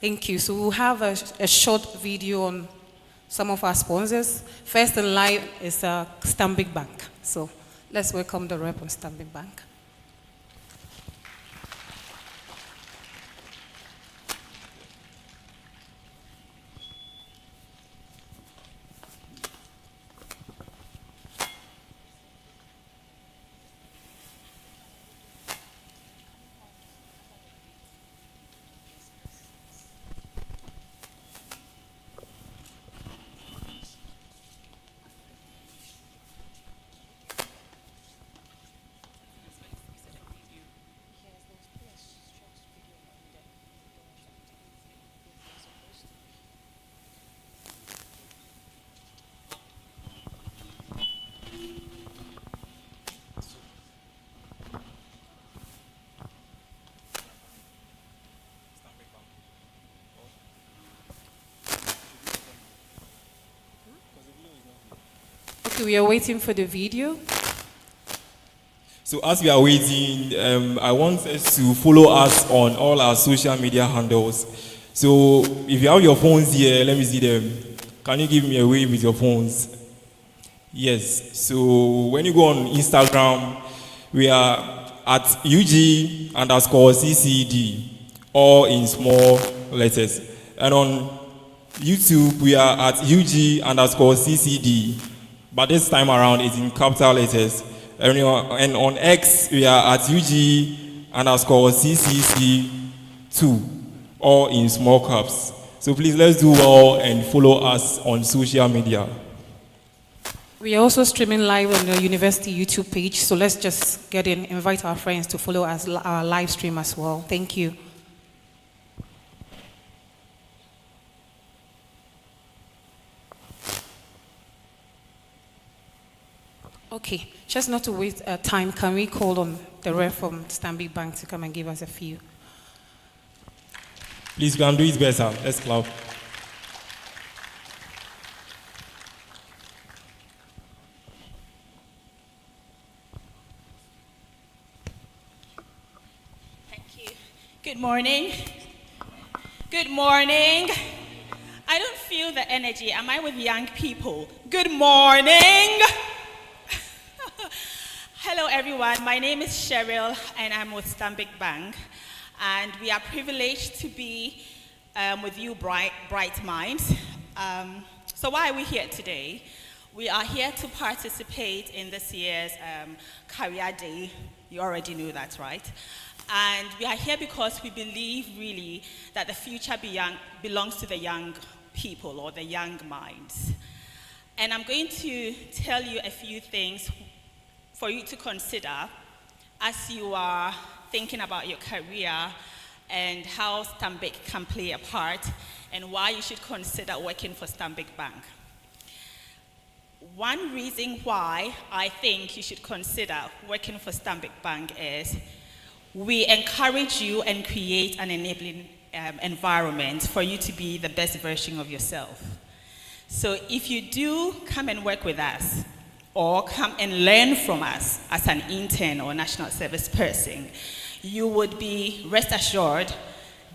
Thank you. So we'll have a short video on some of our sponsors. First in line is Stanbic Bank. So let's welcome the rep on Stanbic Bank. Okay, we are waiting for the video. So as we are waiting, I want us to follow us on all our social media handles. So if you have your phones here, let me see them. Can you give me a wave with your phones? Yes. So when you go on Instagram, we are at UG_CCD, all in small letters. And on YouTube, we are at UG_CCD. But this time around, it's in capital letters. And on X, we are at UG_CCC2, all in small caps. So please, let's do well and follow us on social media. We are also streaming live on the university YouTube page. So let's just get in, invite our friends to follow us, our live stream as well. Thank you. Okay, just not to waste time, can we call on the rep from Stanbic Bank to come and give us a few? Please, you can do it better. Let's clap. Thank you. Good morning. Good morning. I don't feel the energy. Am I with young people? Good morning. Hello everyone, my name is Cheryl and I'm with Stanbic Bank, and we are privileged to be with you bright minds. So why are we here today? We are here to participate in this year's Career Day. You already knew that, right? And we are here because we believe really that the future belongs to the young people or the young minds. And I'm going to tell you a few things for you to consider as you are thinking about your career and how Stanbic can play a part and why you should consider working for Stanbic Bank. One reason why I think you should consider working for Stanbic Bank is we encourage you and create an enabling environment for you to be the best version of yourself. So if you do come and work with us, or come and learn from us as an intern or national service person, you would be rest assured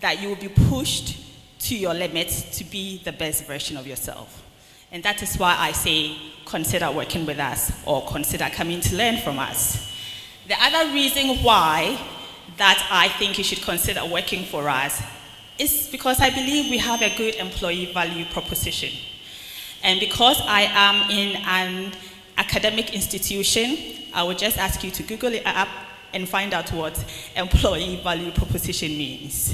that you will be pushed to your limits to be the best version of yourself. And that is why I say consider working with us or consider coming to learn from us. The other reason why that I think you should consider working for us is because I believe we have a good employee value proposition. And because I am in an academic institution, I would just ask you to Google it up and find out what employee value proposition means.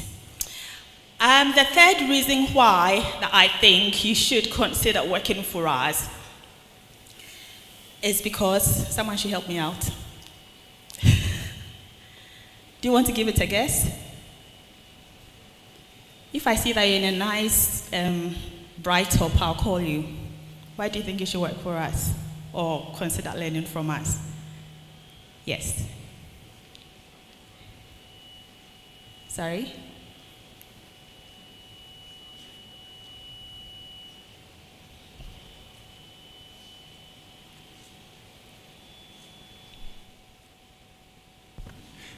The third reason why that I think you should consider working for us is because, someone should help me out. Do you want to give it a guess? If I see that you're in a nice bright top, I'll call you. Why do you think you should work for us? Or consider learning from us? Yes. Sorry?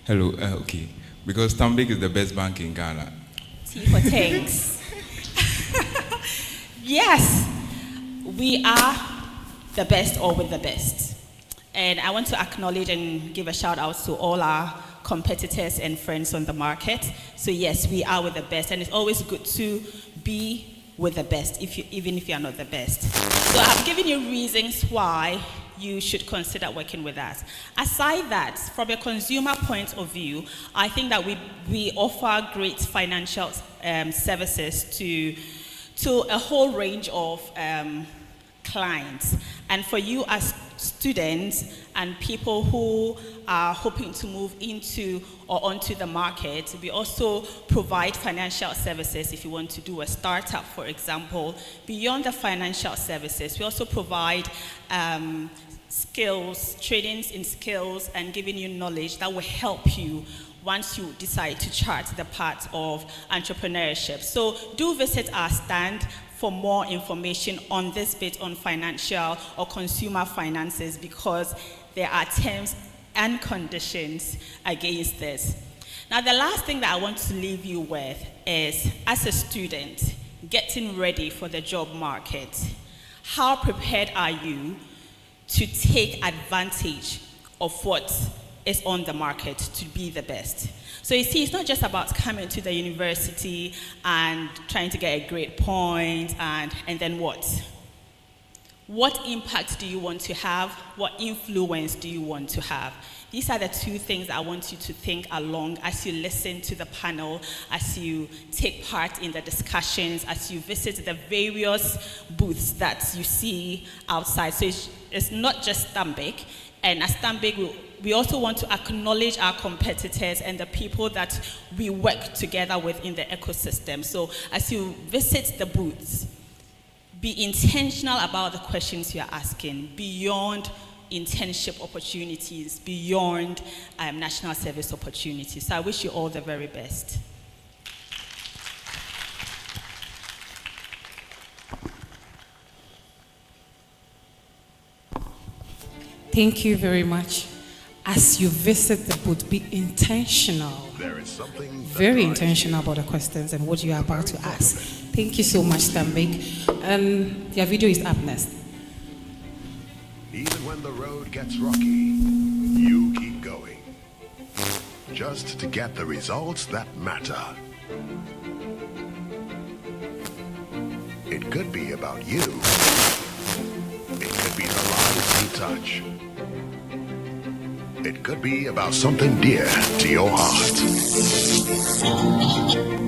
Hello, okay. Because Stanbic is the best bank in Ghana. T for thanks. Yes, we are the best or with the best. And I want to acknowledge and give a shout out to all our competitors and friends on the market. So yes, we are with the best, and it's always good to be with the best, even if you are not the best. So I've given you reasons why you should consider working with us. Aside that, from a consumer point of view, I think that we offer great financial services to a whole range of clients. And for you as students and people who are hoping to move into or onto the market, we also provide financial services if you want to do a startup, for example. Beyond the financial services, we also provide skills, trainings in skills, and giving you knowledge that will help you once you decide to chart the path of entrepreneurship. So do visit our stand for more information on this bit on financial or consumer finances, because there are terms and conditions against this. Now, the last thing that I want to leave you with is, as a student getting ready for the job market, how prepared are you to take advantage of what is on the market to be the best? So you see, it's not just about coming to the university and trying to get a grade point and then what? What impact do you want to have? What influence do you want to have? These are the two things I want you to think along as you listen to the panel, as you take part in the discussions, as you visit the various booths that you see outside. So it's not just Stanbic. And as Stanbic, we also want to acknowledge our competitors and the people that we work together with in the ecosystem. So as you visit the booths, be intentional about the questions you're asking, beyond internship opportunities, beyond national service opportunities. So I wish you all the very best. Thank you very much. As you visit the booth, be intentional. There is something Very intentional about the questions and what you are about to ask. Thank you so much, Stanbic. Your video is up next. Even when the road gets rocky, you keep going. Just to get the results that matter. It could be about you. It could be the lives you touch. It could be about something dear to your heart.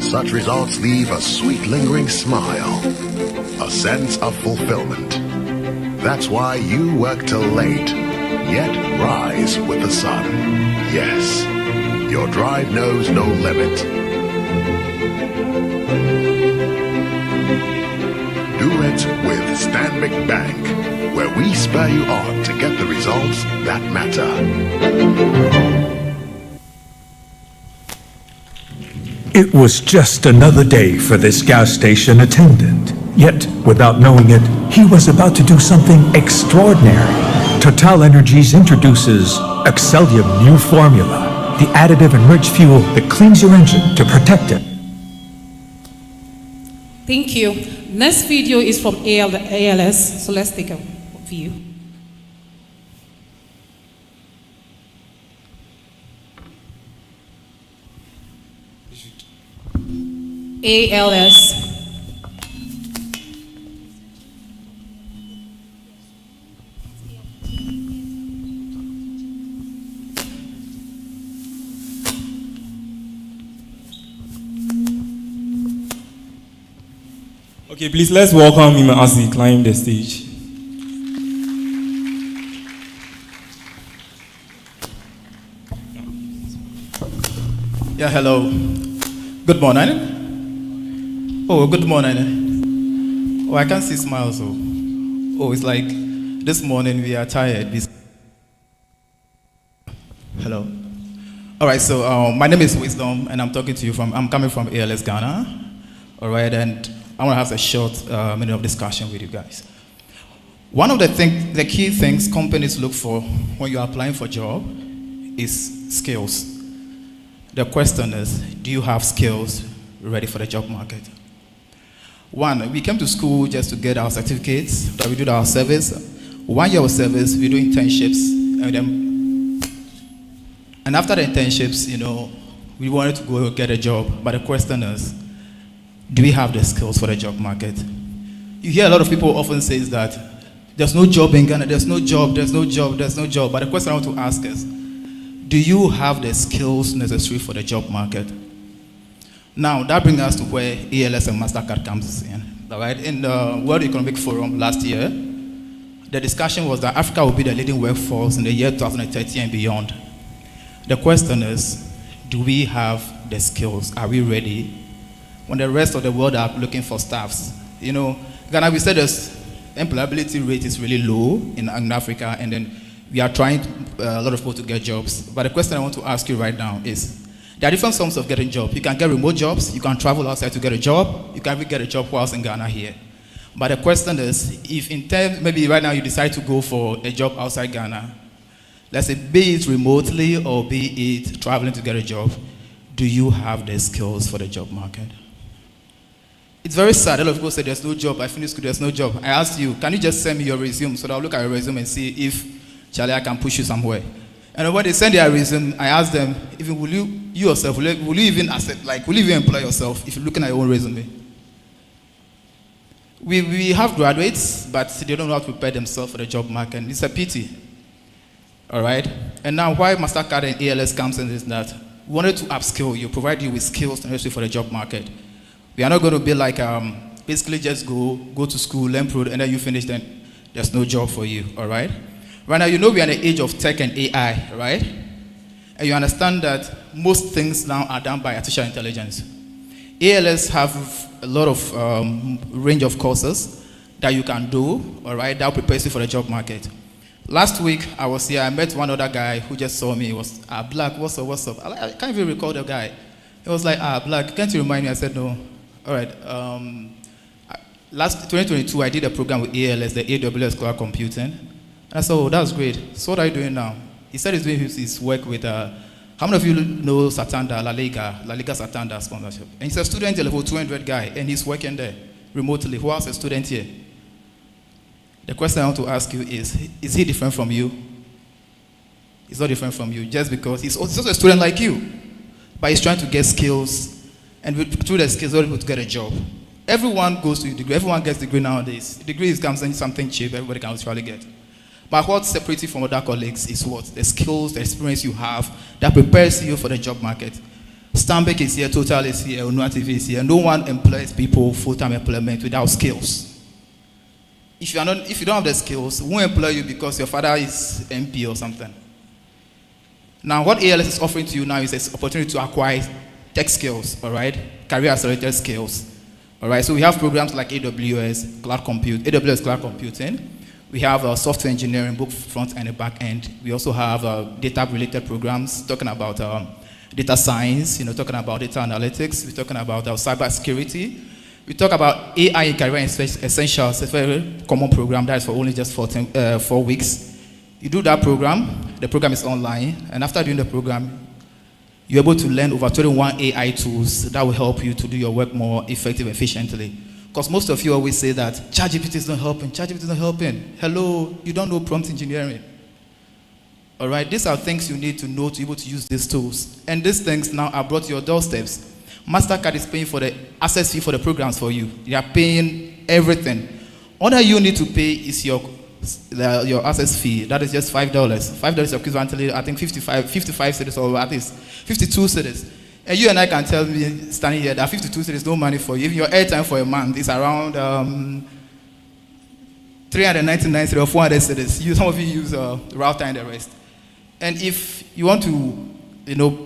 Such results leave a sweet lingering smile, a sense of fulfillment. That's why you work till late, yet rise with the sun. Yes, your drive knows no limit. Do it with Stanbic Bank, where we spur you on to get the results that matter. It was just another day for this gas station attendant. Yet, without knowing it, he was about to do something extraordinary. Total Energies introduces Excellium New Formula, the additive-enriched fuel that cleans your engine to protect it. Thank you. Next video is from ALS, so let's take a view. ALS. Okay, please let's welcome him as he climbs the stage. Yeah, hello. Good morning. Oh, good morning. Oh, I can't see smiles. Oh, it's like this morning we are tired. Hello. All right, so my name is Wisdom, and I'm talking to you I'm coming from ALS Ghana. All right, and I want to have a short minute of discussion with you guys. One of the key things companies look for when you're applying for a job is skills. The question is, do you have skills ready for the job market. One, we came to school just to get our certificates, that we do our service. 1 year of service, we do internships, and after the internships, we wanted to go get a job, but the question is, do we have the skills for the job market? You hear a lot of people often say that there's no job in Ghana, there's no job, there's no job, there's no job. But the question I want to ask is, do you have the skills necessary for the job market? Now, that brings us to where ALS and MasterCard comes in. All right? In the World Economic Forum last year, the discussion was that Africa will be the leading workforce in the year 2030 and beyond. The question is, do we have the skills? Are we ready? When the rest of the world are looking for staffs. Ghana, we said the employability rate is really low in Africa, and then we are trying a lot of people to get jobs. But the question I want to ask you right now is, there are different forms of getting jobs. You can get remote jobs, you can travel outside to get a job, you can even get a job whilst in Ghana here. But the question is, if maybe right now you decide to go for a job outside Ghana, let's say be it remotely or be it traveling to get a job, do you have the skills for the job market? It's very sad. A lot of people say there's no job. I finished school, there's no job. I asked you, can you just send me your resume so that I'll look at your resume and see if, Charlie, I can push you somewhere. And when they send their resume, I ask them, will you even accept, will you even employ yourself if you're looking at your own resume? We have graduates, but they don't know how to prepare themselves for the job market. It's a pity. All right? And now why MasterCard and ALS comes in is that we wanted to upskill you, provide you with skills necessary for the job market. We are not going to be like, basically just go to school, learn product, and then you finish, then there's no job for you, all right? Right now, we are in the age of tech and AI, right? And you understand that most things now are done by artificial intelligence. ALS have a lot of range of courses that you can do, all right, that will prepare you for the job market. Last week, I was here, I met one other guy who just saw me. He was, Black, what's up? I can't even recall the guy. He was like, Black, can't you remind me? I said, no. All right. Last 2022, I did a program with ALS, the AWS Cloud Computing. And I said, oh, that's great. So what are you doing now? He said he's doing his work with, how many of you know Satanda, La Liga Satanda sponsorship? And he's a student, a level 200 guy, and he's working there remotely. Who else is a student here? The question I want to ask you is he different from you? He's not different from you just because he's also a student like you. But he's trying to get skills, and through the skills, he's able to get a job. Everyone goes to a degree. Everyone gets a degree nowadays. Degree is something cheap. Everybody can actually get. But what separates you from other colleagues is what? The skills, the experience you have that prepares you for the job market. Stanbic is here, Total is here, Unua TV is here. No one employs people full-time employment without skills. If you don't have the skills, we won't employ you because your father is MP or something. Now, what ALS is offering to you now is an opportunity to acquire tech skills, all right? Career accelerated skills, all right? So we have programs like AWS Cloud Computing. We have software engineering, both front and back end. We also have data-related programs talking about data science, talking about data analytics. We're talking about cyber security. We talk about AI in Career Essentials, a very common program that is for only just 4 weeks. You do that program, the program is online, and after doing the program, you're able to learn over 21 AI tools that will help you to do your work more effective and efficiently. Because most of you always say that ChatGPT is not helping, ChatGPT is not helping. Hello, you don't know prompt engineering. All right, these are things you need to know to be able to use these tools. And these things now are brought to your doorsteps. MasterCard is paying for the access fee for the programs for you. They are paying everything. All that you need to pay is your access fee. That is just $5. $5 is equivalent to, I think, 55 cedis or at least 52 cedis. And you and I can tell me, standing here, that 52 cedis is no money for you. Even your airtime for a month is around 399 cedis or 400 cedis. Some of you use router and the rest. And if you want to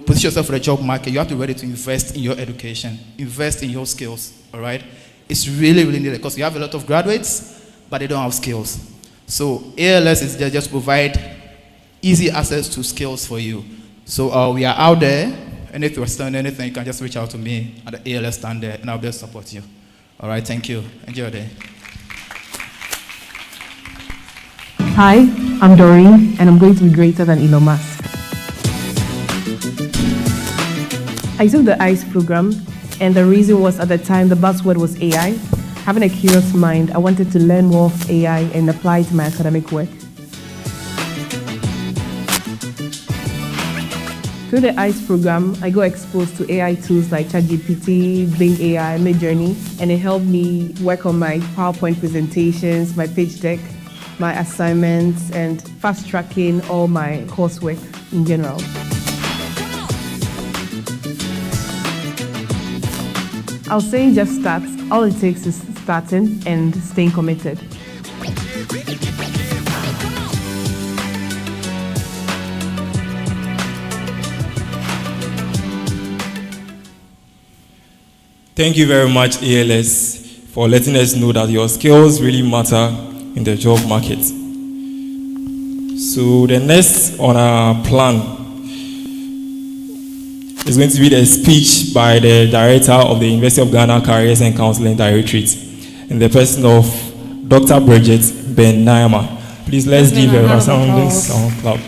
position yourself for the job market, you have to be ready to invest in your education, invest in your skills, all right? It's really, really needed because you have a lot of graduates, but they don't have skills. So ALS is there just to provide easy access to skills for you. So we are out there, and if you're studying anything, you can just reach out to me at the ALS stand there, and I'll be able to support you. All right, thank you. Enjoy your day. Hi, I'm Doreen, and I'm going to be greater than Elon Musk. I took the ICE program, And the reason was, at the time, the buzzword was AI. Having a curious mind, I wanted to learn more of AI and apply it to my academic work. Through the ICE program, I got exposed to AI tools like ChatGPT, Bing AI, Midjourney, and it helped me work on my PowerPoint presentations, my pitch deck, my assignments, and fast-tracking all my coursework in general. I'll say just start. All it takes is starting and staying committed. Thank you very much, ALS, for letting us know that your skills really matter in the job market. So the next on our plan is going to be the speech by the director of the University of Ghana Careers and Counseling Directorate, in the person of Dr. Bridget Ben Naima. Please let's give a resounding sound clap.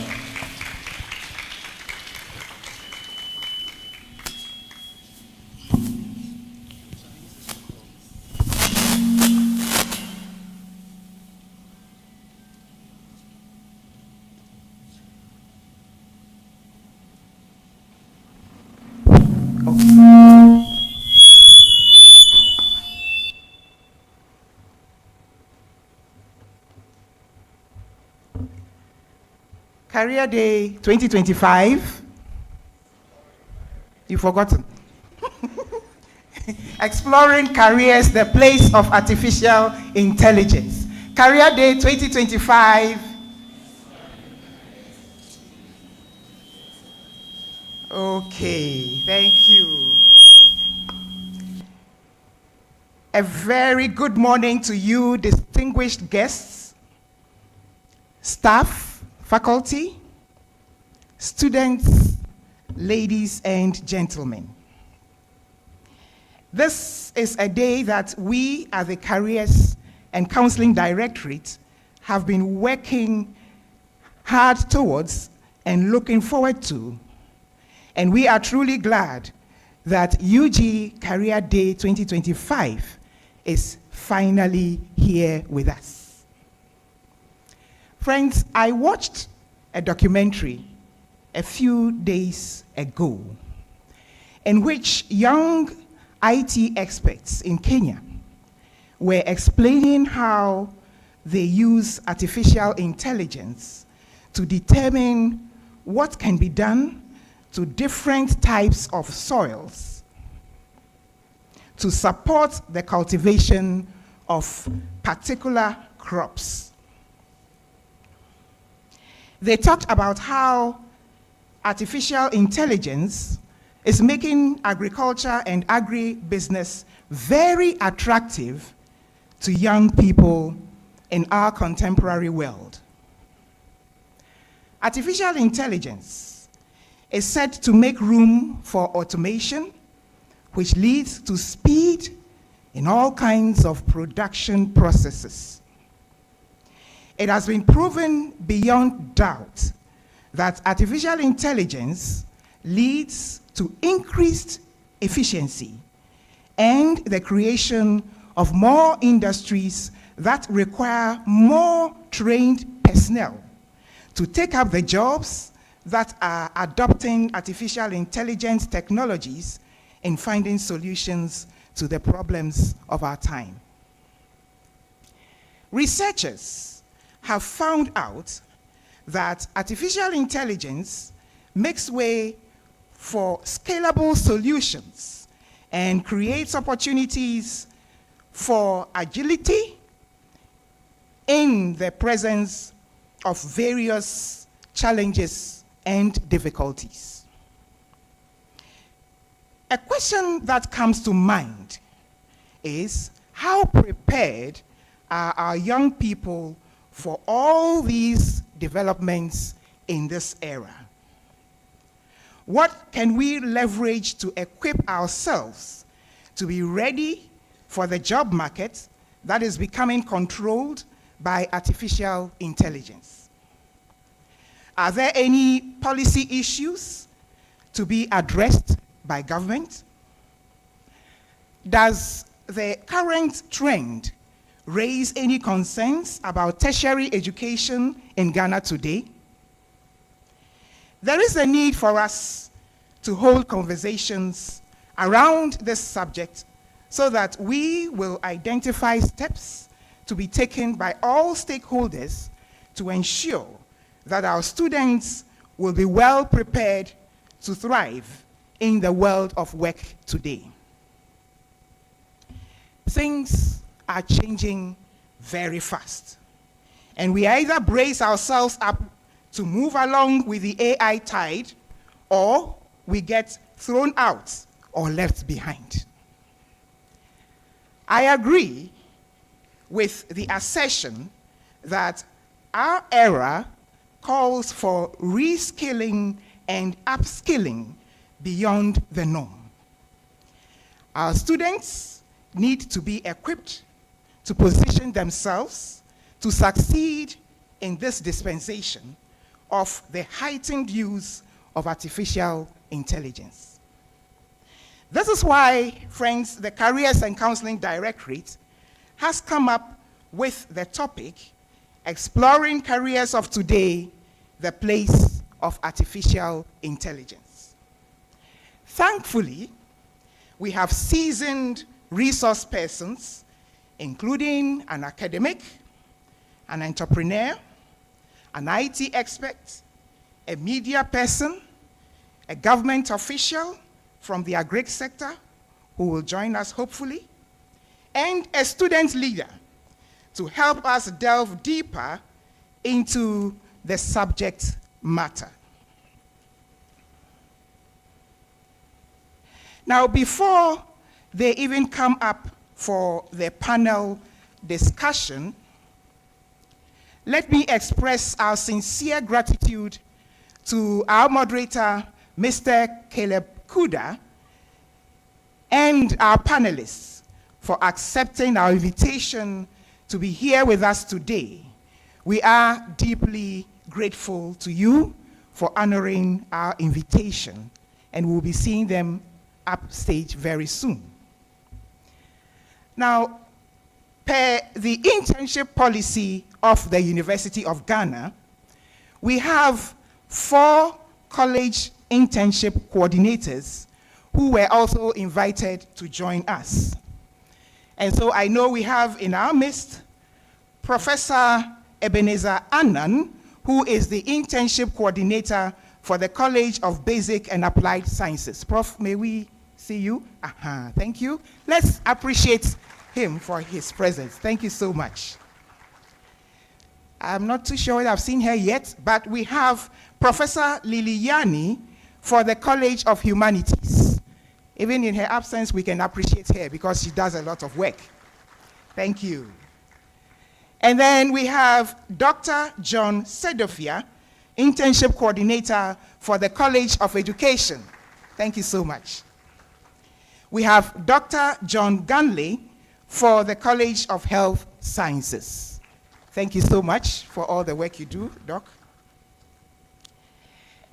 Career Day 2025. You've forgotten. Exploring careers, the place of artificial intelligence. Career Day 2025. Okay, thank you. A very good morning to you, distinguished guests, staff, faculty, students, ladies and gentlemen. This is a day that we at the Careers and Counseling Directorate have been working hard towards and looking forward to. And we are truly glad that UG Career Day 2025 is finally here with us. Friends, I watched a documentary a few days ago in which young IT experts in Kenya were explaining how they use artificial intelligence to determine what can be done to different types of soils to support the cultivation of particular crops. They talked about how artificial intelligence is making agriculture and agribusiness very attractive to young people in our contemporary world. Artificial intelligence is set to make room for automation, which leads to speed in all kinds of production processes. It has been proven beyond doubt that artificial intelligence leads to increased efficiency and the creation of more industries that require more trained personnel to take up the jobs that are adopting artificial intelligence technologies in finding solutions to the problems of our time. Researchers have found out that artificial intelligence makes way for scalable solutions and creates opportunities for agility in the presence of various challenges and difficulties. A question that comes to mind is, how prepared are our young people for all these developments in this era? What can we leverage to equip ourselves to be ready for the job market that is becoming controlled by artificial intelligence? Are there any policy issues to be addressed by government? Does the current trend raise any concerns about tertiary education in Ghana today? There is a need for us to hold conversations around this subject so that we will identify steps to be taken by all stakeholders to ensure that our students will be well prepared to thrive in the world of work today. Things are changing very fast, and we either brace ourselves up to move along with the AI tide, or we get thrown out or left behind. I agree with the assertion that our era calls for reskilling and upskilling beyond the norm. Our students need to be equipped to position themselves to succeed in this dispensation of the heightened use of artificial intelligence. This is why, friends, the Careers and Counseling Directorate has come up with the topic, Exploring Careers of Today, the Place of Artificial Intelligence. Thankfully, we have seasoned resource persons, including an academic, an entrepreneur, an IT expert, a media person, a government official from the agri sector who will join us hopefully, and a student leader to help us delve deeper into the subject matter. Now, before they even come up for the panel discussion, let me express our sincere gratitude to our moderator, Mr. Caleb Kuda, and our panelists for accepting our invitation to be here with us today. We are deeply grateful to you for honoring our invitation, and we'll be seeing them upstage very soon. Now, per the internship policy of the University of Ghana, we have 4 college internship coordinators who were also invited to join us. And so I know we have in our midst Professor Ebenezer Annan, who is the internship coordinator for the College of Basic and Applied Sciences. Prof, may we see you? Thank you. Let's appreciate him for his presence. Thank you so much. I'm not too sure whether I've seen her yet, but we have Professor Liliani for the College of Humanities. Even in her absence, we can appreciate her because she does a lot of work. Thank you. And then we have Dr. John Sedofia, Internship Coordinator for the College of Education. Thank you so much. We have Dr. John Ganley for the College of Health Sciences. Thank you so much for all the work you do, Doc.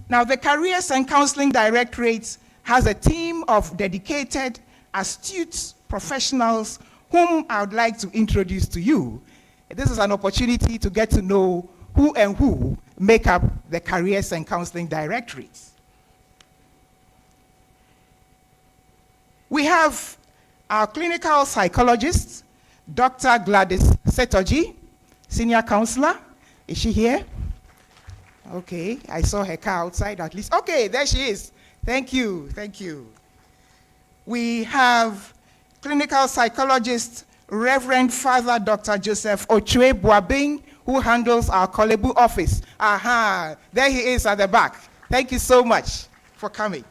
Now, the Careers and Counseling Directorate has a team of dedicated, astute professionals whom I would like to introduce to you. This is an opportunity to get to know who make up the Careers and Counseling Directorate. We have our clinical psychologist, Dr. Gladys Setoji, senior counselor. Is she here? Okay, I saw her car outside at least. Okay, there she is. Thank you, thank you. We have clinical psychologist, Reverend Father Dr. Joseph Ochwe Boabing, who handles our Kolebu office. There he is at the back. Thank you so much for coming.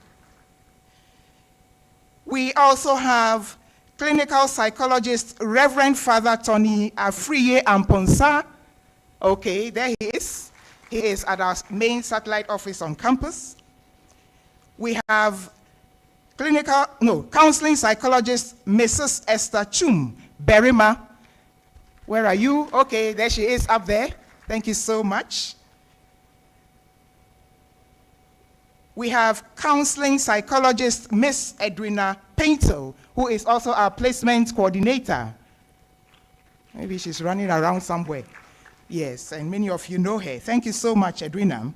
We also have clinical psychologist, Reverend Father Tony Afriye Amponsa. Okay, there he is. He is at our main satellite office on campus. We have counseling psychologist, Mrs. Esther Chum Berima. Where are you? Okay, there she is up there. Thank you so much. We have counseling psychologist Miss Edwina Paintel, who is also our placement coordinator. Maybe she's running around somewhere. Yes, and many of you know her. Thank you so much, Edwina.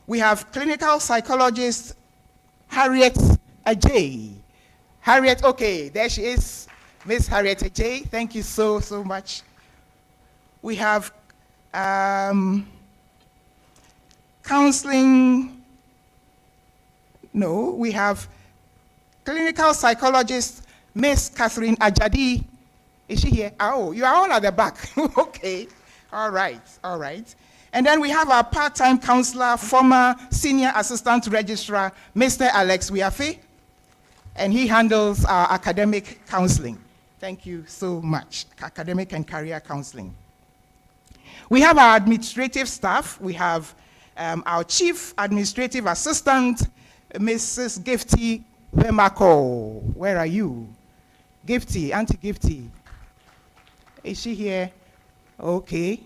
We have clinical psychologist Harriet Ajay. Harriet, okay, there she is, Miss Harriet Ajay. Thank you so much. We have we have clinical psychologist Miss Catherine Ajadi. Is she here? Oh, you are all at the back. Okay, all right. And then we have our part-time counselor, former senior assistant registrar, Mr. Alex Wiafe, and he handles our academic counseling. Thank you so much, academic and career counseling. We have our administrative staff. We have our chief administrative assistant, Mrs. Gifty Vemako. Where are you? Gifty, Auntie Gifty. Is she here? Okay,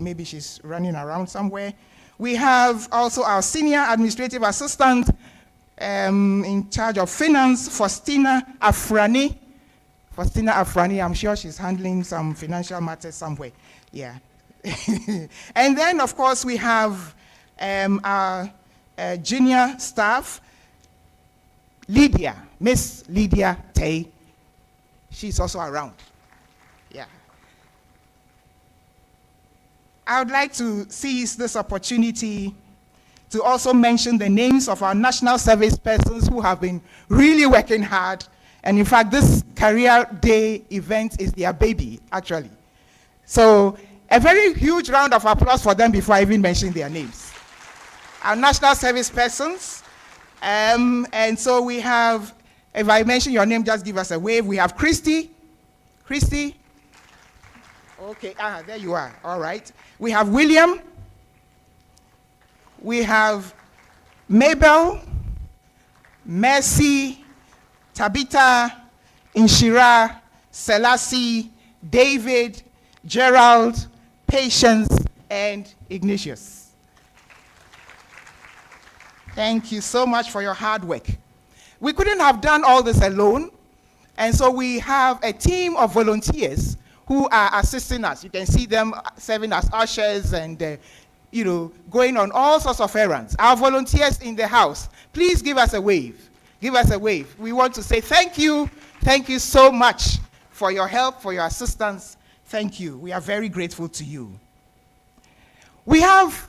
maybe she's running around somewhere. We have also our senior administrative assistant in charge of finance, Faustina Afrani. I'm sure she's handling some financial matters somewhere. Yeah. And then, of course, we have our junior staff, Lydia, Miss Lydia Tay. She's also around. Yeah. I would like to seize this opportunity to also mention the names of our national service persons who have been really working hard. And in fact, this Career Day event is their baby, actually. So a very huge round of applause for them before I even mention their names. Our national service persons. And so we have, if I mention your name, just give us a wave. We have Christy. Christy. Okay, there you are. All right. We have William. We have Mabel, Mercy, Tabitha, Inshira, Selassie, David, Gerald, Patience, and Ignatius. Thank you so much for your hard work. We couldn't have done all this alone, and so we have a team of volunteers who are assisting us. You can see them serving as ushers and going on all sorts of errands. Our volunteers in the house, please give us a wave. Give us a wave. We want to say thank you. Thank you so much for your help, for your assistance. Thank you. We are very grateful to you. We have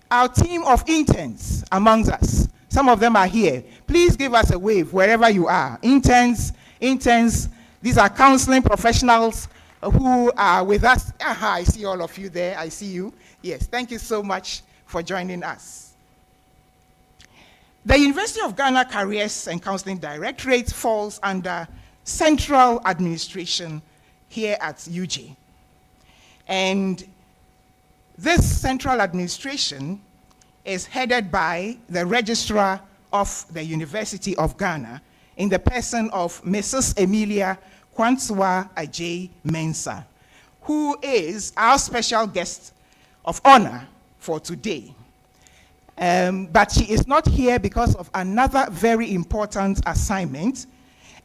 our team of interns amongst us. Some of them are here. Please give us a wave wherever you are. Interns, these are counseling professionals who are with us. I see all of you there. I see you. Yes, thank you so much for joining us. The University of Ghana Careers and Counseling Directorate falls under central administration here at UG. And this central administration is headed by the registrar of the University of Ghana in the person of Mrs. Emilia Kwanswa Ajay Mensah, who is our special guest of honor for today. But she is not here because of another very important assignment.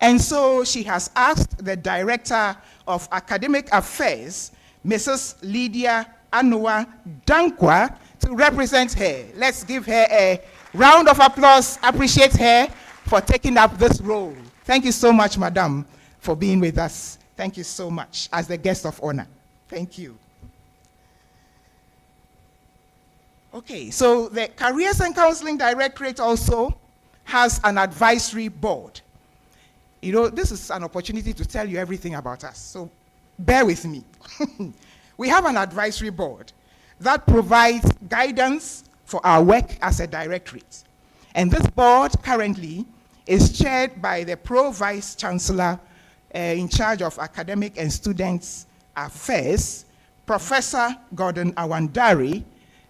And so she has asked the Director of Academic Affairs, Mrs. Lydia Anua Dankwa, to represent her. Let's give her a round of applause, appreciate her for taking up this role. Thank you so much, Madam, for being with us. Thank you so much as the guest of honor. Thank you. Okay, so the Careers and Counseling Directorate also has an advisory board. This is an opportunity to tell you everything about us, so bear with me. We have an advisory board that provides guidance for our work as a directorate. And this board currently is chaired by the Pro-Vice Chancellor in charge of Academic and Students Affairs, Professor Gordon Awandari,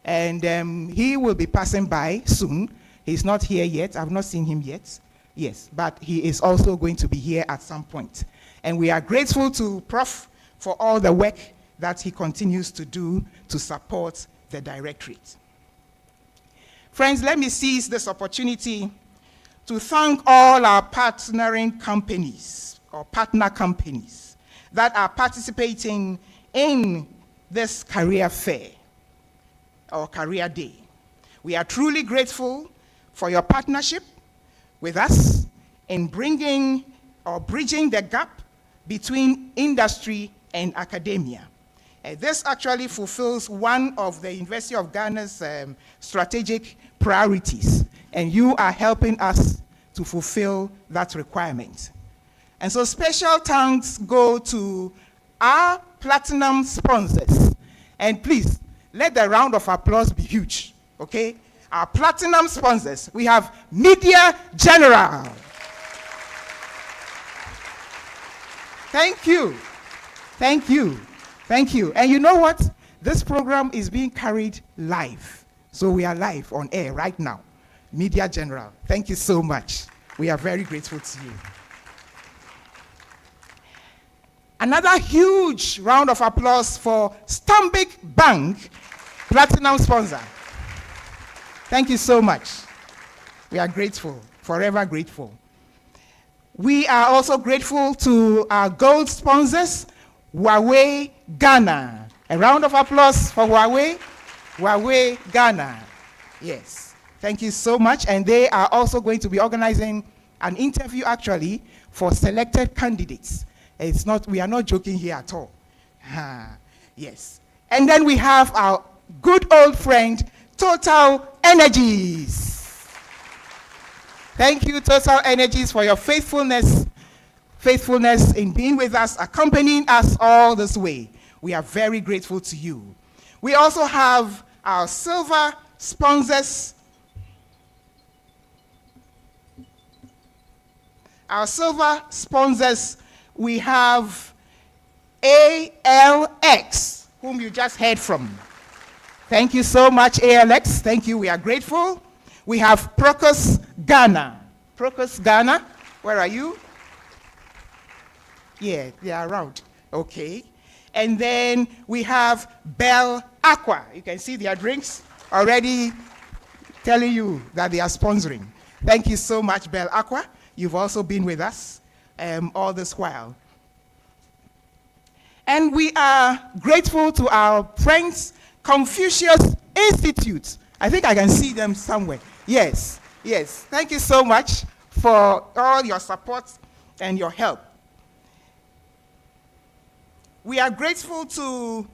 and he will be passing by soon. He's not here yet. I've not seen him yet. Yes, but he is also going to be here at some point. And we are grateful to Prof for all the work that he continues to do to support the directorate. Friends, let me seize this opportunity to thank all our partnering companies or partner companies that are participating in this career fair or career day. We are truly grateful for your partnership with us in bringing or bridging the gap between industry and academia. This actually fulfills one of the University of Ghana's strategic priorities, and you are helping us to fulfill that requirement. And so special thanks go to our platinum sponsors. And please, let the round of applause be huge, okay? Our platinum sponsors, we have Media General. Thank you. Thank you. Thank you. And you know what? This program is being carried live. So we are live on air right now. Media General, thank you so much. We are very grateful to you. Another huge round of applause for Stanbic Bank, platinum sponsor. Thank you so much. We are grateful, forever grateful. We are also grateful to our gold sponsors, Huawei Ghana. A round of applause for Huawei. Huawei Ghana. Yes. Thank you so much. And they are also going to be organizing an interview actually for selected candidates. It's not, we are not joking here at all. Yes. And then we have our good old friend, Total Energies. Thank you, Total Energies, for your faithfulness in being with us, accompanying us all this way. We are very grateful to you. We also have our silver sponsors. Our silver sponsors, we have ALX, whom you just heard from. Thank you so much, ALX. Thank you. We are grateful. We have Procus Ghana. Procus Ghana, where are you? Yeah, they are around. Okay. And then we have Bell Aqua. You can see their drinks already telling you that they are sponsoring. Thank you so much, Bell Aqua. You've also been with us all this while. And we are grateful to our friends, Confucius Institute. I think I can see them somewhere. Yes, yes. Thank you so much for all your support and your help. We are grateful to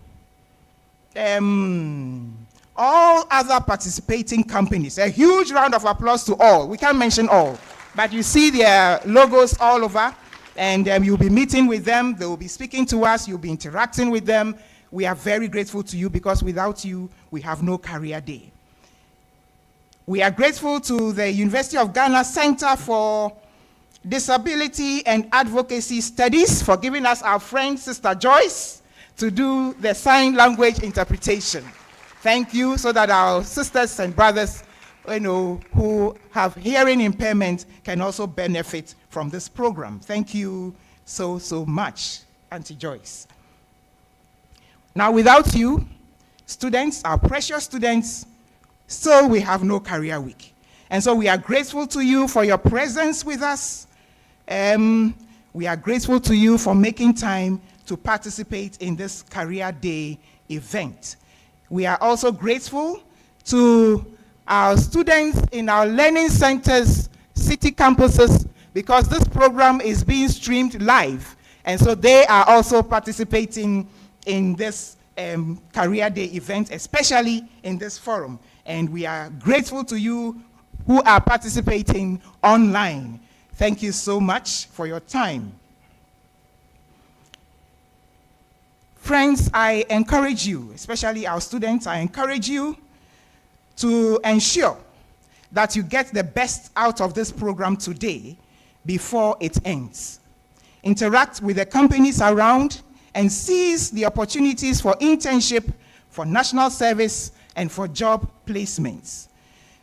all other participating companies. A huge round of applause to all. We can't mention all, but you see their logos all over, and you'll be meeting with them. They will be speaking to us. You'll be interacting with them. We are very grateful to you because without you, we have no career day. We are grateful to the University of Ghana Center for Disability and Advocacy Studies for giving us our friend, Sister Joyce, to do the sign language interpretation. Thank you, so that our sisters and brothers, who have hearing impairment can also benefit from this program. Thank you so, so much, Auntie Joyce. Now, without you, students, our precious students, still we have no career week. And so we are grateful to you for your presence with us. We are grateful to you for making time to participate in this Career Day event. We are also grateful to our students in our learning centers, city campuses, because this program is being streamed live. And so they are also participating in this Career Day event, especially in this forum. And we are grateful to you who are participating online. Thank you so much for your time. Friends, I encourage you, especially our students, I encourage you to ensure that you get the best out of this program today before it ends. Interact with the companies around and seize the opportunities for internship, for national service, and for job placements.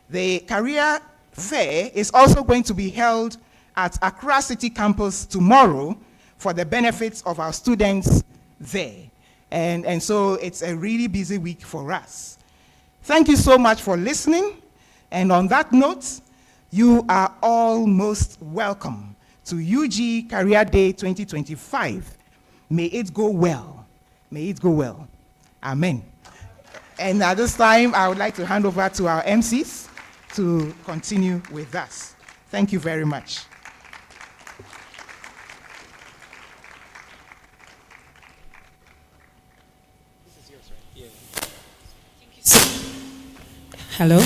The career fair is also going to be held at Accra City Campus tomorrow for the benefits of our students there. And so it's a really busy week for us. Thank you so much for listening. And on that note, you are all most welcome to UG Career Day 2025. May it go well. May it go well. Amen. And at this time, I would like to hand over to our MCs to continue with us. Thank you very much. Hello.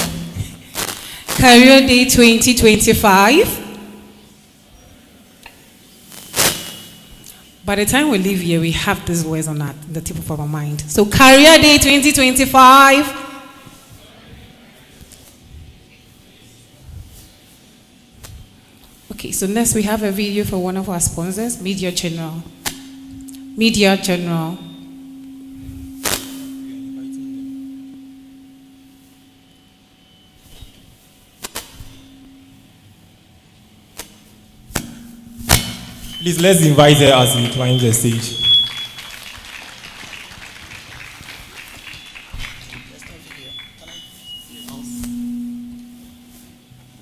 Career Day 2025. By the time we leave here, we have these words on the tip of our mind. So, Career Day 2025. Okay, so next we have a video for one of our sponsors, Media General. Media General. Please, let's invite her as we climb the stage.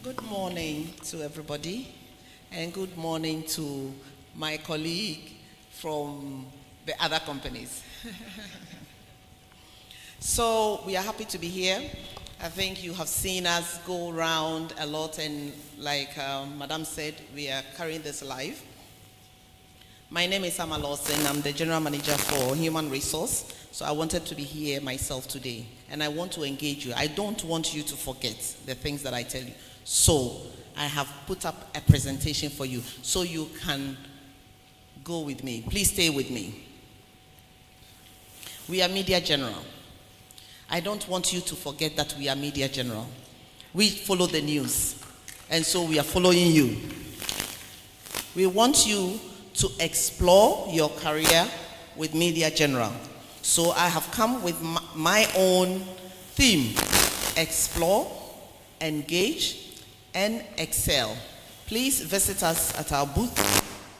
Good morning to everybody, and good morning to my colleague from the other companies. So we are happy to be here. I think you have seen us go around a lot, and like Madam said, we are carrying this live. My name is Ama Lawson. I'm the General Manager for Human Resource. So I wanted to be here myself today. And I want to engage you. I don't want you to forget the things that I tell you. So I have put up a presentation for you so you can go with me. Please stay with me. We are Media General. I don't want you to forget that we are Media General. We follow the news. And so we are following you. We want you to explore your career with Media General. So I have come with my own theme: explore, engage, and excel. Please visit us at our booth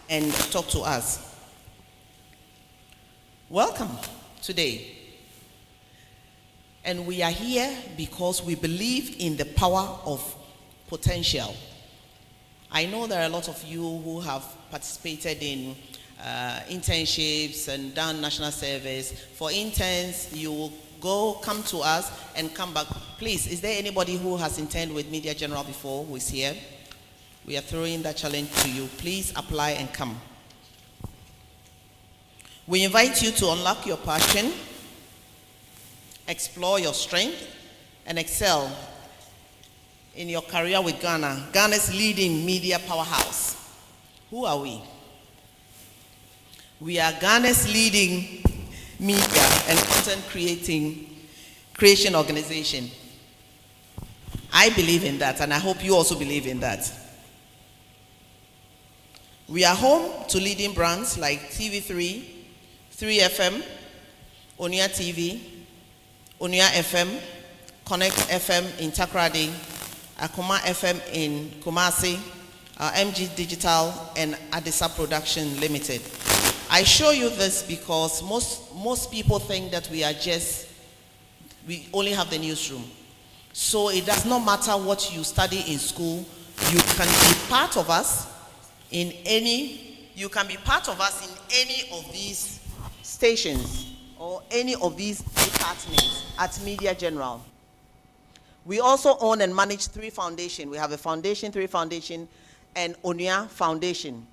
and talk to us. Welcome today. And we are here because we believe in the power of potential. I know there are a lot of you who have participated in internships and done national service. For interns, you will come to us and come back. Please, is there anybody who has interned with Media General before who is here? We are throwing that challenge to you. Please apply and come. We invite you to unlock your passion, explore your strength, and excel in your career with Ghana, Ghana's leading media powerhouse. Who are we? We are Ghana's leading media and content creation organization. I believe in that, and I hope you also believe in that. We are home to leading brands like TV3, 3FM, Onia TV, Onia FM, Connect FM in Takoradi, Akoma FM in Kumasi, MG Digital, and Adisa Production Limited. I show you this because most people think that we only have the newsroom. So it does not matter what you study in school, you can be part of us in any of these stations or any of these departments at Media General. We also own and manage 3 foundations. We have a foundation, 3 foundation, and Onia Foundation.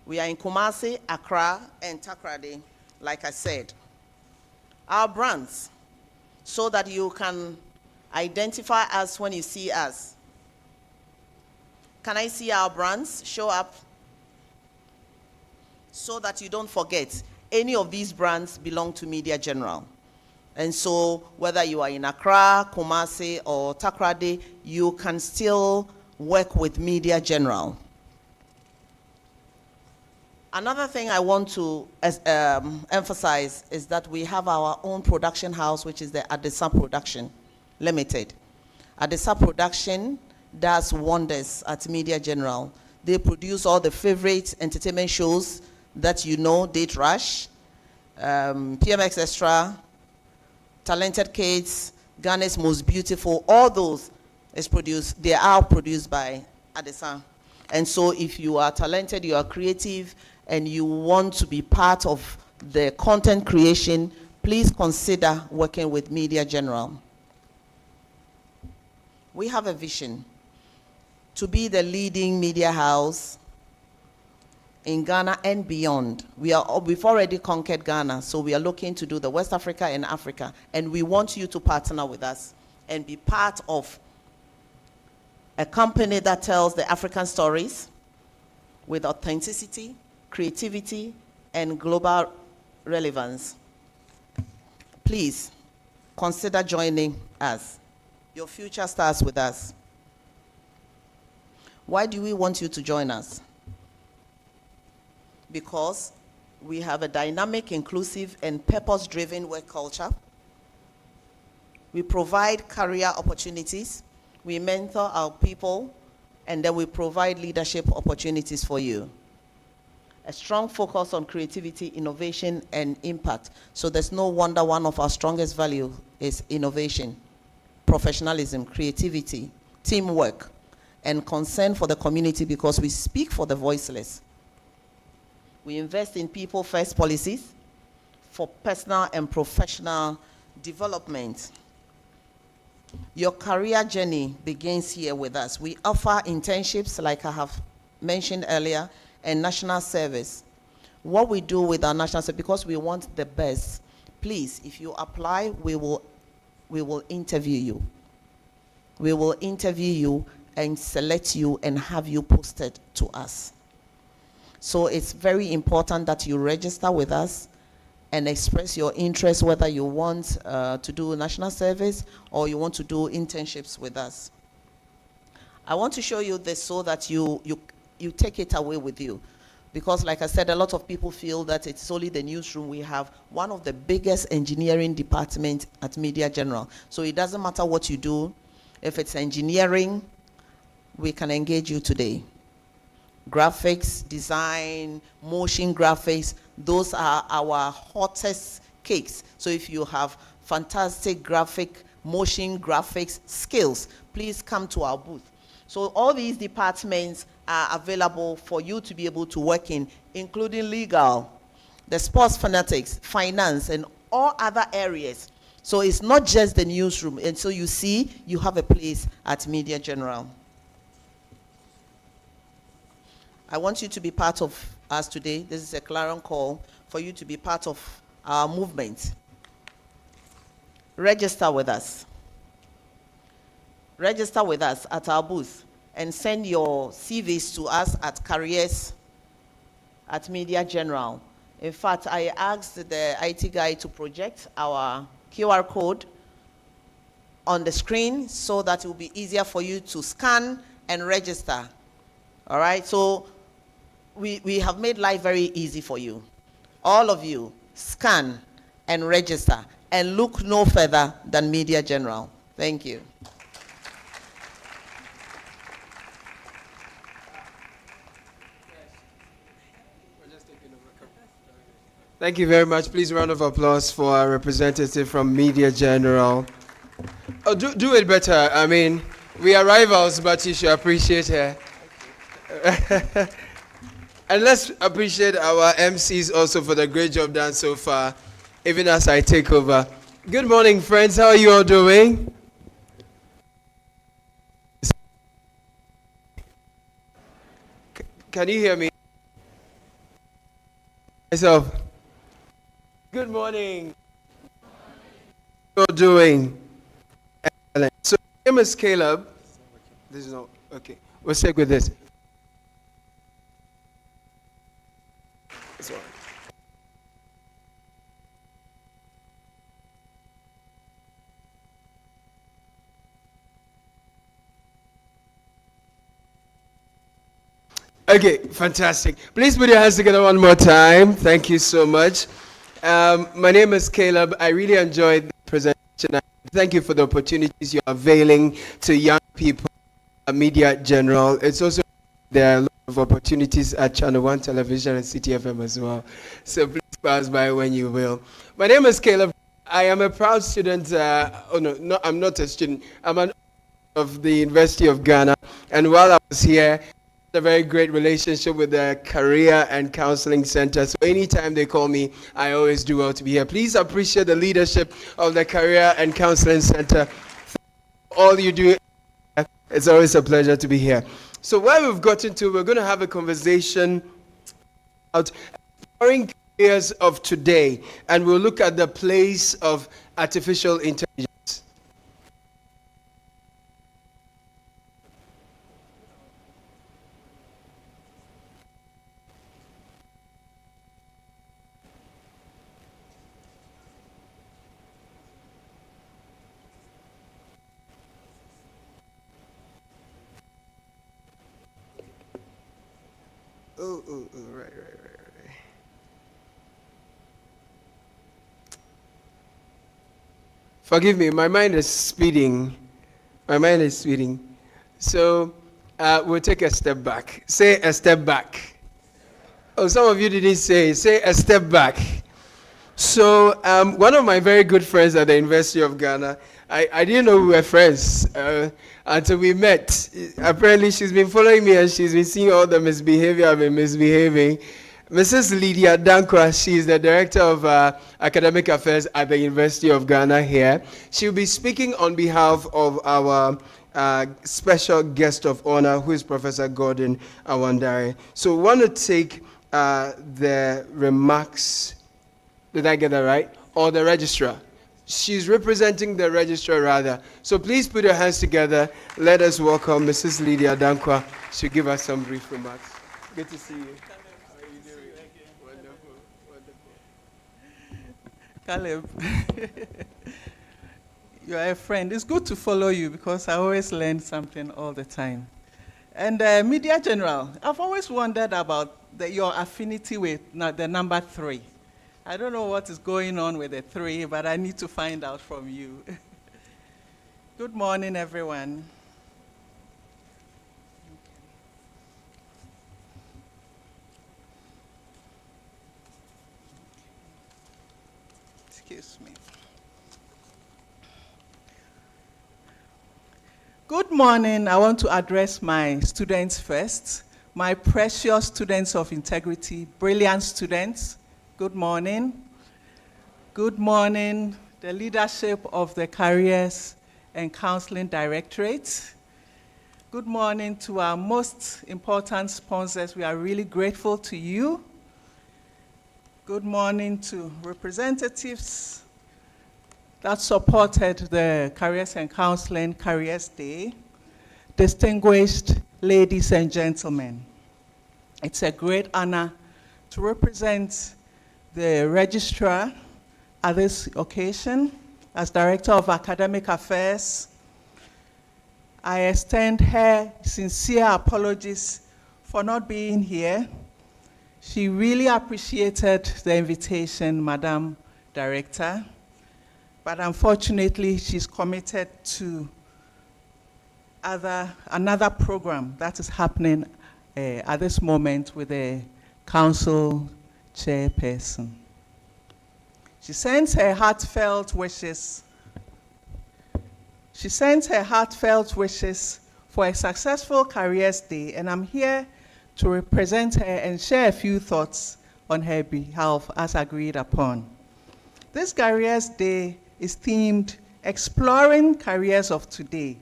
We are in Kumasi, Accra, and Takoradi, like I said. Our brands, so that you can identify us when you see us. Can I see our brands show up? So that you don't forget, any of these brands belong to Media General. And so whether you are in Accra, Kumasi, or Takoradi, you can still work with Media General. Another thing I want to emphasize is that we have our own production house, which is the Adisa Production Limited. Adisa Production does wonders at Media General. They produce all the favorite entertainment shows that you know: Date Rush, PMX Extra, Talented Kids, Ghana's Most Beautiful, all those. They are produced by Adesan. And so if you are talented, you are creative, and you want to be part of the content creation, please consider working with Media General. We have a vision to be the leading media house in Ghana and beyond. We've already conquered Ghana, so we are looking to do the West Africa and Africa, and we want you to partner with us and be part of a company that tells the African stories with authenticity, creativity, and global relevance. Please consider joining us. Your future starts with us. Why do we want you to join us? Because we have a dynamic, inclusive, and purpose-driven work culture. We provide career opportunities. We mentor our people, and then we provide leadership opportunities for you. A strong focus on creativity, innovation, and impact. So there's no wonder one of our strongest values is innovation, professionalism, creativity, teamwork, and concern for the community, because we speak for the voiceless. We invest in people-first policies for personal and professional development. Your career journey begins here with us. We offer internships, like I have mentioned earlier, and national service. What we do with our national service, because we want the best, please, if you apply, we will interview you. We will interview you and select you and have you posted to us. So it's very important that you register with us and express your interest, whether you want to do national service or you want to do internships with us. I want to show you this so that you take it away with you. Because like I said, a lot of people feel that it's only the newsroom. We have one of the biggest engineering departments at Media General. So it doesn't matter what you do. If it's engineering, we can engage you today. Graphics, design, motion graphics, those are our hottest cakes. So if you have fantastic motion graphics skills, please come to our booth. So all these departments are available for you to be able to work in, including legal, the sports fanatics, finance, and all other areas. So it's not just the newsroom. And so you see, you have a place at Media General. I want you to be part of us today. This is a clarion call for you to be part of our movement. Register with us. Register with us at our booth and send your CVs to us at careers@Media General. In fact, I asked the IT guy to project our QR code on the screen so that it will be easier for you to scan and register. All right, so we have made life very easy for you. All of you, scan and register and look no further than Media General. Thank you. Thank you very much. Please, round of applause for our representative from Media General. Oh, do it better. I mean, we are rivals, but you should appreciate her. And let's appreciate our MCs also for the great job done so far, even as I take over. Good morning, friends. How are you all doing? Can you hear me? Myself. Good morning. How are you doing? Excellent. So, my name is Caleb. This is not okay. We'll stick with this. This one. Okay, fantastic. Please put your hands together one more time. Thank you so much. My name is Caleb. I really enjoyed the presentation. Thank you for the opportunities you're availing to young people at Media General. It's also, there are a lot of opportunities at Channel 1 Television and City FM as well. So please pass by when you will. My name is Caleb. I am a proud student. I'm not a student. I'm an of the University of Ghana, and while I was here, a very great relationship with the Career and Counseling Center. So anytime they call me, I always do well to be here. Please appreciate the leadership of the Career and Counseling Center. All you do, it's always a pleasure to be here. So where we've gotten to, we're going to have a conversation about exploring careers of today, and we'll look at the place of artificial intelligence. Right. Forgive me, my mind is speeding. So we'll take a step back. Say a step back. Oh, some of you didn't say a step back. So one of my very good friends at the University of Ghana, I didn't know we were friends until we met. Apparently she's been following me and she's been seeing all the misbehavior I've been misbehaving. Mrs. Lydia Dankwa, she is the Director of Academic Affairs at the University of Ghana here. She'll be speaking on behalf of our special guest of honor, who is Professor Gordon Awandare. So we want to take the remarks, did I get that right? Or the registrar. She's representing the registrar rather. So please put your hands together. Let us welcome Mrs. Lydia Dankwa. She'll give us some brief remarks. Good to see you. Caleb, you are a friend. It's good to follow you because I always learn something all the time. And Media General, I've always wondered about your affinity with the number 3. I don't know what is going on with the 3, but I need to find out from you. Good morning, everyone. Excuse me. Good morning. I want to address my students first, my precious students of integrity, brilliant students. Good morning. Good morning, the leadership of the Careers and Counseling Directorate. Good morning to our most important sponsors. We are really grateful to you. Good morning to representatives that supported the Careers and Counseling Careers Day. Distinguished ladies and gentlemen, it's a great honor to represent the registrar at this occasion. As Director of Academic Affairs, I extend her sincere apologies for not being here. She really appreciated the invitation, Madam Director, but unfortunately she's committed to another program that is happening at this moment with the council chairperson. She sends her heartfelt wishes. For a successful Careers Day, and I'm here to represent her and share a few thoughts on her behalf as agreed upon. This Careers Day is themed Exploring Careers of Today,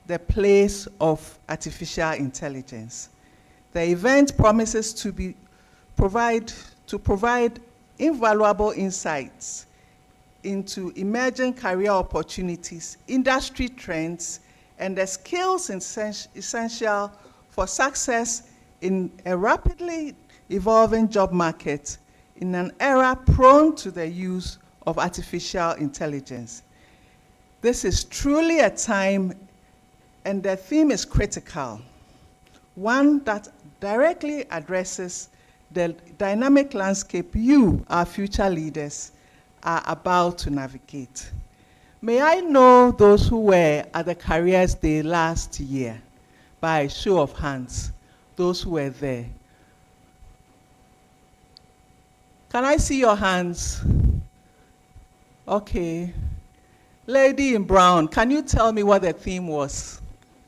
the Place of Artificial Intelligence. The event promises to provide invaluable insights into emerging career opportunities, industry trends, and the skills essential for success in a rapidly evolving job market in an era prone to the use of artificial intelligence. This is truly a time, and the theme is critical, one that directly addresses the dynamic landscape you, our future leaders, are about to navigate. May I know those who were at the Careers Day last year, by a show of hands, those who were there? Can I see your hands? Okay. Lady in brown, can you tell me what the theme was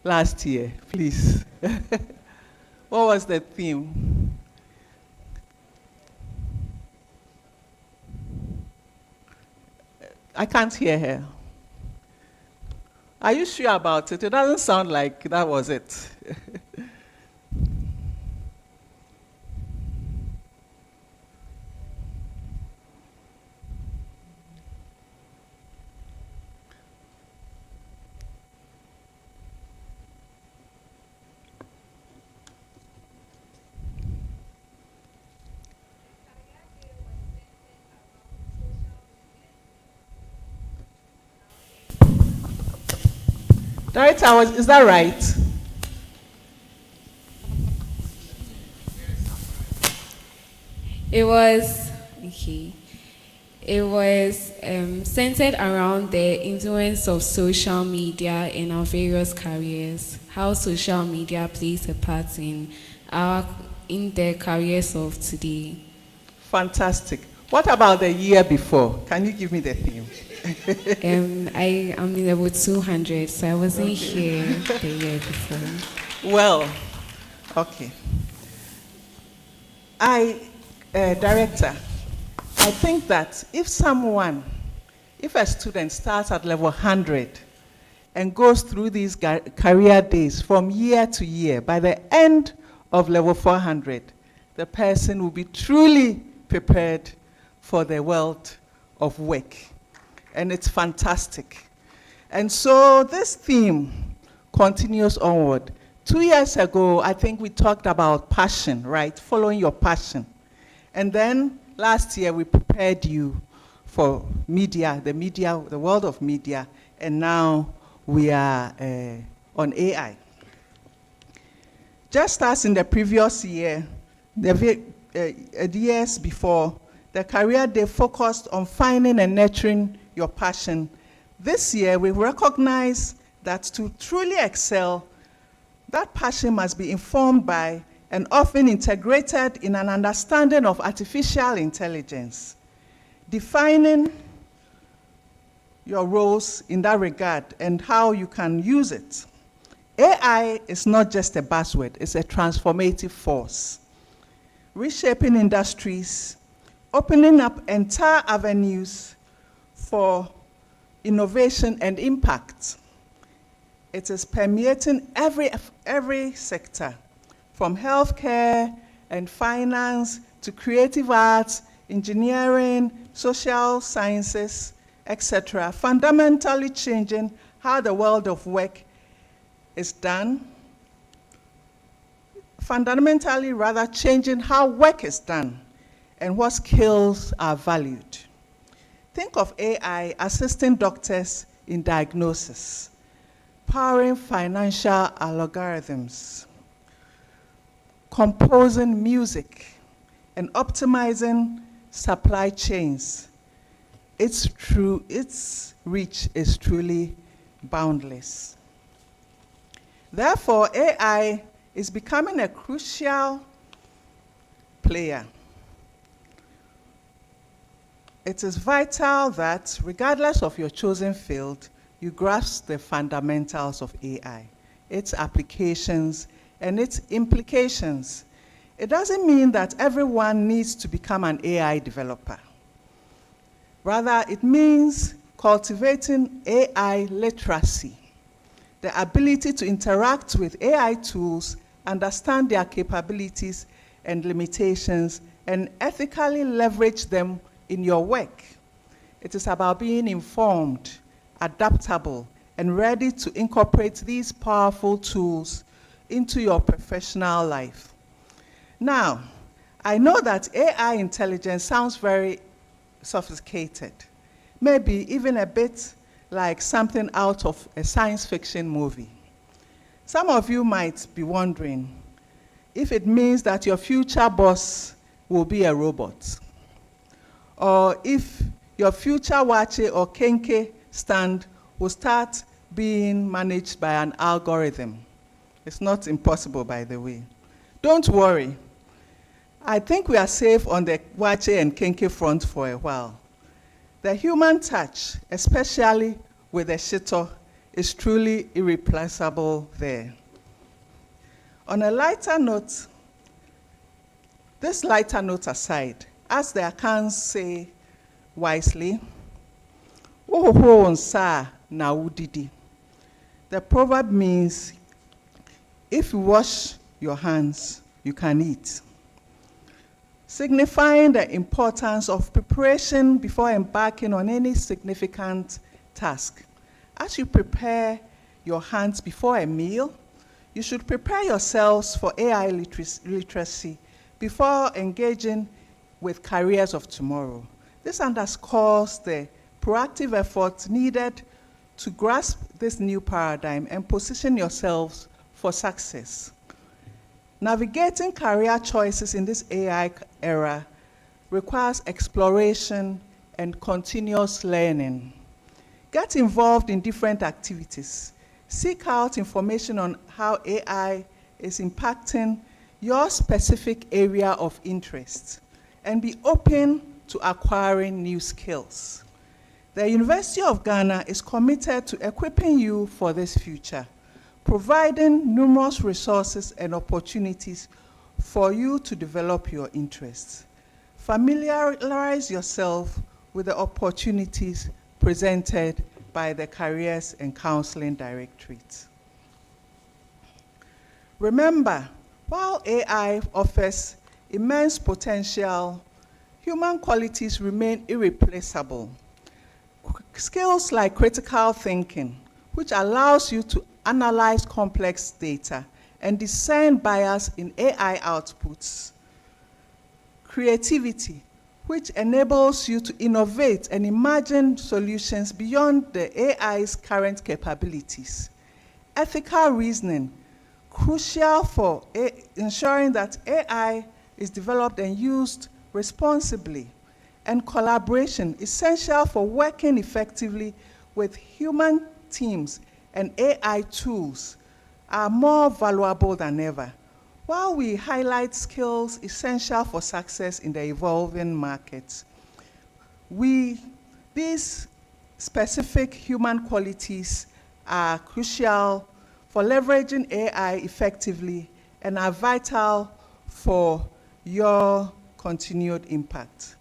last year, please? What was the theme? I can't hear her. Are you sure about it? It doesn't sound like that was it. Director, is that right? It was, okay. It was centered around the influence of social media in our various careers, how social media plays a part in the careers of today. Fantastic. What about the year before? Can you give me the theme? I am in level 200, so I wasn't here the year before. Well, okay. Director, I think that if a student starts at level 100 and goes through these career days from year to year, by the end of level 400, the person will be truly prepared for the world of work. And it's fantastic. And so this theme continues onward. 2 years ago, I think we talked about passion, right? Following your passion. And then last year, we prepared you for media, the world of media, and now we are on AI. Just as in the previous year, the years before, the career day focused on finding and nurturing your passion. This year, we recognize that to truly excel, that passion must be informed by and often integrated in an understanding of artificial intelligence, defining your roles in that regard and how you can use it. AI is not just a buzzword, it's a transformative force, reshaping industries, opening up entire avenues for innovation and impact. It is permeating every sector, from healthcare and finance to creative arts, engineering, social sciences, etc., fundamentally changing how the world of work is done, fundamentally rather changing how work is done and what skills are valued. Think of AI assisting doctors in diagnosis, powering financial algorithms, composing music, and optimizing supply chains. Its reach is truly boundless. Therefore, AI is becoming a crucial player. It is vital that, regardless of your chosen field, you grasp the fundamentals of AI, its applications, and its implications. It doesn't mean that everyone needs to become an AI developer. Rather, it means cultivating AI literacy, the ability to interact with AI tools, understand their capabilities and limitations, and ethically leverage them in your work. It is about being informed, adaptable, and ready to incorporate these powerful tools into your professional life. Now, I know that AI intelligence sounds very sophisticated, maybe even a bit like something out of a science fiction movie. Some of you might be wondering if it means that your future boss will be a robot, or if your future wache or kenke stand will start being managed by an algorithm. It's not impossible, by the way. Don't worry. I think we are safe on the wache and kenke front for a while. The human touch, especially with a shito is truly irreplaceable there. On a lighter note, this lighter note aside, as the accounts say wisely, the proverb means, if you wash your hands, you can eat, signifying the importance of preparation before embarking on any significant task. As you prepare your hands before a meal, you should prepare yourselves for AI literacy before engaging with careers of tomorrow. This underscores the proactive efforts needed to grasp this new paradigm and position yourselves for success. Navigating career choices in this AI era requires exploration and continuous learning. Get involved in different activities. Seek out information on how AI is impacting your specific area of interest, and be open to acquiring new skills. The University of Ghana is committed to equipping you for this future, providing numerous resources and opportunities for you to develop your interests. Familiarize yourself with the opportunities presented by the Careers and Counseling Directorate. Remember, while AI offers immense potential, human qualities remain irreplaceable. Skills like critical thinking, which allows you to analyze complex data and discern bias in AI outputs. Creativity, which enables you to innovate and imagine solutions beyond the AI's current capabilities. Ethical reasoning, crucial for ensuring that AI is developed and used responsibly. And collaboration, essential for working effectively with human teams and AI tools, are more valuable than ever. While we highlight skills essential for success in the evolving markets, these specific human qualities are crucial for leveraging AI effectively and are vital for your continued impact.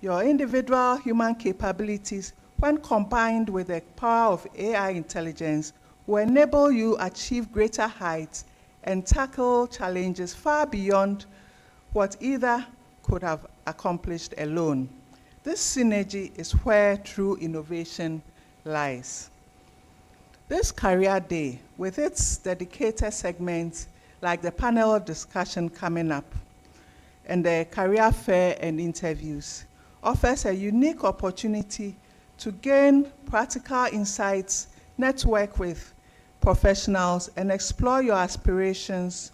Your individual human capabilities, when combined with the power of AI intelligence, will enable you to achieve greater heights and tackle challenges far beyond what either could have accomplished alone. This synergy is where true innovation lies. This career day, with its dedicated segments like the panel discussion coming up and the career fair and interviews, offers a unique opportunity to gain practical insights, network with professionals, and explore your aspirations.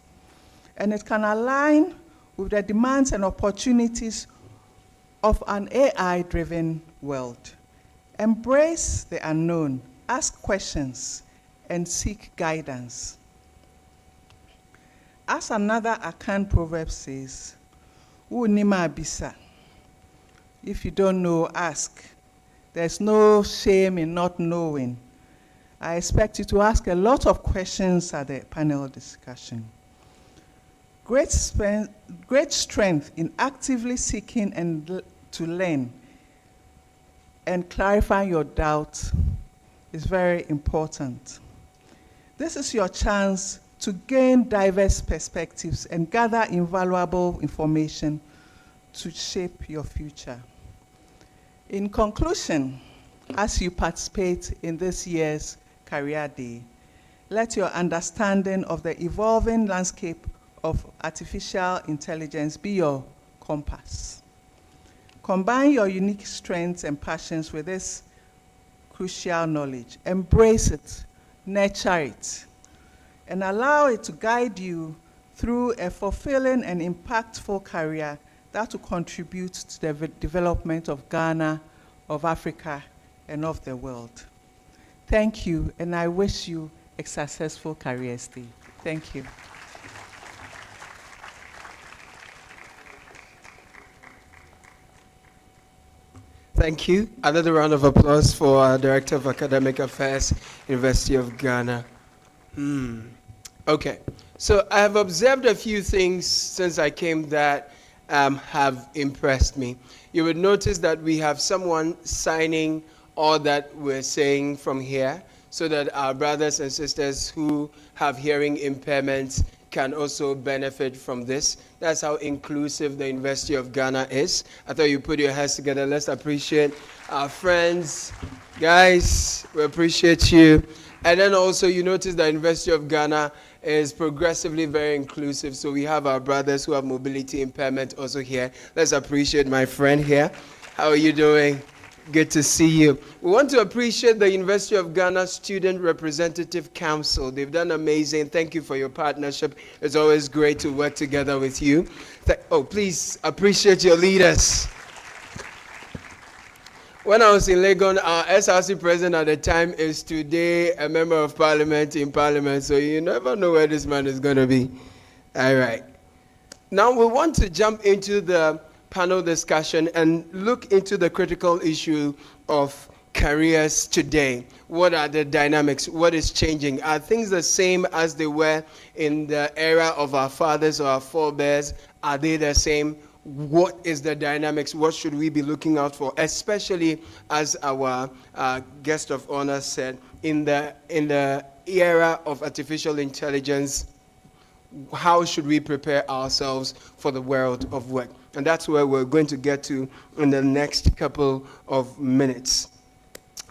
And it can align with the demands and opportunities of an AI-driven world. Embrace the unknown, ask questions, and seek guidance. As another Akan proverb says, "Unima bisa." If you don't know, ask. There's no shame in not knowing. I expect you to ask a lot of questions at the panel discussion. Great strength in actively seeking and to learn and clarifying your doubts is very important. This is your chance to gain diverse perspectives and gather invaluable information to shape your future. In conclusion, as you participate in this year's Career Day, let your understanding of the evolving landscape of artificial intelligence be your compass. Combine your unique strengths and passions with this crucial knowledge. Embrace it, nurture it, and allow it to guide you through a fulfilling and impactful career that will contribute to the development of Ghana, of Africa, and of the world. Thank you, and I wish you a successful Career Day. Thank you. Thank you. Another round of applause for our Director of Academic Affairs, University of Ghana. Okay, so I have observed a few things since I came that have impressed me. You would notice that we have someone signing all that we're saying from here so that our brothers and sisters who have hearing impairments can also benefit from this. That's how inclusive the University of Ghana is. I thought you put your hands together. Let's appreciate our friends. Guys, we appreciate you. And then also you notice the University of Ghana is progressively very inclusive. So we have our brothers who have mobility impairment also here. Let's appreciate my friend here. How are you doing? Good to see you. We want to appreciate the University of Ghana Student Representative Council. They've done amazing. Thank you for your partnership. It's always great to work together with you. Please appreciate your leaders. When I was in Legon, our SRC president at the time is today a member of parliament in parliament. So you never know where this man is going to be. All right. Now we want to jump into the panel discussion and look into the critical issue of careers today. What are the dynamics? What is changing? Are things the same as they were in the era of our fathers or our forebears? Are they the same? What is the dynamics? What should we be looking out for? Especially as our guest of honor said, in the era of artificial intelligence, how should we prepare ourselves for the world of work? And that's where we're going to get to in the next couple of minutes.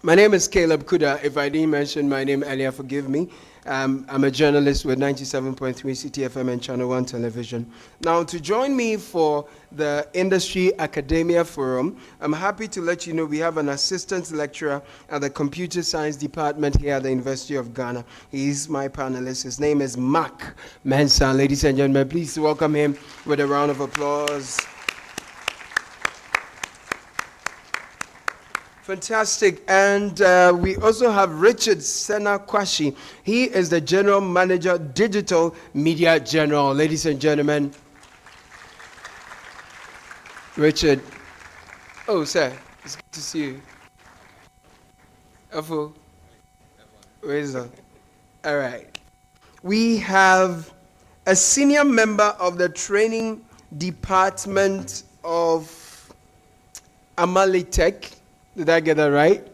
My name is Caleb Kuda. If I didn't mention my name earlier, forgive me. I'm a journalist with 97.3 Citi FM and Channel 1 Television. Now, to join me for the Industry Academia Forum, I'm happy to let you know we have an assistant lecturer at the Computer Science Department here at the University of Ghana. He's my panelist. His name is Mark Mensah. Ladies and gentlemen, please welcome him with a round of applause. Fantastic. And we also have Richard Sena-Kwashi. He is the General Manager, Digital Media General. Ladies and gentlemen, Richard. Oh, sir, it's good to see you. Afo. All right. We have a senior member of the training department of Amalitech. Did I get that right?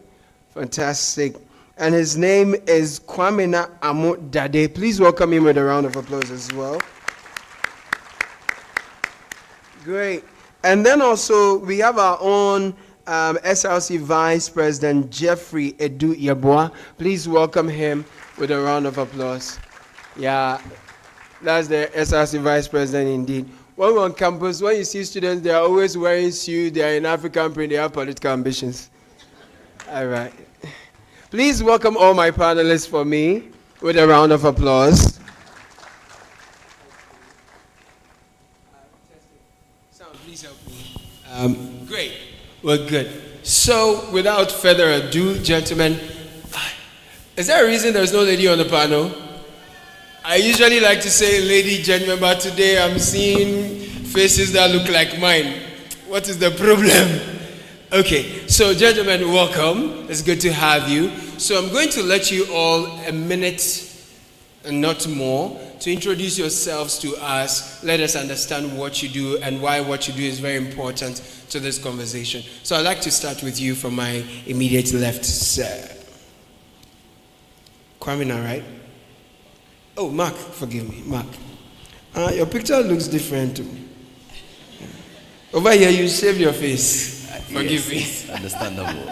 Fantastic. And his name is Kwamina Amodade. Please welcome him with a round of applause as well. Great. And then also we have our own SRC Vice President Jeffrey Edu Yeboah. Please welcome him with a round of applause. Yeah, that's the SRC Vice President indeed. When we're on campus, when you see students, they are always wearing suits, they are in African print, they have political ambitions. All right. Please welcome all my panelists for me with a round of applause. Sound, please help me. Great. We're good. So, without further ado, gentlemen, is there a reason there's no lady on the panel? I usually like to say lady, gentlemen, but today I'm seeing faces that look like mine. What is the problem? Okay, so gentlemen, welcome. It's good to have you. So I'm going to let you all a minute and not more to introduce yourselves to us. Let us understand what you do and why what you do is very important to this conversation. So I'd like to start with you from my immediate left, sir. Kwamina, right? Oh, Mark, forgive me, Mark. Your picture looks different too. Over here, you shaved your face. Forgive me. Yes, understandable.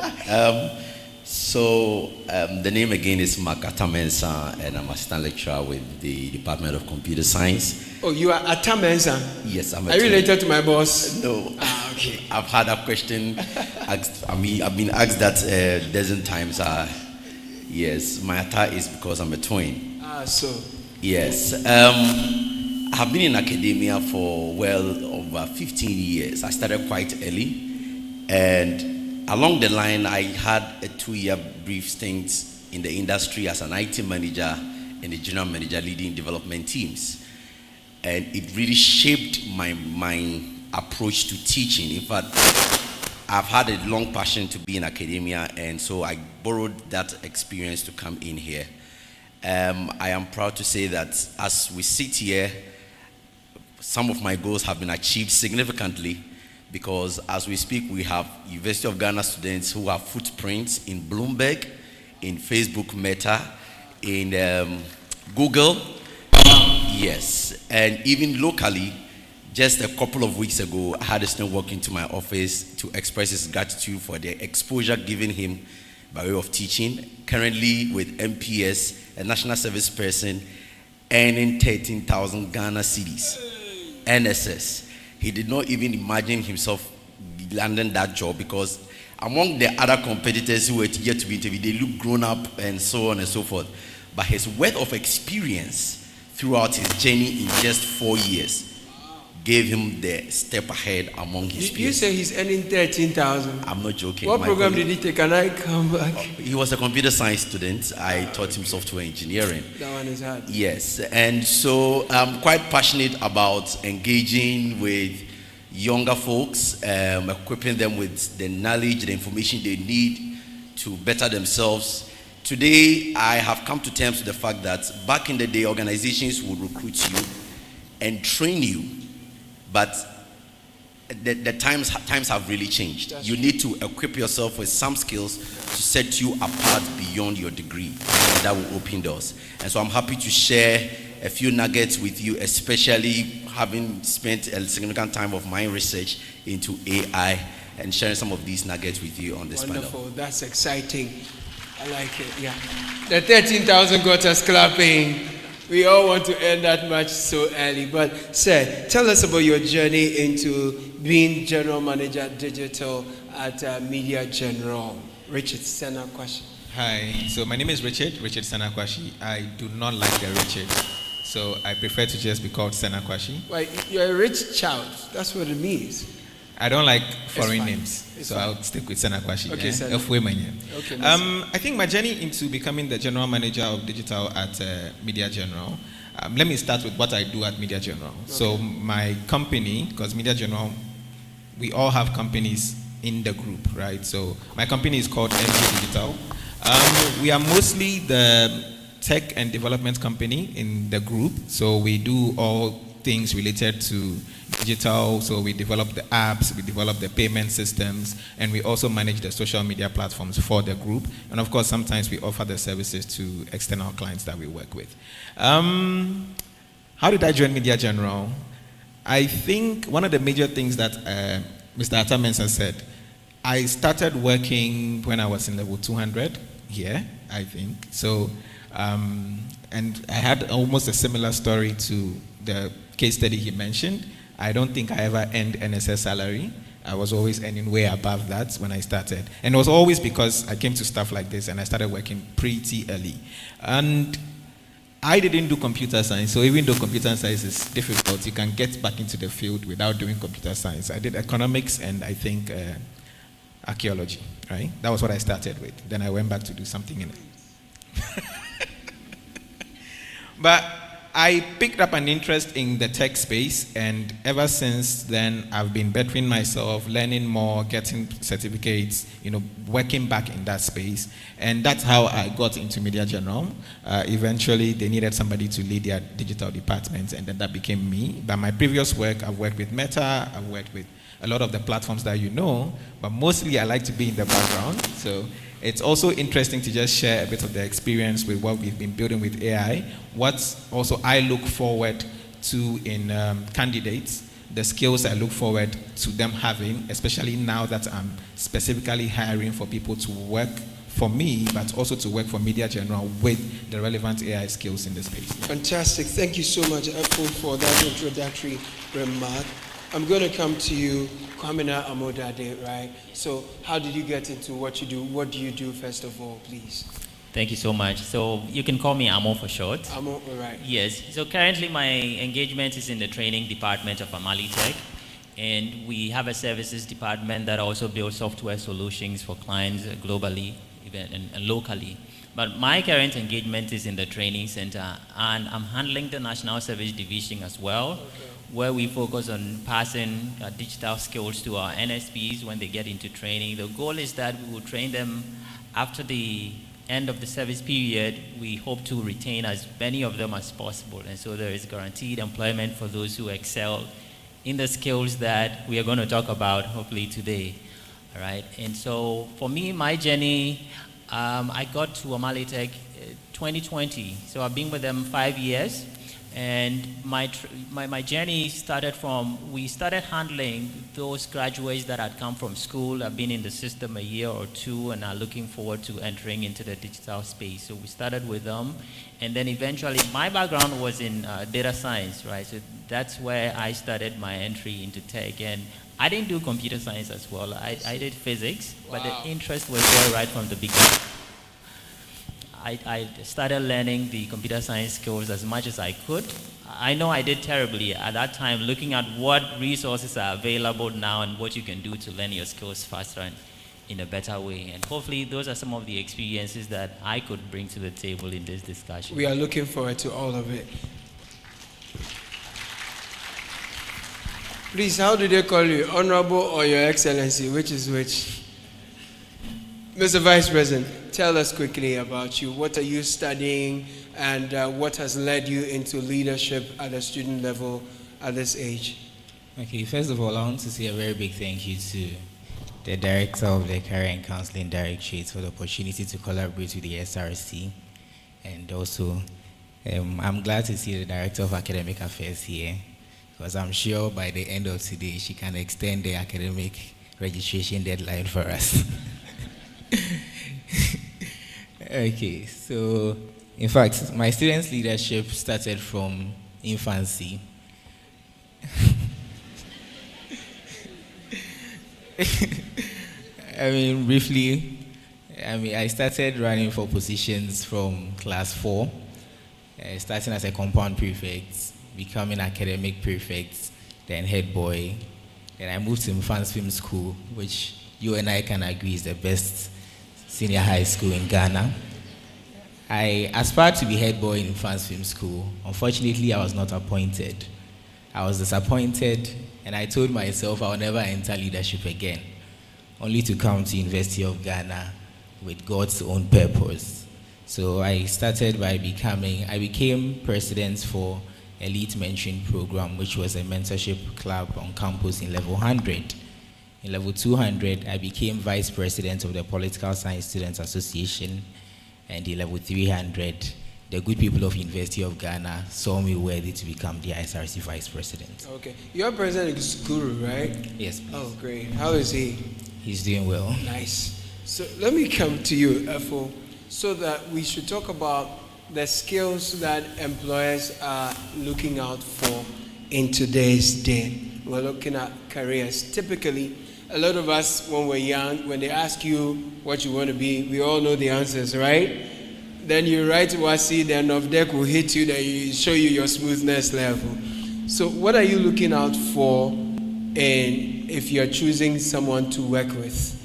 The name again is Mark Atamensa, and I'm assistant lecturer with the Department of Computer Science. Oh, you are Atamensa? Yes, I'm. Are you related to my boss? No. Okay. I've had a question. I've been asked that a dozen times. Yes, my attire is because I'm a twin. Yes. I have been in academia for well over 15 years. I started quite early. And along the line, I had a 2-year brief stint in the industry as an IT manager and a general manager leading development teams. And it really shaped my approach to teaching. In fact, I've had a long passion to be in academia, and so I borrowed that experience to come in here. I am proud to say that as we sit here, some of my goals have been achieved significantly, because as we speak, we have University of Ghana students who have footprints in Bloomberg, in Facebook Meta, in Google, yes, and even locally. Just a couple of weeks ago, I had a student walk into my office to express his gratitude for the exposure given him by way of teaching. Currently with MPS, a national service person, earning 13,000 Ghana cedis, NSS. He did not even imagine himself landing that job, because among the other competitors who were yet to be interviewed, they look grown up and so on and so forth. But his wealth of experience throughout his journey in just 4 years gave him the step ahead among his peers. You say he's earning 13,000. I'm not joking. What program did he take? Can I come back? He was a computer science student. I taught him software engineering. That one is hard. Yes, and so I'm quite passionate about engaging with younger folks, equipping them with the knowledge, the information they need to better themselves. Today, I have come to terms with the fact that back in the day, organizations would recruit you and train you. But the times have really changed. You need to equip yourself with some skills to set you apart beyond your degree, and that will open doors. And so I'm happy to share a few nuggets with you, especially having spent a significant time of my research into AI, and sharing some of these nuggets with you on this panel. Wonderful, that's exciting. I like it, yeah. The 13,000 got us clapping. We all want to earn that much so early. But, sir, tell us about your journey into being General Manager Digital at Media General. Richard Senakwashi. Hi, so my name is Richard Senakwashi. I do not like the Richard, so I prefer to just be called Senakwashi. Well, you're a rich child. That's what it means. I don't like foreign names, so I'll stick with Senakwashi. Okay, yeah? Okay, I think my journey into becoming the General Manager of Digital at Media General, let me start with what I do at Media General. Okay. So my company, because Media General, we all have companies in the group, right? So my company is called MG Digital. We are mostly the tech and development company in the group, so we do all things related to digital. So we develop the apps, we develop the payment systems, and we also manage the social media platforms for the group. And of course, sometimes we offer the services to external clients that we work with. How did I join Media General? I think one of the major things that Mr. Atta Mensah said, I started working when I was in level 200 here, I think. So, and I had almost a similar story to the case study he mentioned. I don't think I ever earned NSS salary. I was always earning way above that when I started. And it was always because I came to stuff like this and I started working pretty early. And I didn't do computer science, so even though computer science is difficult, you can get back into the field without doing computer science. I did economics and I think archaeology, right? That was what I started with. Then I went back to do something in it. But I picked up an interest in the tech space, and ever since then, I've been bettering myself, learning more, getting certificates, working back in that space. And that's how I got into Media General. Eventually, they needed somebody to lead their digital department, and then that became me. But my previous work, I've worked with Meta, I've worked with a lot of the platforms that you know, but mostly I like to be in the background. So it's also interesting to just share a bit of the experience with what we've been building with AI. What also I look forward to in candidates, the skills I look forward to them having, especially now that I'm specifically hiring for people to work for me, but also to work for Media General with the relevant AI skills in the space. Fantastic. Thank you so much, Apple, for that introductory remark. I'm going to come to you, Kwamina Amodade, right? So how did you get into what you do? What do you do, first of all, please? Thank you so much. So you can call me Amo for short. Amo, all right. Yes. So currently my engagement is in the training department of Amalitech. And we have a services department that also builds software solutions for clients globally even and locally. But my current engagement is in the training center, and I'm handling the National Service Division as well, where we focus on passing digital skills to our NSPs when they get into training. The goal is that we will train them after the end of the service period. We hope to retain as many of them as possible, and so there is guaranteed employment for those who excel in the skills that we are going to talk about hopefully today. All right, and so for me, my journey, I got to Amalitech 2020, so I've been with them 5 years. And my journey started from, we started handling those graduates that had come from school, have been in the system a year or two, and are looking forward to entering into the digital space. So we started with them, and then eventually, my background was in data science, right? So that's where I started my entry into tech. And I didn't do computer science as well. I did physics, but the interest was there right from the beginning. I started learning the computer science skills as much as I could. I know I did terribly at that time, looking at what resources are available now and what you can do to learn your skills faster and in a better way. And hopefully those are some of the experiences that I could bring to the table in this discussion. We are looking forward to all of it. Please, how do they call you? Honorable or Your Excellency? Which is which? Mr. Vice President, tell us quickly about you. What are you studying, and what has led you into leadership at the student level at this age? Okay, first of all, I want to say a very big thank you to the Director of the Career and Counseling Directorate for the opportunity to collaborate with the SRC. And also, I'm glad to see the Director of Academic Affairs here, because I'm sure by the end of today, she can extend the academic registration deadline for us. Okay, so in fact, my students' leadership started from infancy. Briefly, I started running for positions from class 4, starting as a compound prefect, becoming academic prefect, then head boy. Then I moved to Mfan's Film School, which you and I can agree is the best senior high school in Ghana. I aspired to be head boy in Mfan's Film School. Unfortunately, I was not appointed. I was disappointed, and I told myself I would never enter leadership again, only to come to University of Ghana with God's own purpose. So I became president for Elite Mentoring Program, which was a mentorship club on campus in level 100. In level 200, I became vice president of the Political Science Students Association, and in level 300, the good people of University of Ghana saw me worthy to become the ISRC vice president. Okay, your president is Guru, right? Yes, please. Oh, great. How is he? He's doing well. Nice. So let me come to you, Efo, so that we should talk about the skills that employers are looking out for in today's day. We're looking at careers. Typically, a lot of us, when we're young, when they ask you what you want to be, we all know the answers, right? Then you write WASI, then OFDEC will hit you, then you show you your smoothness level. So what are you looking out for if you're choosing someone to work with?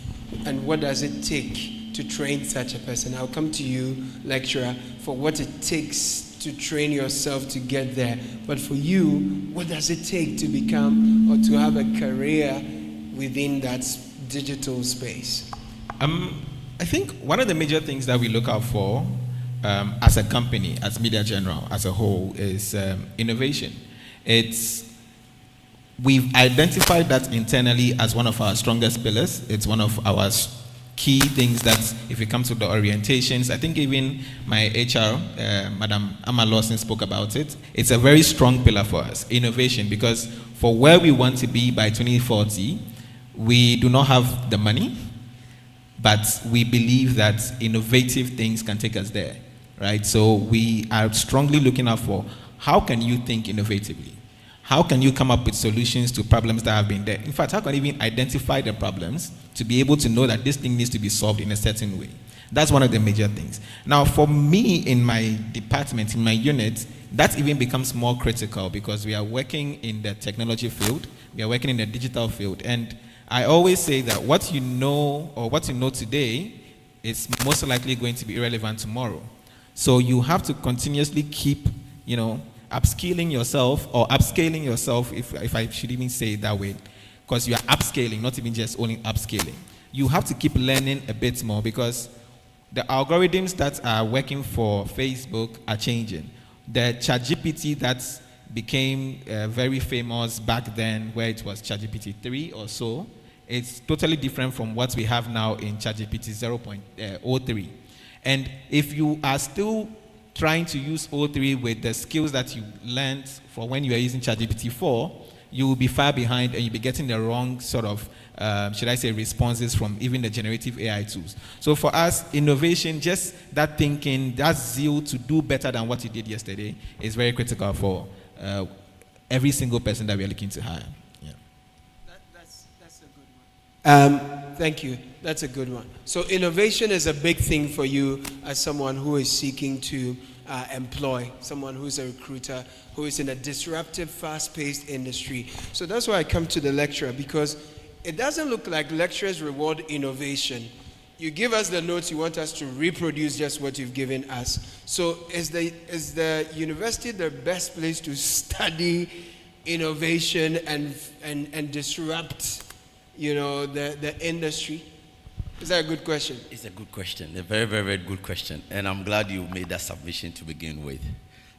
And what does it take to train such a person? I'll come to you, lecturer, for what it takes to train yourself to get there. But for you, what does it take to become or to have a career within that digital space? I think one of the major things that we look out for as a company, as Media General, as a whole, is innovation. We've identified that internally as one of our strongest pillars. It's one of our key things that, if it comes to the orientations, I think even my HR, Madam Amma Lawson, spoke about it. It's a very strong pillar for us, innovation, because for where we want to be by 2040, we do not have the money, but we believe that innovative things can take us there, right? So we are strongly looking out for how can you think innovatively? How can you come up with solutions to problems that have been there? In fact, how can you even identify the problems to be able to know that this thing needs to be solved in a certain way? That's one of the major things. Now, for me, in my department, in my unit, that even becomes more critical because we are working in the technology field, we are working in the digital field, and I always say that what you know or what you know today it's most likely going to be irrelevant tomorrow. So you have to continuously keep, upskilling yourself or upscaling yourself, if I should even say it that way, because you are upscaling, not even just only upscaling. You have to keep learning a bit more because the algorithms that are working for Facebook are changing. The ChatGPT that became very famous back then, where it was ChatGPT 3 or so, it's totally different from what we have now in ChatGPT 0.03. And if you are still trying to use 03 with the skills that you learned for when you are using ChatGPT 4, you will be far behind and you'll be getting the wrong sort of, responses from even the generative AI tools. So for us, innovation, just that thinking, that zeal to do better than what you did yesterday is very critical for every single person that we are looking to hire. Yeah. That's a good one. Thank you. That's a good one. So innovation is a big thing for you as someone who is seeking to employ, someone who's a recruiter, who is in a disruptive, fast-paced industry. So that's why I come to the lecture, because it doesn't look like lecturers reward innovation. You give us the notes, you want us to reproduce just what you've given us. So is the university the best place to study innovation and disrupt, the industry? Is that a good question? It's a good question, a very, very, very good question. And I'm glad you made that submission to begin with.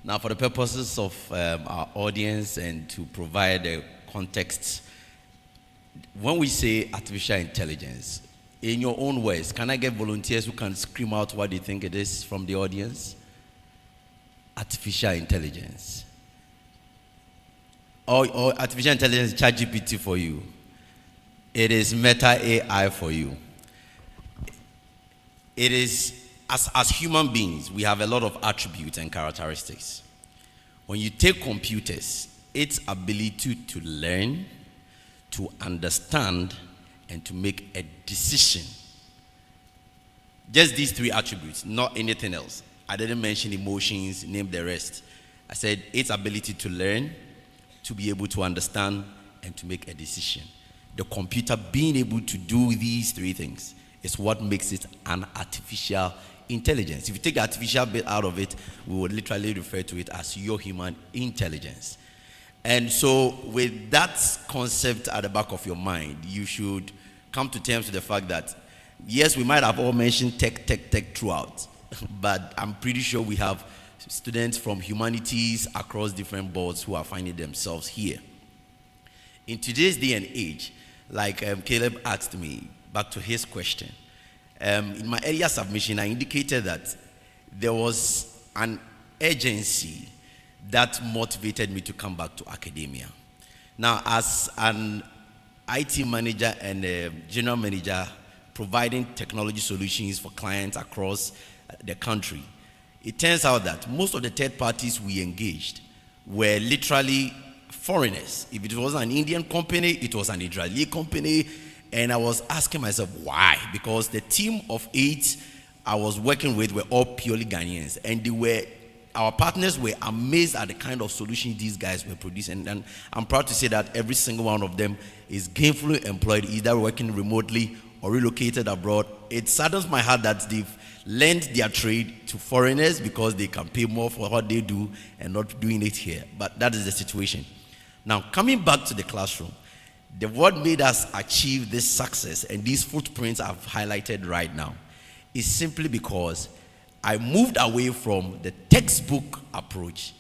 Now, for the purposes of our audience and to provide a context, when we say artificial intelligence, in your own words, can I get volunteers who can scream out what they think it is from the audience? Artificial intelligence. Or artificial intelligence, ChatGPT for you. It is Meta AI for you. It is, as human beings, we have a lot of attributes and characteristics. When you take computers, its ability to learn, to understand, and to make a decision. Just these three attributes, not anything else. I didn't mention emotions, name the rest. I said its ability to learn, to be able to understand, and to make a decision. The computer being able to do these three things is what makes it an artificial intelligence. If you take the artificial bit out of it, we would literally refer to it as your human intelligence. And so with that concept at the back of your mind, you should come to terms with the fact that, yes, we might have all mentioned tech throughout, but I'm pretty sure we have students from humanities across different boards who are finding themselves here. In today's day and age, like Caleb asked me, back to his question, in my earlier submission, I indicated that there was an urgency that motivated me to come back to academia. Now, as an IT manager and a general manager providing technology solutions for clients across the country, it turns out that most of the third parties we engaged were literally foreigners. If it was an Indian company, it was an Israeli company, and I was asking myself why, because the team of 8 I was working with were all purely Ghanaians, and our partners were amazed at the kind of solutions these guys were producing. And I'm proud to say that every single one of them is gainfully employed, either working remotely or relocated abroad. It saddens my heart that they've lent their trade to foreigners because they can pay more for what they do and not doing it here. But that is the situation. Now, coming back to the classroom, what made us achieve this success and these footprints I've highlighted right now is simply because I moved away from the textbook approach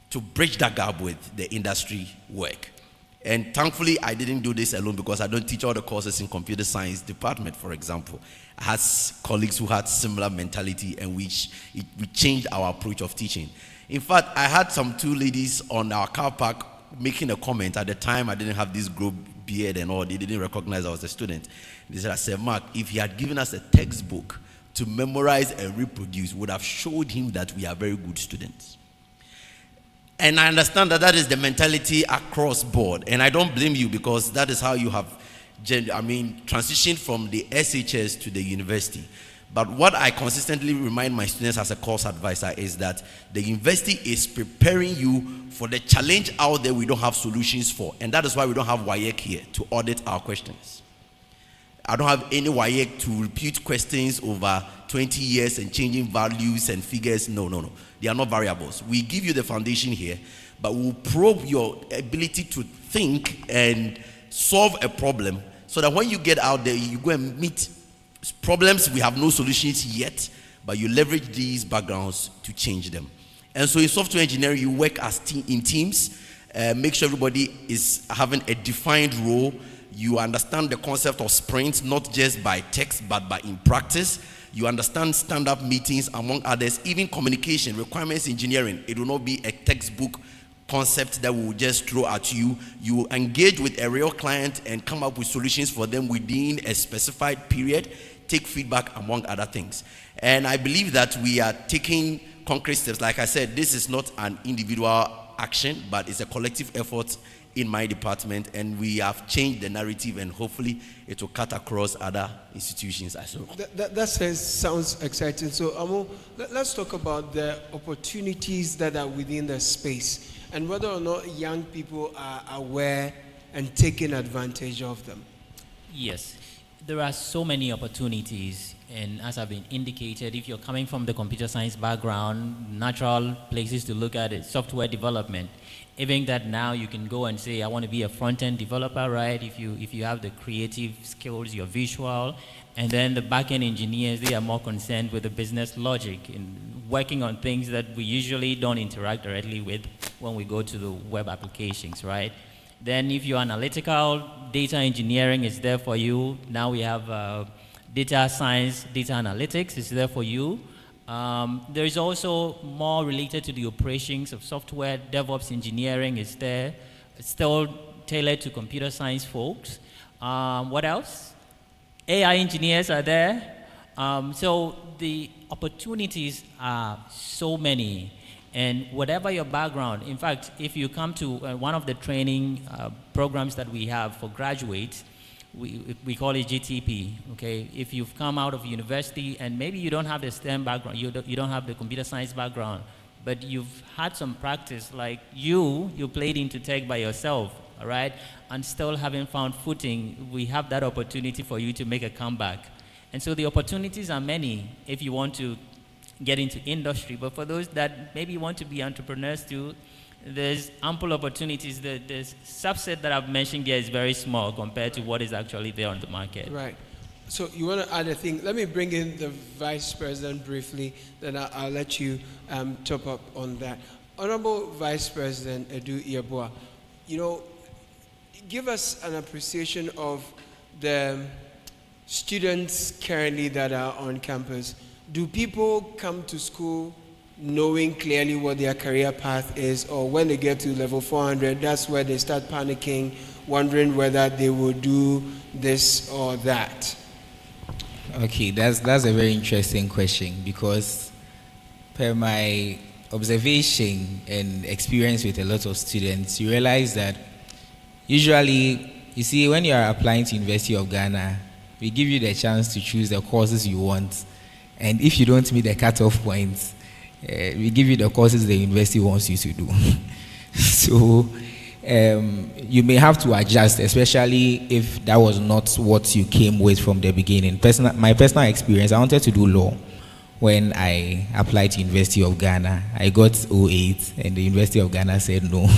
to bridge that gap with the industry work. And thankfully, I didn't do this alone because I don't teach all the courses in computer science department, for example. I had colleagues who had similar mentality, and we changed our approach of teaching. In fact, I had some 2 ladies on our car park making a comment. At the time, I didn't have this group beard and all. They didn't recognize I was a student. They said, I said, Mark, if he had given us a textbook to memorize and reproduce, would have showed him that we are very good students. And I understand that is the mentality across board. And I don't blame you, because that is how you have transitioned from the SHS to the university. But what I consistently remind my students as a course advisor is that the university is preparing you for the challenge out there we don't have solutions for. And that is why we don't have WAEC here to audit our questions. I don't have any WAEC to repeat questions over 20 years and changing values and figures. No. They are not variables. We give you the foundation here, but we'll probe your ability to think and solve a problem so that when you get out there, you go and meet problems we have no solutions yet, but you leverage these backgrounds to change them. And so in software engineering, you work as in teams, make sure everybody is having a defined role. You understand the concept of sprints, not just by text, but by in practice. You understand stand-up meetings, among others, even communication, requirements engineering. It will not be a textbook concept that we will just throw at you. You engage with a real client and come up with solutions for them within a specified period, take feedback, among other things. And I believe that we are taking concrete steps. Like I said, this is not an individual action, but it's a collective effort in my department, and we have changed the narrative, and hopefully it will cut across other institutions as well. That sounds exciting. So Amo, let's talk about the opportunities that are within the space and whether or not young people are aware and taking advantage of them. Yes, there are so many opportunities, and as I've been indicated, if you're coming from the computer science background, natural places to look at it, software development. Even that now you can go and say, I want to be a front-end developer, right? If you have the creative skills, you're visual, and then the back-end engineers, they are more concerned with the business logic and working on things that we usually don't interact directly with when we go to the web applications, right? Then if you're analytical, data engineering is there for you. Now we have data science, data analytics is there for you. There is also more related to the operations of software. DevOps engineering is there. It's still tailored to computer science folks. What else? AI engineers are there. So the opportunities are so many. And whatever your background, in fact, if you come to one of the training programs that we have for graduates, we call it GTP, okay? If you've come out of university and maybe you don't have the STEM background, you don't have the computer science background, but you've had some practice, like you played into tech by yourself, all right? And still haven't found footing, we have that opportunity for you to make a comeback. And so the opportunities are many if you want to get into industry, but for those that maybe want to be entrepreneurs too, there's ample opportunities. The subset that I've mentioned here is very small compared to what is actually there on the market. Right. So you want to add a thing? Let me bring in the Vice President briefly, then I'll let you top up on that. Honorable Vice President Edu Yeboah, give us an appreciation of the students currently that are on campus. Do people come to school knowing clearly what their career path is, or when they get to level 400, that's where they start panicking, wondering whether they will do this or that? Okay, that's a very interesting question, because per my observation and experience with a lot of students, you realize that usually, you see, when you are applying to University of Ghana, we give you the chance to choose the courses you want, and if you don't meet the cutoff points, we give you the courses the university wants you to do. So you may have to adjust, especially if that was not what you came with from the beginning. My personal experience, I wanted to do law. When I applied to University of Ghana, I got 08, and the University of Ghana said no,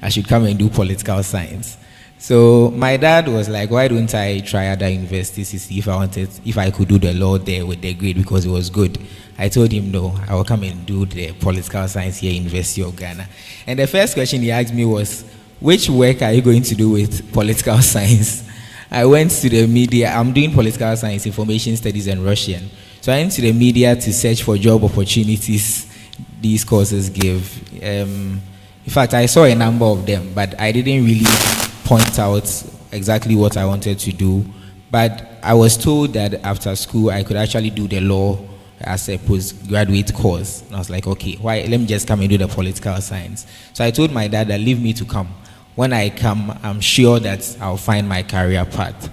I should come and do political science. So my dad was like, why don't I try other universities to see if I could do the law there with the grade, because it was good. I told him no, I will come and do the political science here at University of Ghana. And the first question he asked me was, which work are you going to do with political science? I went to the media. I'm doing political science, information studies, and Russian. So I went to the media to search for job opportunities these courses give. In fact, I saw a number of them, but I didn't really point out exactly what I wanted to do. But I was told that after school, I could actually do the law as a postgraduate course. And I was like, okay, why? Let me just come and do the political science. So I told my dad that leave me to come. When I come, I'm sure that I'll find my career path.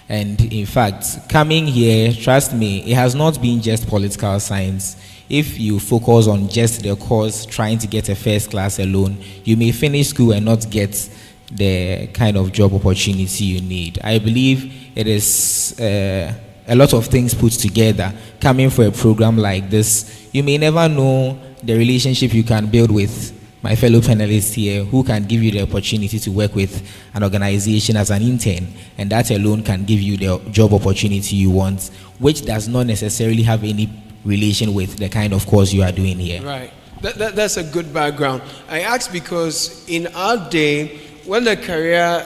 And in fact, coming here, trust me, it has not been just political science. If you focus on just the course, trying to get a first class alone, you may finish school and not get the kind of job opportunity you need. I believe it is a lot of things put together. Coming for a program like this, you may never know the relationship you can build with my fellow panelists here, who can give you the opportunity to work with an organization as an intern, and that alone can give you the job opportunity you want, which does not necessarily have any relation with the kind of course you are doing here. Right. That's a good background. I ask because in our day, when the career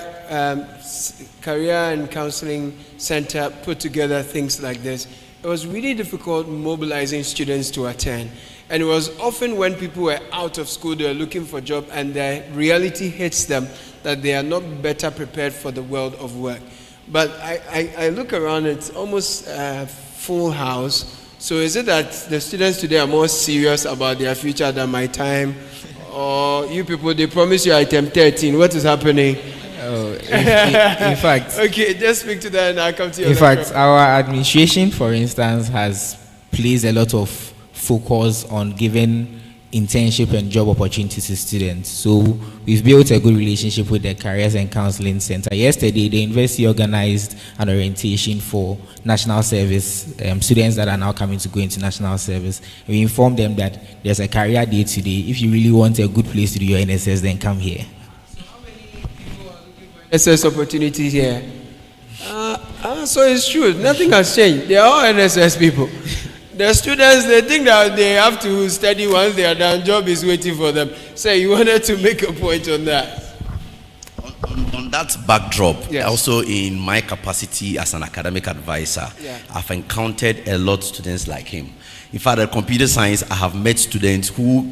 and counseling center put together things like this, it was really difficult mobilizing students to attend. And it was often when people were out of school, they were looking for a job, and the reality hits them that they are not better prepared for the world of work. But I look around, it's almost a full house. So is it that the students today are more serious about their future than my time? Or you people, they promise you item 13. What is happening? Oh, in fact... Okay, just speak to that and I'll come to you. In fact, our administration, for instance, has placed a lot of focus on giving internship and job opportunities to students. So we've built a good relationship with the Careers and Counseling Center. Yesterday, the university organized an orientation for national service, students that are now coming to go into national service. And we informed them that there's a career day today. If you really want a good place to do your NSS, then come here. So how many people are looking for NSS opportunities here? So it's true, nothing has changed. They are all NSS people. The students, they think that they have to study once they are done, job is waiting for them. So you wanted to make a point on that. On that backdrop, yes. Also in my capacity as an academic advisor, I've encountered a lot of students like him. In fact, at computer science, I have met students whose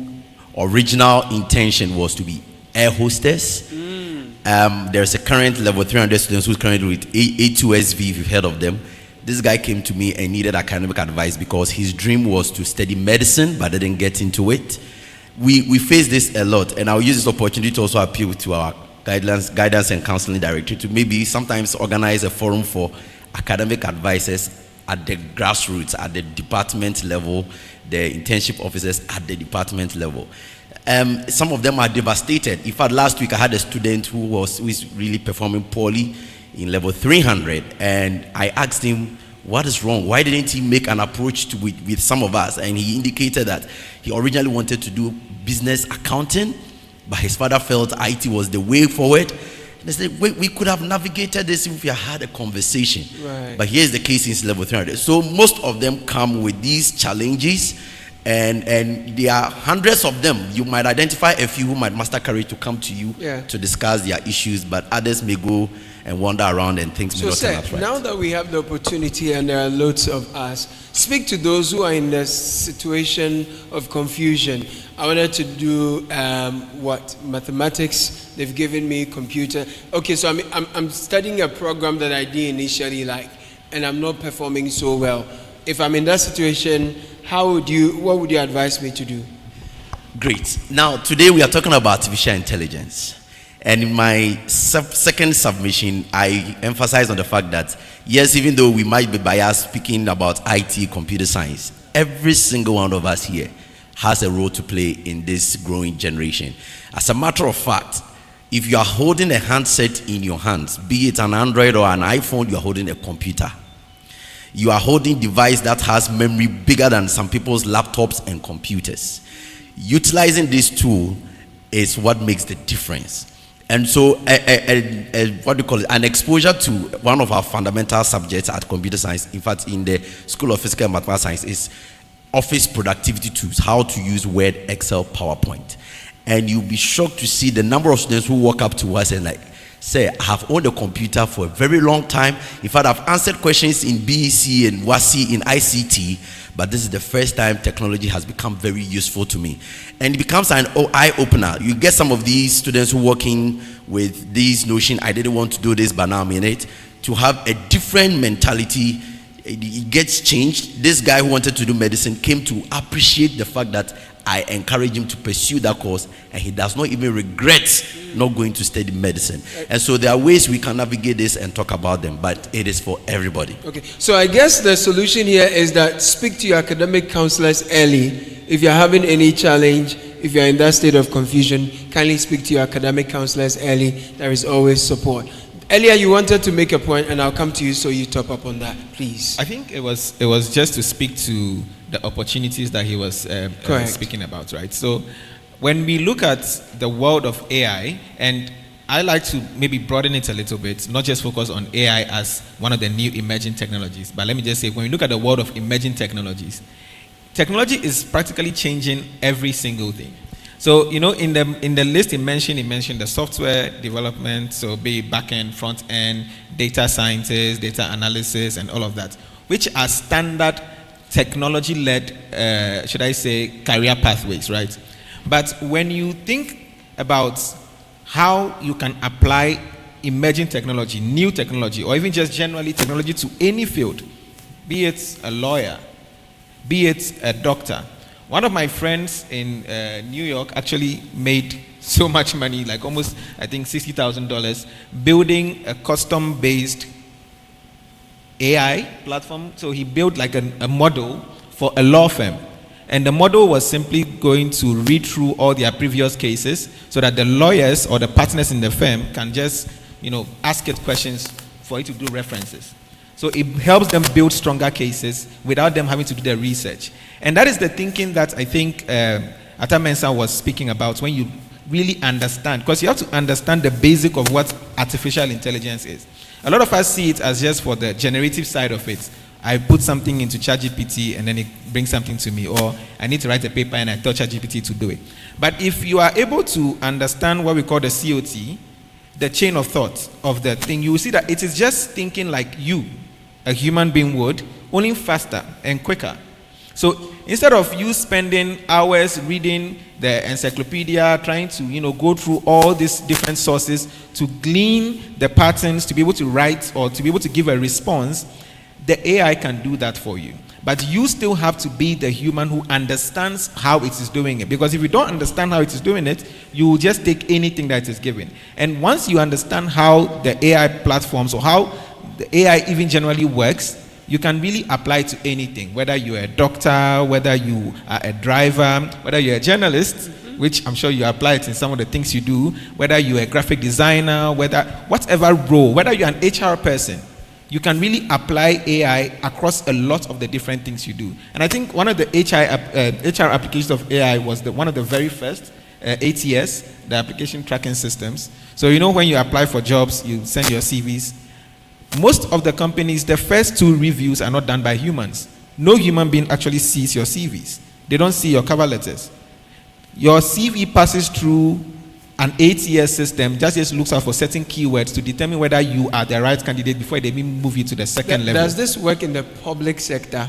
original intention was to be air hostess. There's a current level 300 students who's currently with A2SV, if you've heard of them. This guy came to me and needed academic advice because his dream was to study medicine but didn't get into it. We face this a lot, and I'll use this opportunity to also appeal to our guidance and counseling director to maybe sometimes organize a forum for academic advisors at the grassroots, at the department level, the internship officers at the department level. Some of them are devastated. In fact, last week I had a student who is really performing poorly in level 300, and I asked him, what is wrong? Why didn't he make an approach with some of us? And he indicated that he originally wanted to do business accounting, but his father felt IT was the way forward. And I said, we could have navigated this if we had a conversation. Right. But here's the case in level 300. So most of them come with these challenges, and there are hundreds of them. You might identify a few who might muster courage to come to you to discuss their issues, but others may go and wander around and things may not turn out right. Now that we have the opportunity and there are loads of us, speak to those who are in the situation of confusion. I wanted to do mathematics. They've given me computer. Okay, so I'm studying a program that I did initially like, and I'm not performing so well. If I'm in that situation, what would you advise me to do? Great. Now, today we are talking about artificial intelligence. And in my second submission, I emphasized on the fact that, yes, even though we might be biased speaking about IT, computer science, every single one of us here has a role to play in this growing generation. As a matter of fact, if you are holding a handset in your hands, be it an Android or an iPhone, you are holding a computer. You are holding a device that has memory bigger than some people's laptops and computers. Utilizing this tool is what makes the difference. And so, what do you call it? An exposure to one of our fundamental subjects at computer science, in fact, in the School of Physical and Mathematical Science, is office productivity tools, how to use Word, Excel, PowerPoint. And you'll be shocked to see the number of students who walk up to us and like, say, I have owned a computer for a very long time. In fact, I've answered questions in BEC and WASI in ICT, but this is the first time technology has become very useful to me. And it becomes an eye-opener. You get some of these students who working with this notion, I didn't want to do this, but now I'm in it, to have a different mentality. It gets changed. This guy who wanted to do medicine came to appreciate the fact that I encourage him to pursue that course, and he does not even regret not going to study medicine. And so there are ways we can navigate this and talk about them, but it is for everybody. Okay, so I guess the solution here is that speak to your academic counselors early if you're having any challenge, if you're in that state of confusion, kindly speak to your academic counselors early. There is always support. Earlier, you wanted to make a point, and I'll come to you so you top up on that, please. I think it was just to speak to the opportunities that he was speaking about, right? So when we look at the world of AI, and I like to maybe broaden it a little bit, not just focus on AI as one of the new emerging technologies, but let me just say, when we look at the world of emerging technologies, technology is practically changing every single thing. So, in the list he mentioned the software development, so be it back-end, front-end, data scientists, data analysis, and all of that, which are standard technology-led, should I say, career pathways, right? But when you think about how you can apply emerging technology, new technology, or even just generally technology to any field, be it a lawyer, be it a doctor. One of my friends in New York actually made so much money, like almost, I think, $60,000, building a custom-based AI platform. So he built like a model for a law firm. And the model was simply going to read through all their previous cases so that the lawyers or the partners in the firm can just, ask it questions for it to do references. So it helps them build stronger cases without them having to do the research. And that is the thinking that I think Atta Mensah was speaking about, when you really understand, because you have to understand the basic of what artificial intelligence is. A lot of us see it as just for the generative side of it. I put something into ChatGPT and then it brings something to me, or I need to write a paper and I tell ChatGPT to do it. But if you are able to understand what we call the COT, the chain of thought of the thing, you will see that it is just thinking like you, a human being would, only faster and quicker. So instead of you spending hours reading the encyclopedia, trying to go through all these different sources to glean the patterns, to be able to write or to be able to give a response, the AI can do that for you. But you still have to be the human who understands how it is doing it. Because if you don't understand how it is doing it, you will just take anything that is given. And once you understand how the AI platforms or how the AI even generally works, you can really apply it to anything, whether you're a doctor, whether you are a driver, whether you're a journalist, which I'm sure you apply it in some of the things you do, whether you're a graphic designer, whatever role, whether you're an HR person, you can really apply AI across a lot of the different things you do. And I think one of the HR applications of AI was one of the very first, ATS, the application tracking systems. So when you apply for jobs, you send your CVs. Most of the companies, the first 2 reviews are not done by humans. No human being actually sees your CVs. They don't see your cover letters. Your CV passes through an ATS system, just looks out for certain keywords to determine whether you are the right candidate before they even move you to the second level. Does this work in the public sector?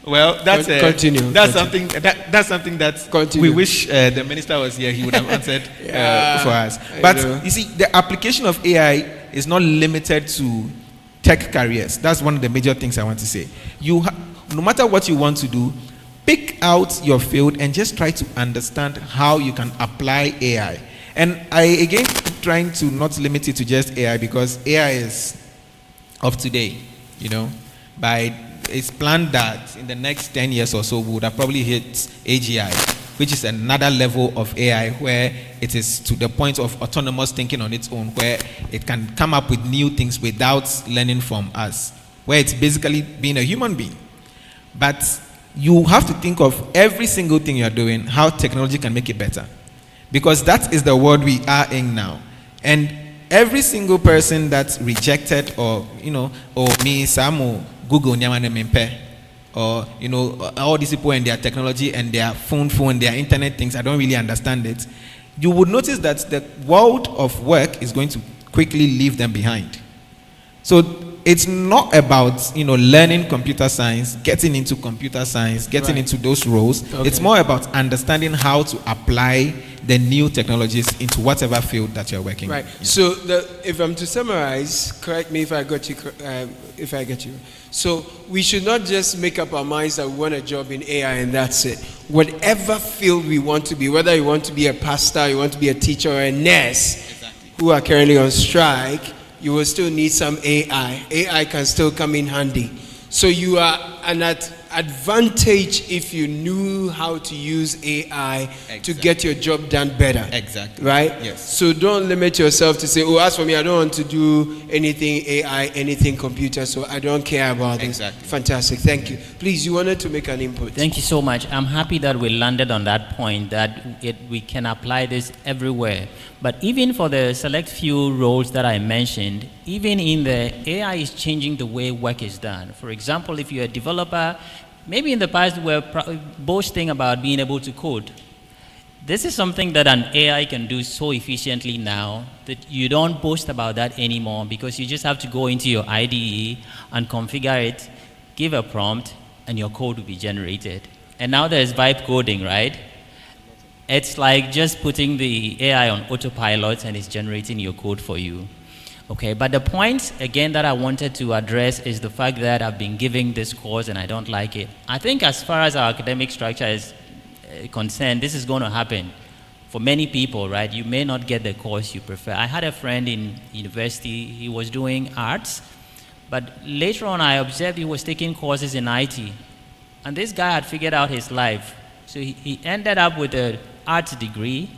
Well, that's something that Continue. we wish the minister was here. He would have answered for us. But you see, the application of AI is not limited to tech careers. That's one of the major things I want to say. No matter what you want to do, pick out your field and just try to understand how you can apply AI. And I again trying to not limit it to just AI, because AI is of today. It's planned that in the next 10 years or so, we would have probably hit AGI, which is another level of AI where it is to the point of autonomous thinking on its own, where it can come up with new things without learning from us, where it's basically being a human being. But you have to think of every single thing you're doing, how technology can make it better. Because that is the world we are in now. And every single person that's rejected or me, Samu, Google, or all these people and their technology and their phone, their internet things, I don't really understand it. You would notice that the world of work is going to quickly leave them behind. So it's not about learning computer science, getting into computer science, getting into those roles. Okay. It's more about understanding how to apply the new technologies into whatever field that you're working in. Right. Yeah. So if I'm to summarize, correct me if I get you. So we should not just make up our minds that we want a job in AI and that's it. Whatever field we want to be, whether you want to be a pastor, you want to be a teacher or a nurse, who are currently on strike, you will still need some AI. AI can still come in handy. So you are, and at advantage if you knew how to use AI to get your job done better. Exactly. Right? Yes. So don't limit yourself to say, oh, as for me, I don't want to do anything AI, anything computer, so I don't care about this. Exactly. Fantastic. Thank you. Please, you wanted to make an input. Thank you so much. I'm happy that we landed on that point, that we can apply this everywhere. But even for the select few roles that I mentioned, even in the AI is changing the way work is done. For example, if you're a developer, maybe in the past we're boasting about being able to code. This is something that an AI can do so efficiently now that you don't boast about that anymore, because you just have to go into your IDE and configure it, give a prompt, and your code will be generated. And now there's vibe coding, right? It's like just putting the AI on autopilot and it's generating your code for you. Okay, but the point, again, that I wanted to address is the fact that I've been giving this course and I don't like it. I think as far as our academic structure is concerned, this is going to happen for many people, right? You may not get the course you prefer. I had a friend in university, he was doing arts, but later on I observed he was taking courses in IT. And this guy had figured out his life. So he ended up with an arts degree,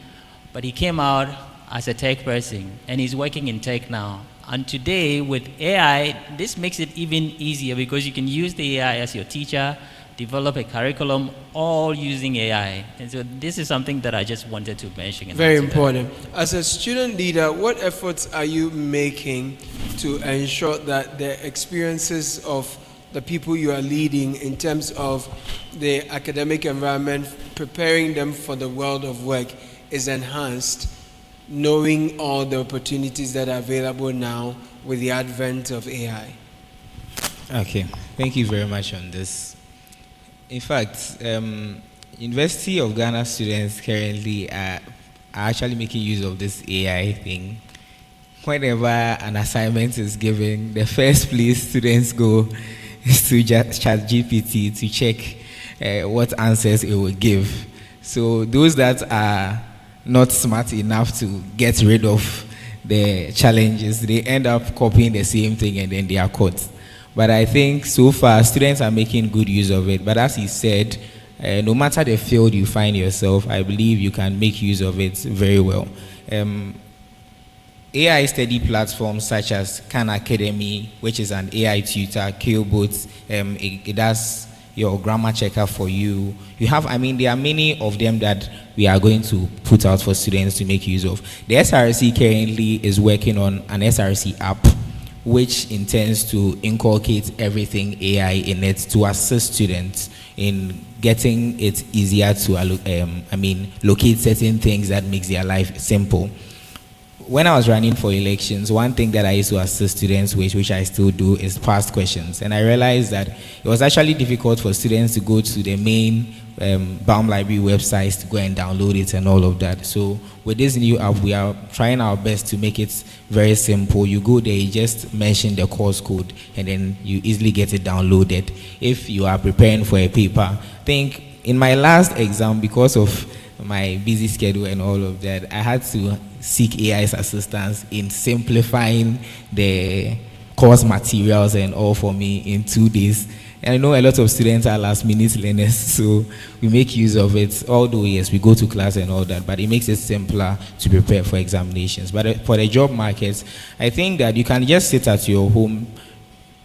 but he came out as a tech person, and he's working in tech now. And today, with AI, this makes it even easier because you can use the AI as your teacher, develop a curriculum, all using AI. And so this is something that I just wanted to mention. Very important. As a student leader, what efforts are you making to ensure that the experiences of the people you are leading in terms of the academic environment, preparing them for the world of work, is enhanced, knowing all the opportunities that are available now with the advent of AI? Okay, thank you very much on this. In fact, University of Ghana students currently are actually making use of this AI thing. Whenever an assignment is given, the first place students go is to ChatGPT to check what answers it will give. So those that are not smart enough to get rid of the challenges, they end up copying the same thing and then they are caught. But I think so far students are making good use of it. But as he said, no matter the field you find yourself, I believe you can make use of it very well. AI study platforms such as Khan Academy, which is an AI tutor, Killbot, it does your grammar checker for you. You have, I mean, there are many of them that we are going to put out for students to make use of. The SRC currently is working on an SRC app, which intends to inculcate everything AI in it to assist students in getting it easier to, locate certain things that makes their life simple. When I was running for elections, one thing that I used to assist students with, which I still do, is past questions. And I realized that it was actually difficult for students to go to the main BAM library websites to go and download it and all of that. So with this new app, we are trying our best to make it very simple. You go there, you just mention the course code, and then you easily get it downloaded. If you are preparing for a paper, I think in my last exam, because of my busy schedule and all of that, I had to seek AI's assistance in simplifying the course materials and all for me in 2 days. And I know a lot of students are last-minute learners, so we make use of it. Although, yes, we go to class and all that, but it makes it simpler to prepare for examinations. But for the job market, I think that you can just sit at your home,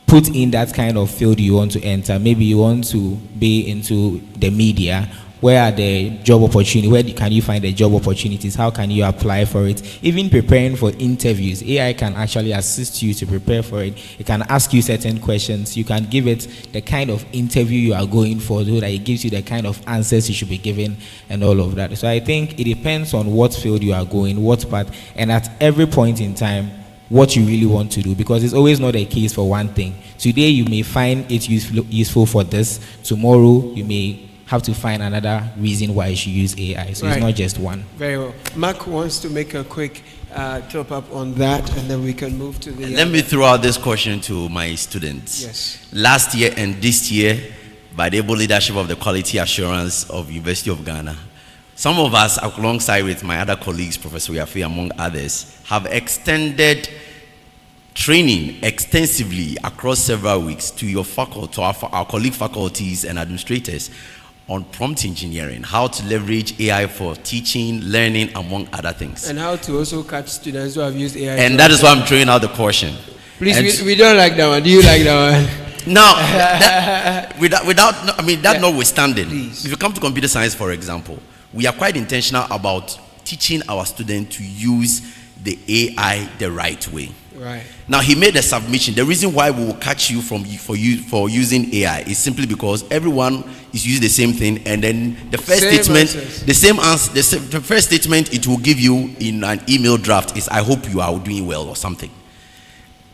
put in that kind of field you want to enter. Maybe you want to be into the media. Where are the job opportunities? Where can you find the job opportunities? How can you apply for it? Even preparing for interviews, AI can actually assist you to prepare for it. It can ask you certain questions. You can give it the kind of interview you are going for, so that it gives you the kind of answers you should be giving and all of that. So I think it depends on what field you are going, what part, and at every point in time, what you really want to do, because it's always not the case for one thing. Today you may find it useful for this. Tomorrow you may have to find another reason why you should use AI. So It's not just one. Very well. Mark wants to make a quick top up on that, and then we can move to the... Let me throw out this question to my students. Yes. Last year and this year, by the able leadership of the Quality Assurance of University of Ghana, some of us, alongside with my other colleagues, Professor Yafi, among others, have extended training extensively across several weeks to your faculty, to our colleague faculties and administrators on prompt engineering, how to leverage AI for teaching, learning, among other things. And how to also catch students who have used AI. And that is why I'm throwing out the caution. Please, we don't like that one. Do you like that one? Now, notwithstanding, if you come to computer science, for example, we are quite intentional about teaching our students to use the AI the right way. Right. Now, he made a submission. The reason why we will catch you for using AI is simply because everyone is using the same thing, and then the first statement, the first statement it will give you in an email draft is, "I hope you are doing well," or something.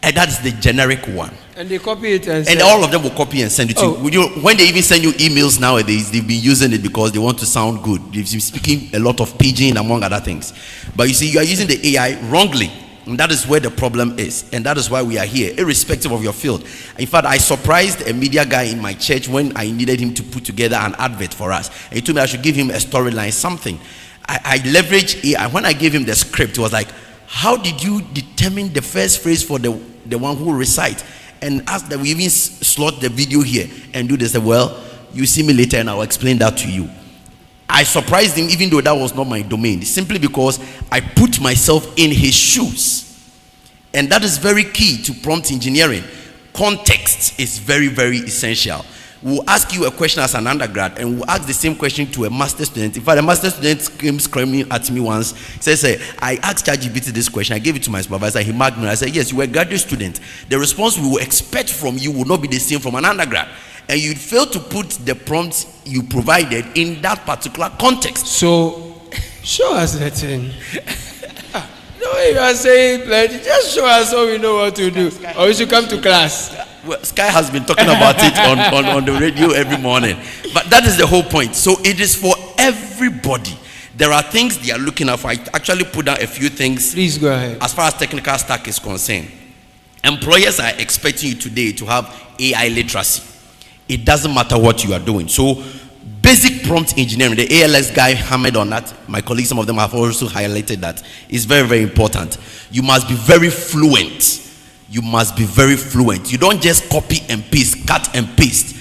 And that's the generic one. And they copy it and send. All of them will copy and send it to you. When they even send you emails nowadays, they've been using it because they want to sound good. They've been speaking a lot of pidgin, among other things. But you see, you are using the AI wrongly. And that is where the problem is. And that is why we are here, irrespective of your field. In fact, I surprised a media guy in my church when I needed him to put together an advert for us. And he told me I should give him a storyline, something. I leveraged AI. When I gave him the script, he was like, "How did you determine the first phrase for the one who recite?" And asked that we even slot the video here and do this. I said, "Well, you see me later and I'll explain that to you." I surprised him, even though that was not my domain, simply because I put myself in his shoes. And that is very key to prompt engineering. Context is very, very essential. We'll ask you a question as an undergrad, and we'll ask the same question to a master student. In fact, a master student came screaming at me once. He says, "I asked ChatGPT this question. I gave it to my supervisor. He marked me." I said, "Yes, you were a graduate student. The response we will expect from you will not be the same from an undergrad. And you fail to put the prompts you provided in that particular context." So, show us the thing. No, you are saying plenty. Just show us so we know what to do. Or we should come to class. Well, Sky has been talking about it on the radio every morning. But that is the whole point. So it is for everybody. There are things they are looking at for. I actually put down a few things. Please go ahead. As far as technical stack is concerned, employers are expecting you today to have AI literacy. It doesn't matter what you are doing. So basic prompt engineering, the ALS guy hammered on that. My colleagues, some of them have also highlighted that. It's very, very important. You must be very fluent. You must be very fluent. You don't just copy and paste, cut and paste.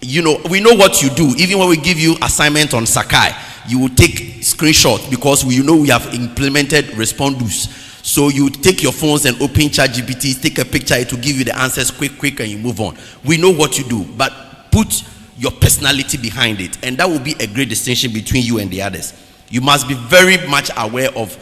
You know, we know what you do. Even when we give you assignment on Sakai, you will take screenshot because we have implemented Respondus. So you take your phones and open ChatGPT, take a picture, it will give you the answers quick, and you move on. We know what you do, but put your personality behind it, and that will be a great distinction between you and the others. You must be very much aware of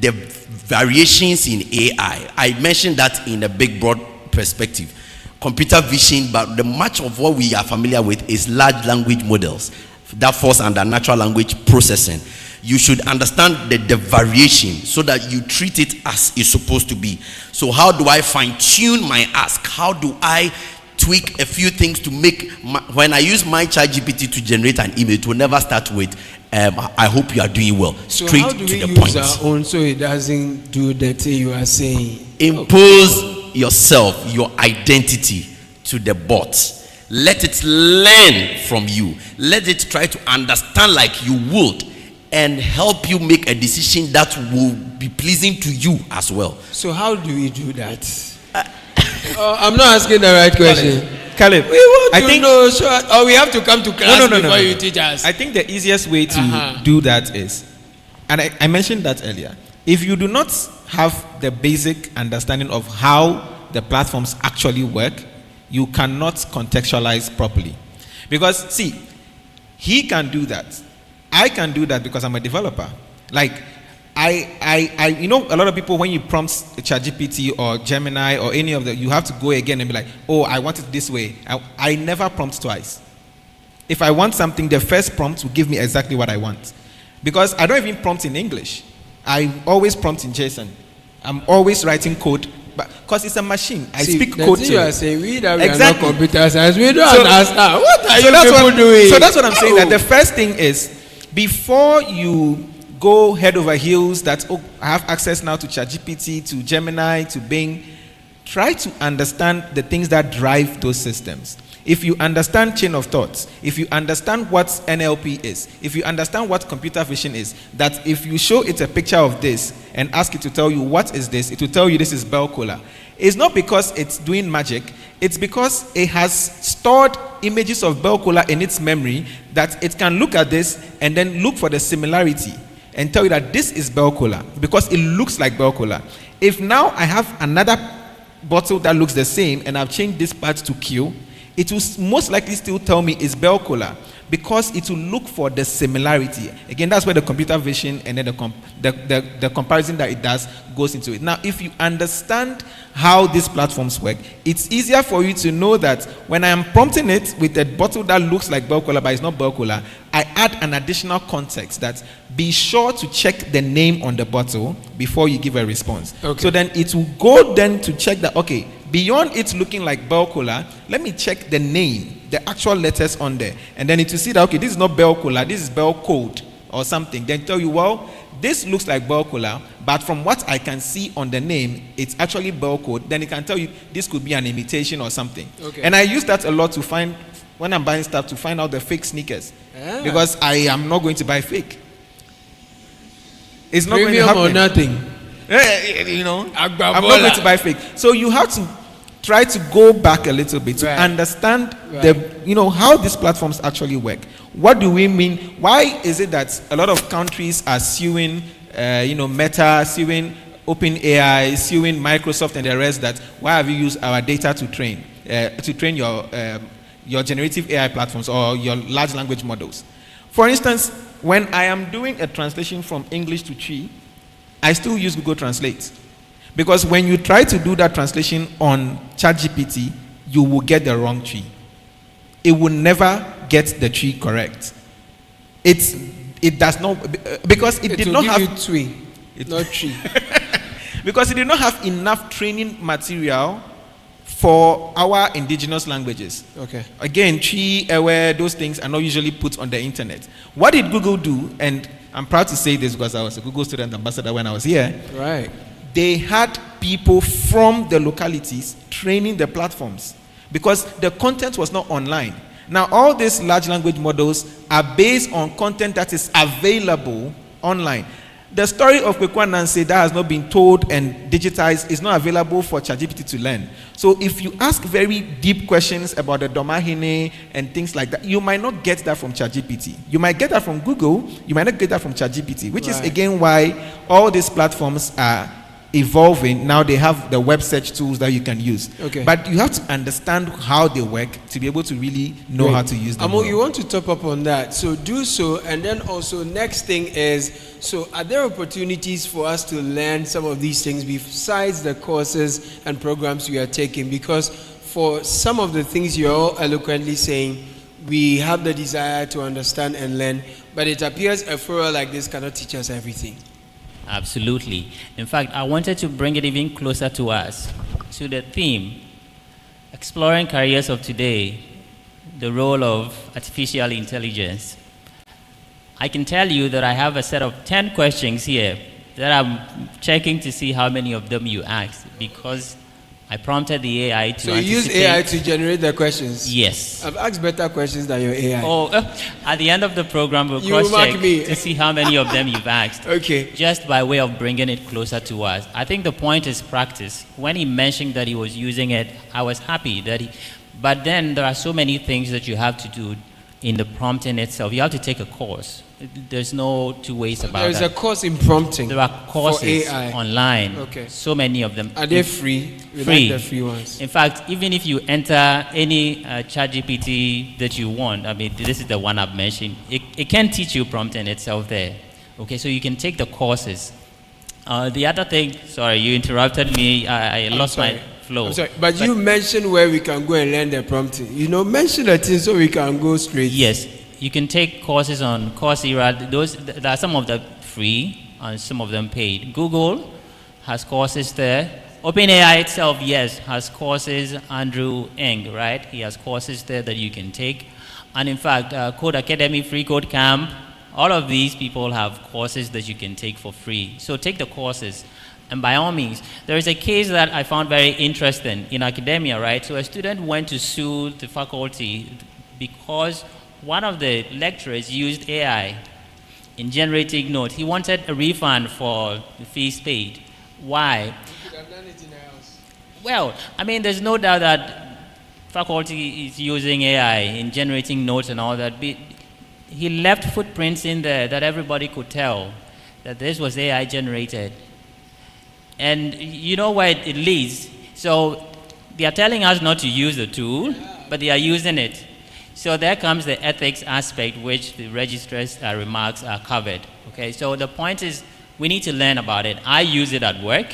the variations in AI. I mentioned that in a big, broad perspective. Computer vision, but the much of what we are familiar with is large language models that falls under natural language processing. You should understand the variation so that you treat it as it's supposed to be. So how do I fine-tune my ask? How do I tweak a few things to make when I use my ChatGPT to generate an email, it will never start with "I hope you are doing well." Straight so how do to we the use point. Our own so it doesn't do the thing you are saying? Impose yourself, your identity to the bot. Let it learn from you. Let it try to understand like you would, and help you make a decision that will be pleasing to you as well. So how do we do that? I'm not asking the right question. Caleb, we want to know, or we have to come to class before you teach us. I think the easiest way to do that is, and I mentioned that earlier, if you do not have the basic understanding of how the platforms actually work, you cannot contextualize properly. Because see, he can do that. I can do that because I'm a developer. Like, I you know, a lot of people, when you prompt ChatGPT or Gemini or any of them, you have to go again and be like, "Oh, I want it this way." I never prompt twice. If I want something, the first prompt will give me exactly what I want. Because I don't even prompt in English. I always prompt in JSON. I'm always writing code, but because it's a machine, I speak code to you it. are saying we that we are not computer science, we don't understand. What are you that's people doing? So that's what I'm saying. That the first thing is, before you go head over heels that, "Oh, I have access now to ChatGPT, to Gemini, to Bing," try to understand the things that drive those systems. if you understand chain of thoughts, if you understand what NLP is, if you understand what computer vision is, that if you show it a picture of this and ask it to tell you what is this, it will tell you this is bell cola. It's not because it's doing magic, it's because it has stored images of bell cola in its memory that it can look at this and then look for the similarity and tell you that this is bell cola because it looks like bell cola. If now I have another bottle that looks the same and I've changed this part to Q, it will most likely still tell me it's bell cola because it will look for the similarity. Again, that's where the computer vision and then the comparison that it does goes into it. Now, if you understand how these platforms work, it's easier for you to know that when I am prompting it with a bottle that looks like bell cola but it's not bell cola, I add an additional context that be sure to check the name on the bottle before you give a response. Okay. So then it will go then to check that, okay, beyond it looking like bell cola, let me check the name, the actual letters on there. And then it will see that, okay, this is not bell cola, this is bell code or something. Then tell you, well, this looks like bell cola, but from what I can see on the name, it's actually bell code. Then it can tell you this could be an imitation or something. Okay. And I use that a lot to find, when I'm buying stuff, to find out the fake sneakers. Ah. Because I am not going to buy fake. It's not going to Premium happen. or nothing. You know, I'm not going to buy fake. So you have to try to go back a little bit to understand how these platforms actually work. What do we mean? Why is it that a lot of countries are suing, Meta, suing OpenAI, suing Microsoft and the rest, that why have you used our data to train your generative AI platforms or your large language models? For instance, when I am doing a translation from English to Twi, I still use Google Translate. Because when you try to do that translation on ChatGPT, you will get the wrong Twi. It will never get the Twi correct. It does not, because it did not have Twi, not Twi. Because it did not have enough training material for our indigenous languages. Okay. Again, Twi, Ewe, those things are not usually put on the internet. What did Google do? And I'm proud to say this because I was a Google student ambassador when I was here. Right. They had people from the localities training the platforms because the content was not online. Now, all these large language models are based on content that is available online. The story of Kwekwa Nancy that has not been told and digitized is not available for ChatGPT to learn. So if you ask very deep questions about the Domahine and things like that, you might not get that from ChatGPT. You might get that from Google, you might not get that from ChatGPT, which is again why all these platforms are evolving. Now they have the web search tools that you can use. Okay. But you have to understand how they work to be able to really know how to use them. Amo, you want to top up on that, so do so. And then also next thing is, so are there opportunities for us to learn some of these things besides the courses and programs we are taking? Because for some of the things you're all eloquently saying, we have the desire to understand and learn, but it appears a forum like this cannot teach us everything. Absolutely. In fact, I wanted to bring it even closer to us, to the theme, exploring careers of today, the role of artificial intelligence. I can tell you that I have a set of 10 questions here that I'm checking to see how many of them you asked, because I prompted the AI to So you use AI to generate the questions? Yes. I've asked better questions than your AI. Oh, at the end of the program, we'll cross-check to see how many of them you've asked. Okay. Just by way of bringing it closer to us. I think the point is practice. When he mentioned that he was using it, I was happy that he... But then there are so many things that you have to do in the prompting itself. You have to take a course. There's no two ways about There's that. a course in prompting. There are courses for AI. online. Okay. So many of them. Are they free? We Free. like the free ones. In fact, even if you enter any ChatGPT that you want, I mean, this is the one I've mentioned, it can teach you prompting itself there. Okay, so you can take the courses. The other thing, sorry, you interrupted me. I lost my flow. I'm sorry, but you mentioned where we can go and learn the prompting. You know, mention the thing so we can go straight. Yes, you can take courses on Coursera. There are some of them free and some of them paid. Google has courses there. OpenAI itself, yes, has courses. Andrew Ng, right? He has courses there that you can take. And in fact, Code Academy, Free Code Camp, all of these people have courses that you can take for free. So take the courses. And by all means, there is a case that I found very interesting in academia, right? So a student went to sue the faculty because one of the lecturers used AI in generating notes. He wanted a refund for the fees paid. Why? You could have done it in a house. Well, I mean, there's no doubt that faculty is using AI in generating notes and all that. He left footprints in there that everybody could tell that this was AI generated. And you know where it leads. So they are telling us not to use the tool, but they are using it. So there comes the ethics aspect, which the registrar's remarks are covered. Okay, so the point is we need to learn about it. I use it at work.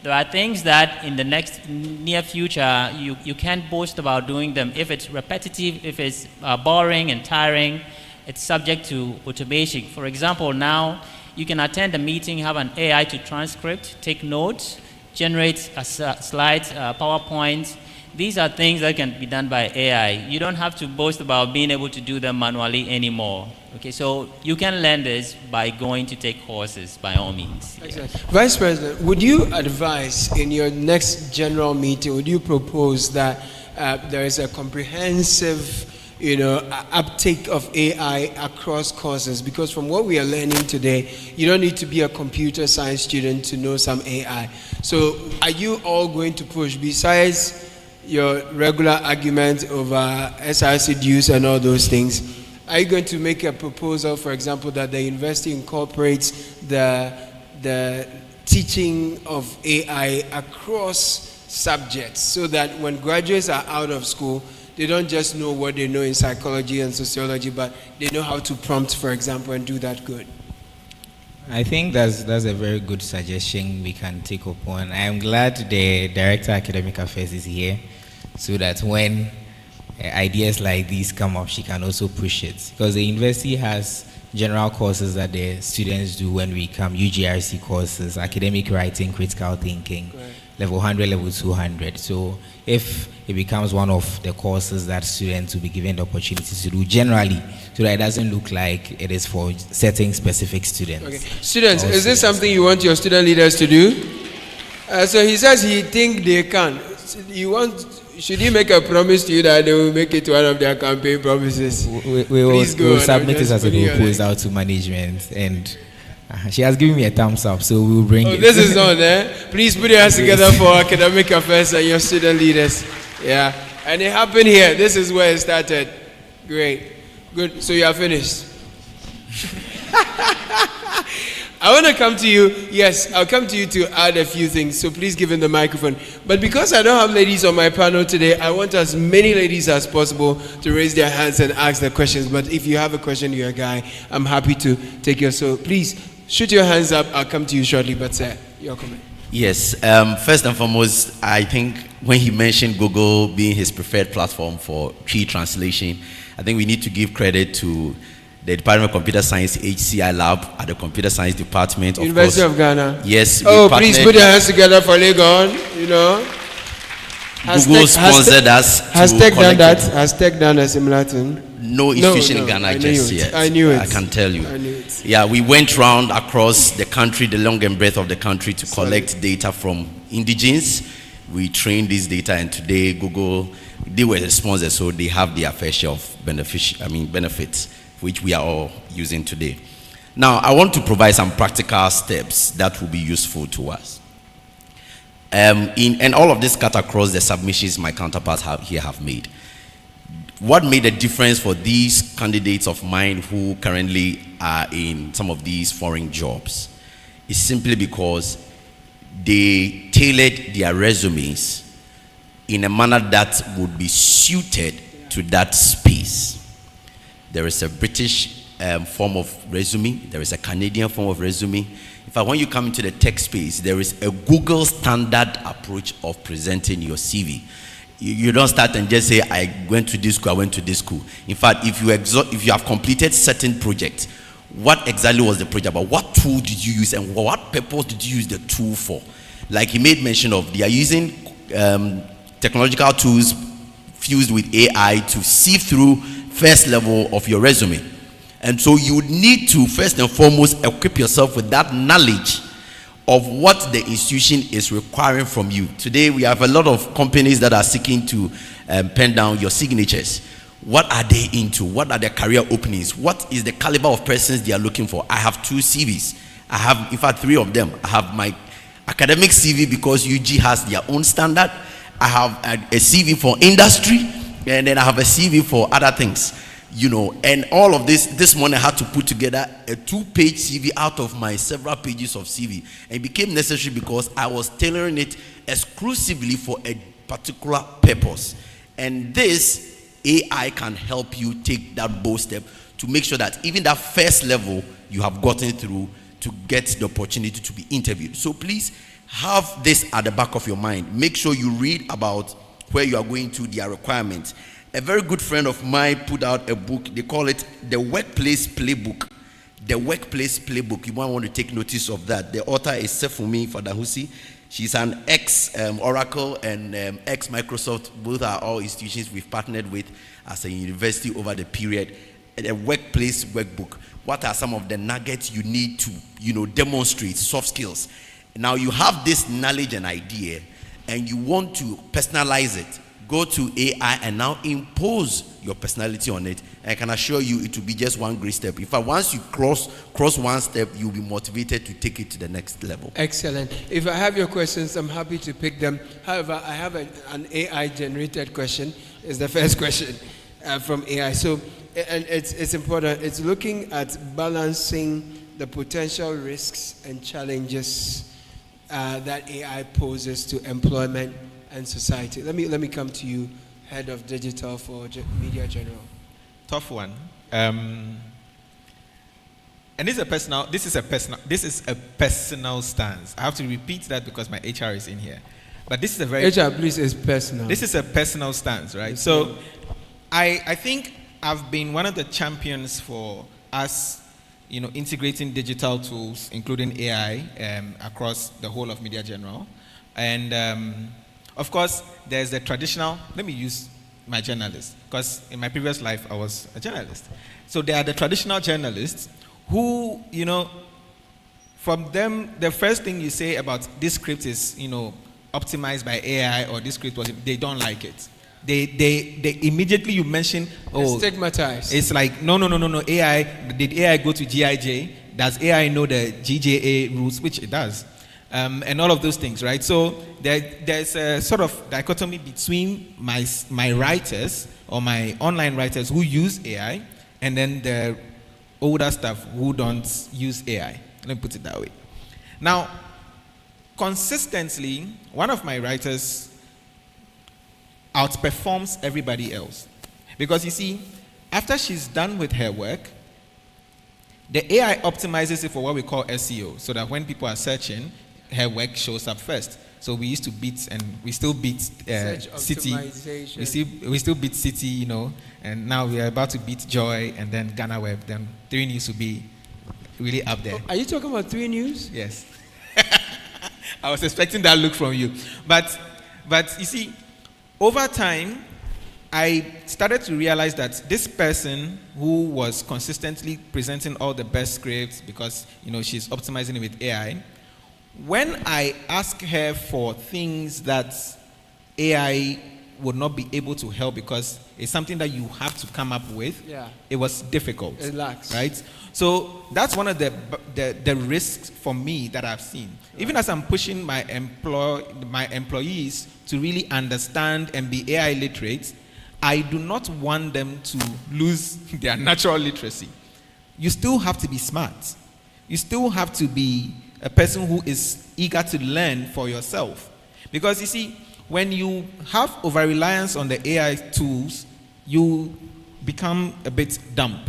There are things that in the next near future you can't boast about doing them. If it's repetitive, if it's boring and tiring, it's subject to automation. For example, now you can attend a meeting, have an AI to transcript, take notes, generate slides, PowerPoints. These are things that can be done by AI. You don't have to boast about being able to do them manually anymore. Okay, so you can learn this by going to take courses, by all means. Excellent. Vice President, would you advise in your next general meeting, would you propose that there is a comprehensive uptake of AI across courses? Because from what we are learning today, you don't need to be a computer science student to know some AI. So are you all going to push, besides your regular argument over SRC dues and all those things, are you going to make a proposal, for example, that the university incorporates the teaching of AI across subjects so that when graduates are out of school, they don't just know what they know in psychology and sociology, but they know how to prompt, for example, and do that good? I think that's a very good suggestion we can take upon. I am glad the Director of Academic Affairs is here, so that when ideas like these come up, she can also push it. Because the university has general courses that the students do when we come, UGRC courses, academic writing, critical thinking, right. Level 100, level 200. So if it becomes one of the courses that students will be given the opportunity to do generally, so that it doesn't look like it is for certain specific students. Okay. Students, is this something you want your student leaders to do? So he says he thinks they can. Should he make a promise to you that they will make it one of their campaign promises? We will submit it as a proposal to management, and she has given me a thumbs up, so we will bring it. This is on, eh? Please put your hands together for academic affairs and your student leaders. Yeah, and it happened here. This is where it started. Great, good. So you are finished. I want to come to you. Yes, I'll come to you to add a few things. So please give him the microphone. But because I don't have ladies on my panel today, I want as many ladies as possible to raise their hands and ask the questions. But if you have a question, you're a guy, I'm happy to take yours. So please shoot your hands up. I'll come to you shortly. But sir, your comment. Yes. First and foremost, I think when he mentioned Google being his preferred platform for tree translation, I think we need to give credit to the Department of Computer Science HCI lab at the Computer Science Department. University of Ghana. Yes. Oh, please put your hands together for Legon. Google sponsored us. Has Tech done that? Has Tech done a similar thing? No institution in Ghana just yet. I knew it. I can tell you. I knew it. Yeah, we went round across the country, the long and breadth of the country, to collect data from indigenes. We trained this data, and today Google, they were the sponsors, so they have their fair share of benefits, which we are all using today. Now, I want to provide some practical steps that will be useful to us. And all of this cut across the submissions my counterparts have made. What made a difference for these candidates of mine who currently are in some of these foreign jobs is simply because they tailored their resumes in a manner that would be suited to that space. There is a British form of resume. There is a Canadian form of resume. In fact, when you come into the tech space, there is a Google standard approach of presenting your CV. You don't start and just say, I went to this school, I went to this school. In fact, if you have completed certain projects, what exactly was the project about? What tool did you use, and what purpose did you use the tool for? Like he made mention of, they are using technological tools fused with AI to see through first level of your resume. And so you need to first and foremost equip yourself with that knowledge of what the institution is requiring from you. Today, we have a lot of companies that are seeking to pen down your signatures. What are they into? What are their career openings? What is the caliber of persons they are looking for? I have 2 CVs. I have, in fact, 3 of them. I have my academic CV because UG has their own standard. I have a CV for industry, and then I have a CV for other things. You know, and all of this morning I had to put together a 2-page CV out of my several pages of CV. And it became necessary because I was tailoring it exclusively for a particular purpose. And this AI can help you take that bold step to make sure that even that first level you have gotten through to get the opportunity to be interviewed. So please have this at the back of your mind. Make sure you read about where you are going to, their requirements. A very good friend of mine put out a book. They call it The Workplace Playbook. The Workplace Playbook. You might want to take notice of that. The author is Sefumi Fadahusi. She's an ex-Oracle and ex-Microsoft. Both are all institutions we've partnered with as a university over the period. A workplace workbook. What are some of the nuggets you need to, demonstrate soft skills? Now you have this knowledge and idea, and you want to personalize it. Go to AI and now impose your personality on it. And I can assure you it will be just one great step. In fact, once you cross one step, you'll be motivated to take it to the next level. Excellent. If I have your questions, I'm happy to pick them. However, I have an AI-generated question. It's the first question from AI. So, and it's important. It's looking at balancing the potential risks and challenges that AI poses to employment and society. Let me come to you, head of digital for Media General. Tough one. And this is a personal stance. I have to repeat that because my HR is in here. But this is a very HR, please, is personal. This is a personal stance, right? Yes, so I think I've been one of the champions for us, integrating digital tools, including AI, across the whole of Media General. And of course, there's the traditional, let me use my journalist, because in my previous life, I was a journalist. So there are the traditional journalists who, from them, the first thing you say about this script is, optimized by AI, or this script they don't like it. They immediately you mention, stigmatized. It's like, no, AI, did AI go to GIJ? Does AI know the GJA rules? Which it does. And all of those things, right? So there's a sort of dichotomy between my writers or my online writers who use AI, and then the older staff who don't use AI. Let me put it that way. Now, consistently, one of my writers outperforms everybody else. Because you see, after she's done with her work, the AI optimizes it for what we call SEO, so that when people are searching, her work shows up first. So we used to beat, and we still beat Cedi. We still beat Cedi, and now we are about to beat Joy, and then Ghana Web. Then 3 News will be really up there. Are you talking about 3 News? Yes. I was expecting that look from you. But you see, over time, I started to realize that this person who was consistently presenting all the best scripts because, she's optimizing it with AI, when I ask her for things that AI would not be able to help because it's something that you have to come up with, it was difficult. It lacks. Right? So that's one of the risks for me that I've seen. Right. Even as I'm pushing my employees to really understand and be AI literate, I do not want them to lose their natural literacy. You still have to be smart. You still have to be a person who is eager to learn for yourself. Because you see, when you have over-reliance on the AI tools, you become a bit dumb.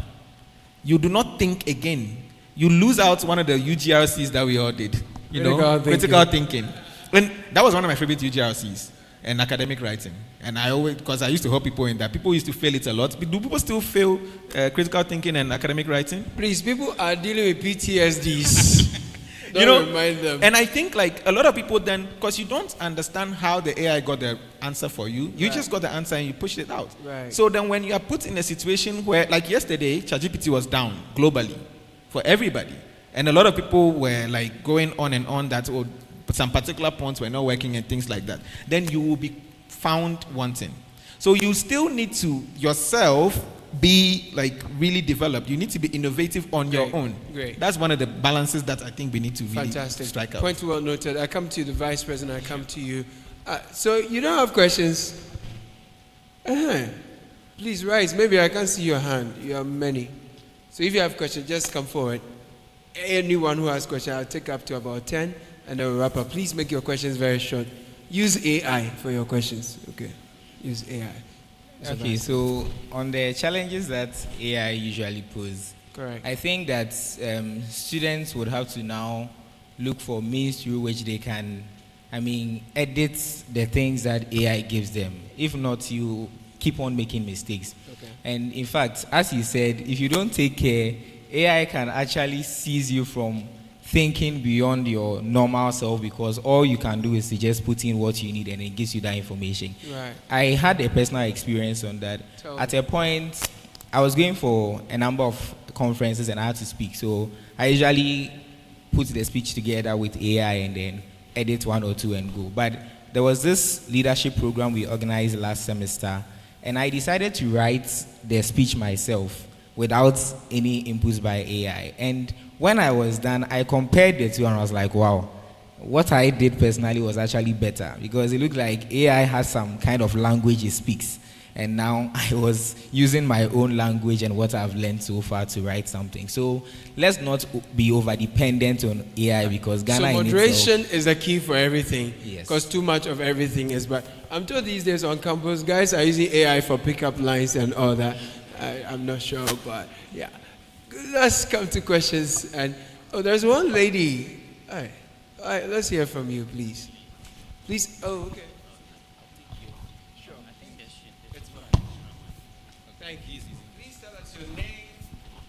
You do not think again. You lose out one of the UGRCs that we all did. Critical thinking. And that was one of my favorite UGRCs, and academic writing. And because I used to help people in that, people used to fail it a lot. Do people still fail critical thinking and academic writing? Please, people are dealing with PTSDs. Don't remind them. And I think a lot of people then, because you don't understand how the AI got the answer for you, you just got the answer and you pushed it out. Right. So then when you are put in a situation where, like yesterday, ChatGPT was down globally for everybody. And a lot of people were like going on and on that some particular points were not working and things like that. Then you will be found wanting. So you still need to yourself be like really developed. You need to be innovative on your own. Great. That's one of the balances that I think we need to really strike out. Point well noted. I come to you, the Vice President. I come to you. So you don't have questions? Please rise. Maybe I can't see your hand. You have many. So if you have questions, just come forward. Anyone who has questions, I'll take up to about 10 and then we'll wrap up. Please make your questions very short. Use AI for your questions. Okay. Use AI. Okay, so on the challenges that AI usually pose, correct. I think that students would have to now look for means through which they can, edit the things that AI gives them. If not, you keep on making mistakes. Okay. And in fact, as you said, if you don't take care, AI can actually seize you from thinking beyond your normal self, because all you can do is to just put in what you need and it gives you that information. Right. I had a personal experience on that. At a point, I was going for a number of conferences and I had to speak. So I usually put the speech together with AI and then edit one or two and go. But there was this leadership program we organized last semester, and I decided to write the speech myself without any inputs by AI. And when I was done, I compared the two and I was like, wow, what I did personally was actually better, because it looked like AI has some kind of language it speaks. And now I was using my own language and what I've learned so far to write something. So let's not be over dependent on AI, because Ghana So moderation is the key for everything. Yes. Because too much of everything is bad. I'm told these days on campus, guys are using AI for pickup lines and all that. I'm not sure, but yeah. Let's come to questions. And there's one lady. All right, let's hear from you, please. Please. Oh, okay. Sure. Thank you. Please tell us your name,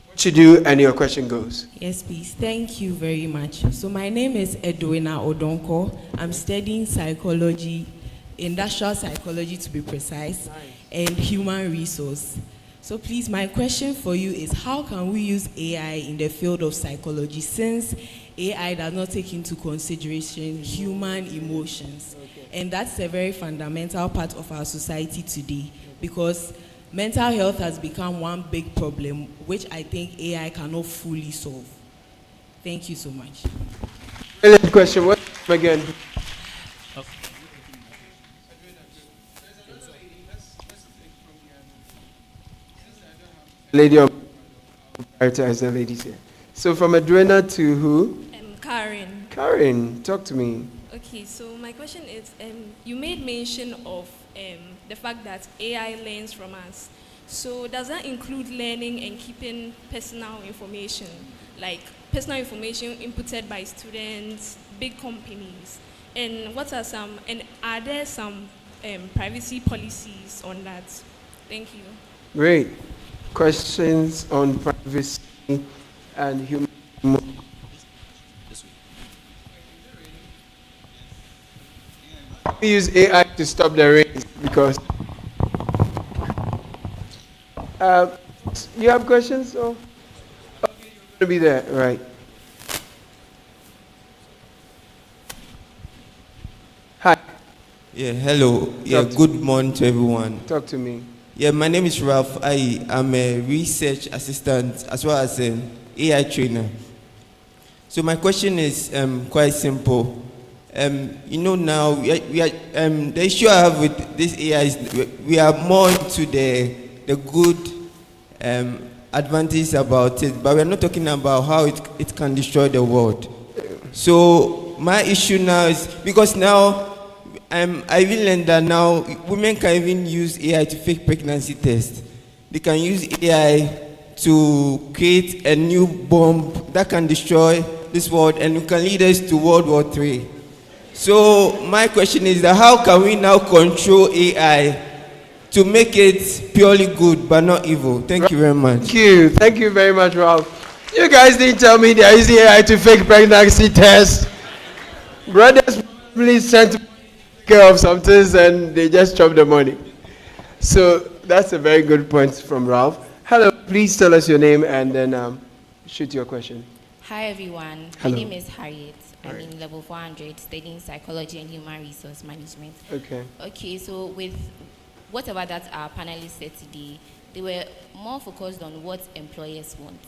what you do, and your question goes. Yes, please. Thank you very much. So my name is Edwina Odonko. I'm studying psychology, industrial psychology to be precise, and human resource. So please, my question for you is, how can we use AI in the field of psychology, since AI does not take into consideration human emotions? And that's a very fundamental part of our society today, because mental health has become one big problem, which I think AI cannot fully solve. Thank you so much. Brilliant question. What again? Lady of prioritize the ladies here. So from Adrena to who? Karen. Karen, talk to me. Okay, so my question is, you made mention of the fact that AI learns from us. So does that include learning and keeping personal information, like personal information inputted by students, big companies? And what are some, and are there some privacy policies on that? Thank you. Great. Questions on privacy and human. We use AI to stop the rain because. You have questions? Or you're going to be there, right? Hi. Yeah, hello. Yeah, good morning to everyone. Talk to me. Yeah, my name is Ralph. I'm a research assistant as well as an AI trainer. So my question is quite simple. Now the issue I have with this AI is we are more into the good advantages about it, but we're not talking about how it can destroy the world. So my issue now is, because now I will learn that now women can even use AI to fake pregnancy tests. They can use AI to create a new bomb that can destroy this world and can lead us to World War III. So my question is that how can we now control AI to make it purely good but not evil? Thank you very much. Thank you. Thank you very much, Ralph. You guys didn't tell me they're using AI to fake pregnancy tests. Brothers probably sent care of some things and they just chop the money. So that's a very good point from Ralph. Hello, please tell us your name and then shoot your question. Hi everyone, Hello. my name is Harriet. I'm Alright. in level 400 studying psychology and human resource management. Okay. Okay, so with whatever that our panelists said today, they were more focused on what employers want.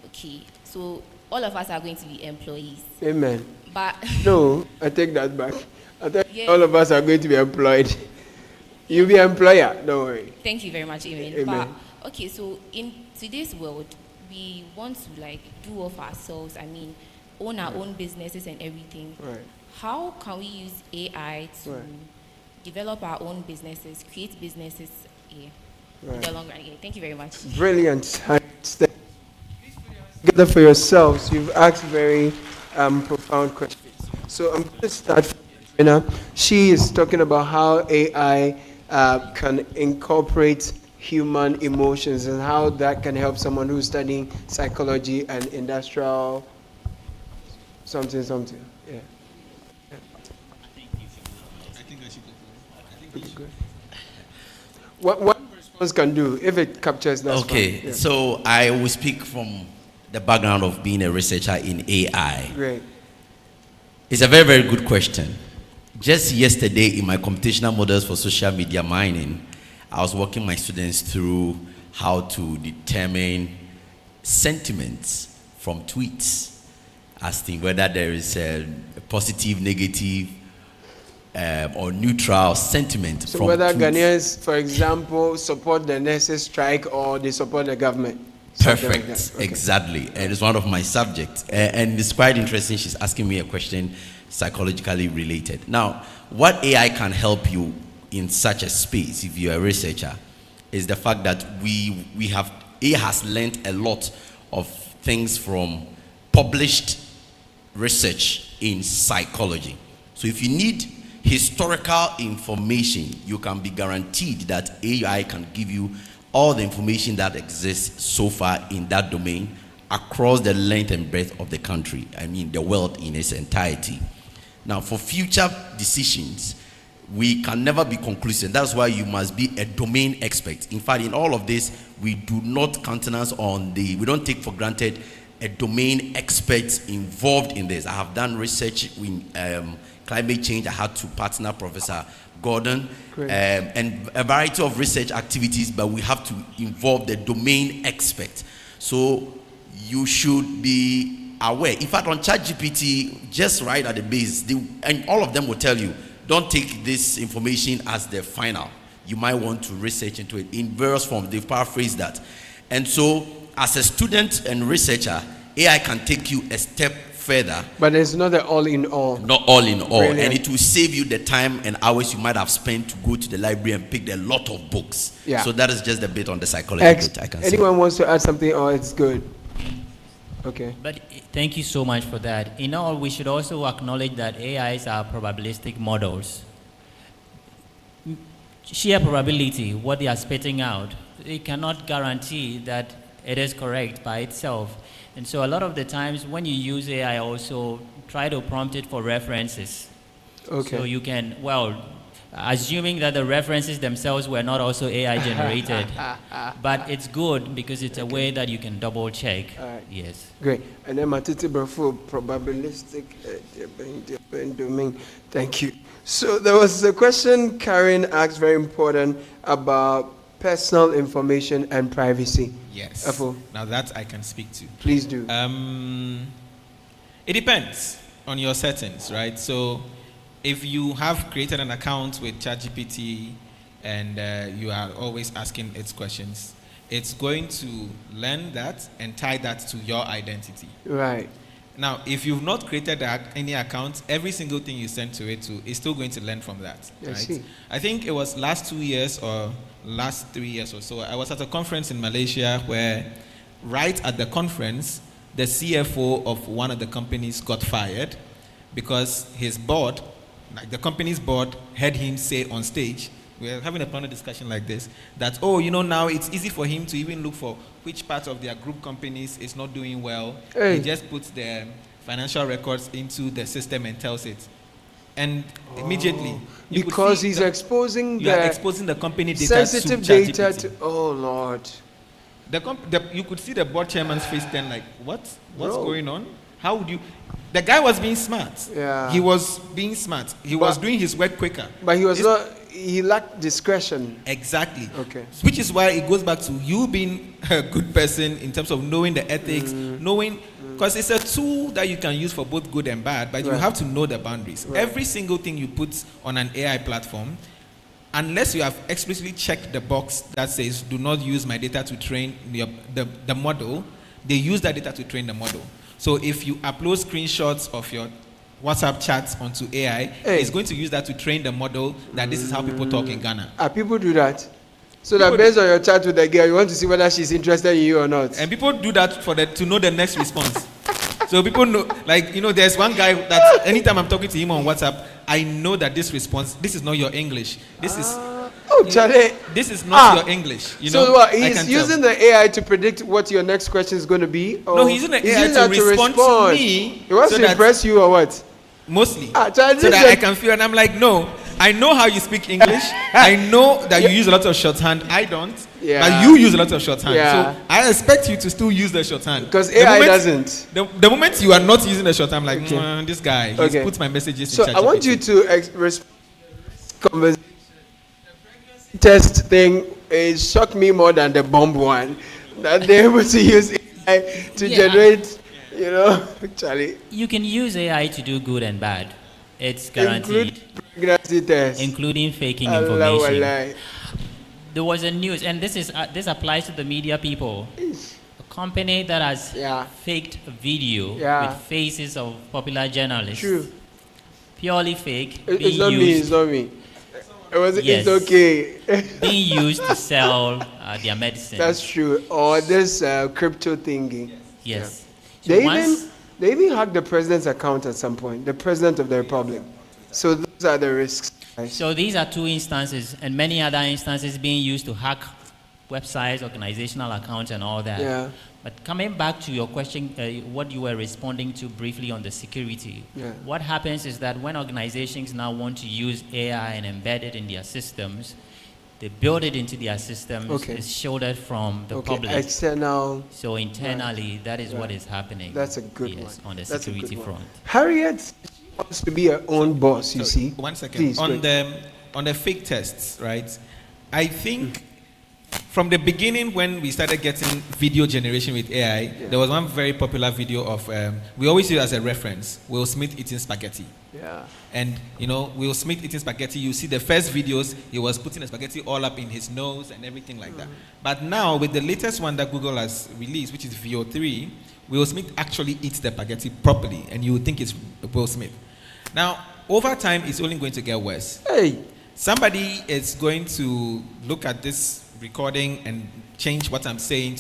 Okay, so all of us are going to be employees. Amen. But No, I take that back. I think Yeah. all of us are going to be employed. You'll be an employer, don't worry. Thank you very much, Amen. Amen. But okay, so in today's world, we want to like do of ourselves. I mean, own our own businesses and everything. Right. How can we use AI to Right. develop our own businesses, create businesses in Right. the long run? Yeah, thank you very much. Brilliant. Together for yourselves, you've asked very profound questions. So I'm going to start from Edwina. She is talking about how AI can incorporate human emotions and how that can help someone who's studying psychology and industrial something. Yeah. What one response can do if it captures that. Okay, fine. Yeah. so I will speak from the background of being a researcher in AI. Great. It's a very, very good question. Just yesterday in my computational models for social media mining, I was walking my students through how to determine sentiments from tweets, asking whether there is a positive, negative, or neutral sentiment So from whether tweets. Ghanaians, for example, support the nurses' strike or they support the government. Something like Perfect, that. Okay. exactly. And it's one of my subjects. And it's quite interesting. She's asking me a question psychologically related. Now, what AI can help you in such a space, if you're a researcher, is the fact that AI has learned a lot of things from published research in psychology. So if you need historical information, you can be guaranteed that AI can give you all the information that exists so far in that domain across the length and breadth of the country, I mean the world in its entirety. Now, for future decisions, we can never be conclusive. That's why you must be a domain expert. In fact, in all of this, we do not countenance we don't take for granted a domain expert involved in this. I have done research in climate change. I had to partner Professor Gordon, and a variety of research activities, but we have to involve the domain expert. So you should be aware. In fact, on ChatGPT, just right at the base, and all of them will tell you, don't take this information as the final. You might want to research into it in various forms. They've paraphrased that. And so, as a student and researcher, AI can take you a step further. But it's not the all in all. Not all in all. Brilliant. And it will save you the time and hours you might have spent to go to the library and pick a lot of books. Yeah. So that is just a bit on the psychology bit I can say. Anyone wants to add something or it's good? Okay. But thank you so much for that. In all, we should also acknowledge that AIs are probabilistic models. Sheer probability, what they are spitting out, it cannot guarantee that it is correct by itself. And so a lot of the times when you use AI, also try to prompt it for references. Okay. So you can, assuming that the references themselves were not also AI generated, but it's good because it's a way that you can double check. Yes. Great. And then Matiti Brafo, probabilistic domain. Thank you. So there was a question Karen asked, very important, about personal information and privacy. Yes. Afo. Now that I can speak to. Please do. It depends on your settings, right? So if you have created an account with ChatGPT and you are always asking its questions, it's going to learn that and tie that to your identity. Right. Now, if you've not created any account, every single thing you send to it is still going to learn from that. I Right? see. I think it was last 2 years or last 3 years or so, I was at a conference in Malaysia where right at the conference, the CFO of one of the companies got fired because his board, like the company's board, heard him say on stage, we are having a panel discussion like this, that, now it's easy for him to even look for which part of their group companies is not doing well. Hey. He just puts their financial records into the system and tells it. And immediately, you could Because see he's the- exposing you are the exposing the company data sensitive to data ChatGPT. to. Oh Lord. You could see the board chairman's face then, like, what's Bro. going on? How would you? The guy was being smart. Yeah. He was being smart. He was doing his work quicker. But he lacked discretion. Exactly. Okay. Which is why it goes back to you being a good person in terms of knowing the ethics, knowing, because it's a tool that you can use for both good and bad, but you Right. have to know the boundaries. Right. Every single thing you put on an AI platform, unless you have explicitly checked the box that says do not use my data to train the model, they use that data to train the model. So if you upload screenshots of your WhatsApp chats onto AI, it's going to use that to train the model that this is how people talk in Ghana. People do that. So that based on your chat with the girl, you want to see whether she's interested in you or not. And people do that to know the next response. So people know, there's one guy that anytime I'm talking to him on WhatsApp, I know that this response, this is not your English. This is Charlie. This is not your English. So what? He's using the AI to predict what your next question is going to be? No, he's using the AI to respond to me. He wants to impress you or what? Mostly. Charlie, so that I can feel, and I'm like, no, I know how you speak English. I know that you use a lot of shorthand. I don't. Yeah. But you use a lot of shorthand. Yeah. So I expect you to still use the shorthand. Because AI doesn't. The moment you are not using the shorthand, I'm like, this guy, he's Okay. put my messages So in ChatGPT. I want you to respond to the conversation. Test thing is shocked me more than the bomb one. That they're able to use AI to generate, Charlie. You can use AI to do good and bad. It's guaranteed. Pregnancy test. Including faking Allah, information. wallahi. There was a news, and this applies to the media people. A company that has faked a video with faces of popular journalists. True. Purely fake. It's not me. It's not me. Yes. It's okay. Being used to sell their medicine. That's true. Or this crypto thingy. Yes. Yeah. So They even hacked the president's account at some point, the president of the republic. So those are the risks. So these are two instances, and many other instances being used to hack websites, organizational accounts, and all that. Yeah. But coming back to your question, what you were responding to briefly on the security, what happens is that when organizations now want to use AI and embed it in their systems, they build it into their systems, it's shielded from the public. External. So internally, that is what is happening. That's a good one. On the That's security front. Harriet wants to be her own boss, you see. 1 second. Please, on the fake tests, right? I think from the beginning when we started getting video generation with AI, there was one very popular video of, we always use it as a reference, Will Smith eating spaghetti. Yeah. And, Will Smith eating spaghetti, you see the first videos, he was putting the spaghetti all up in his nose and everything like that. But now, with the latest one that Google has released, which is VO3, Will Smith actually eats the spaghetti properly, and you would think it's Will Smith. Now, over time, it's only going to get worse. Hey! Somebody is going to look at this recording and change what I'm saying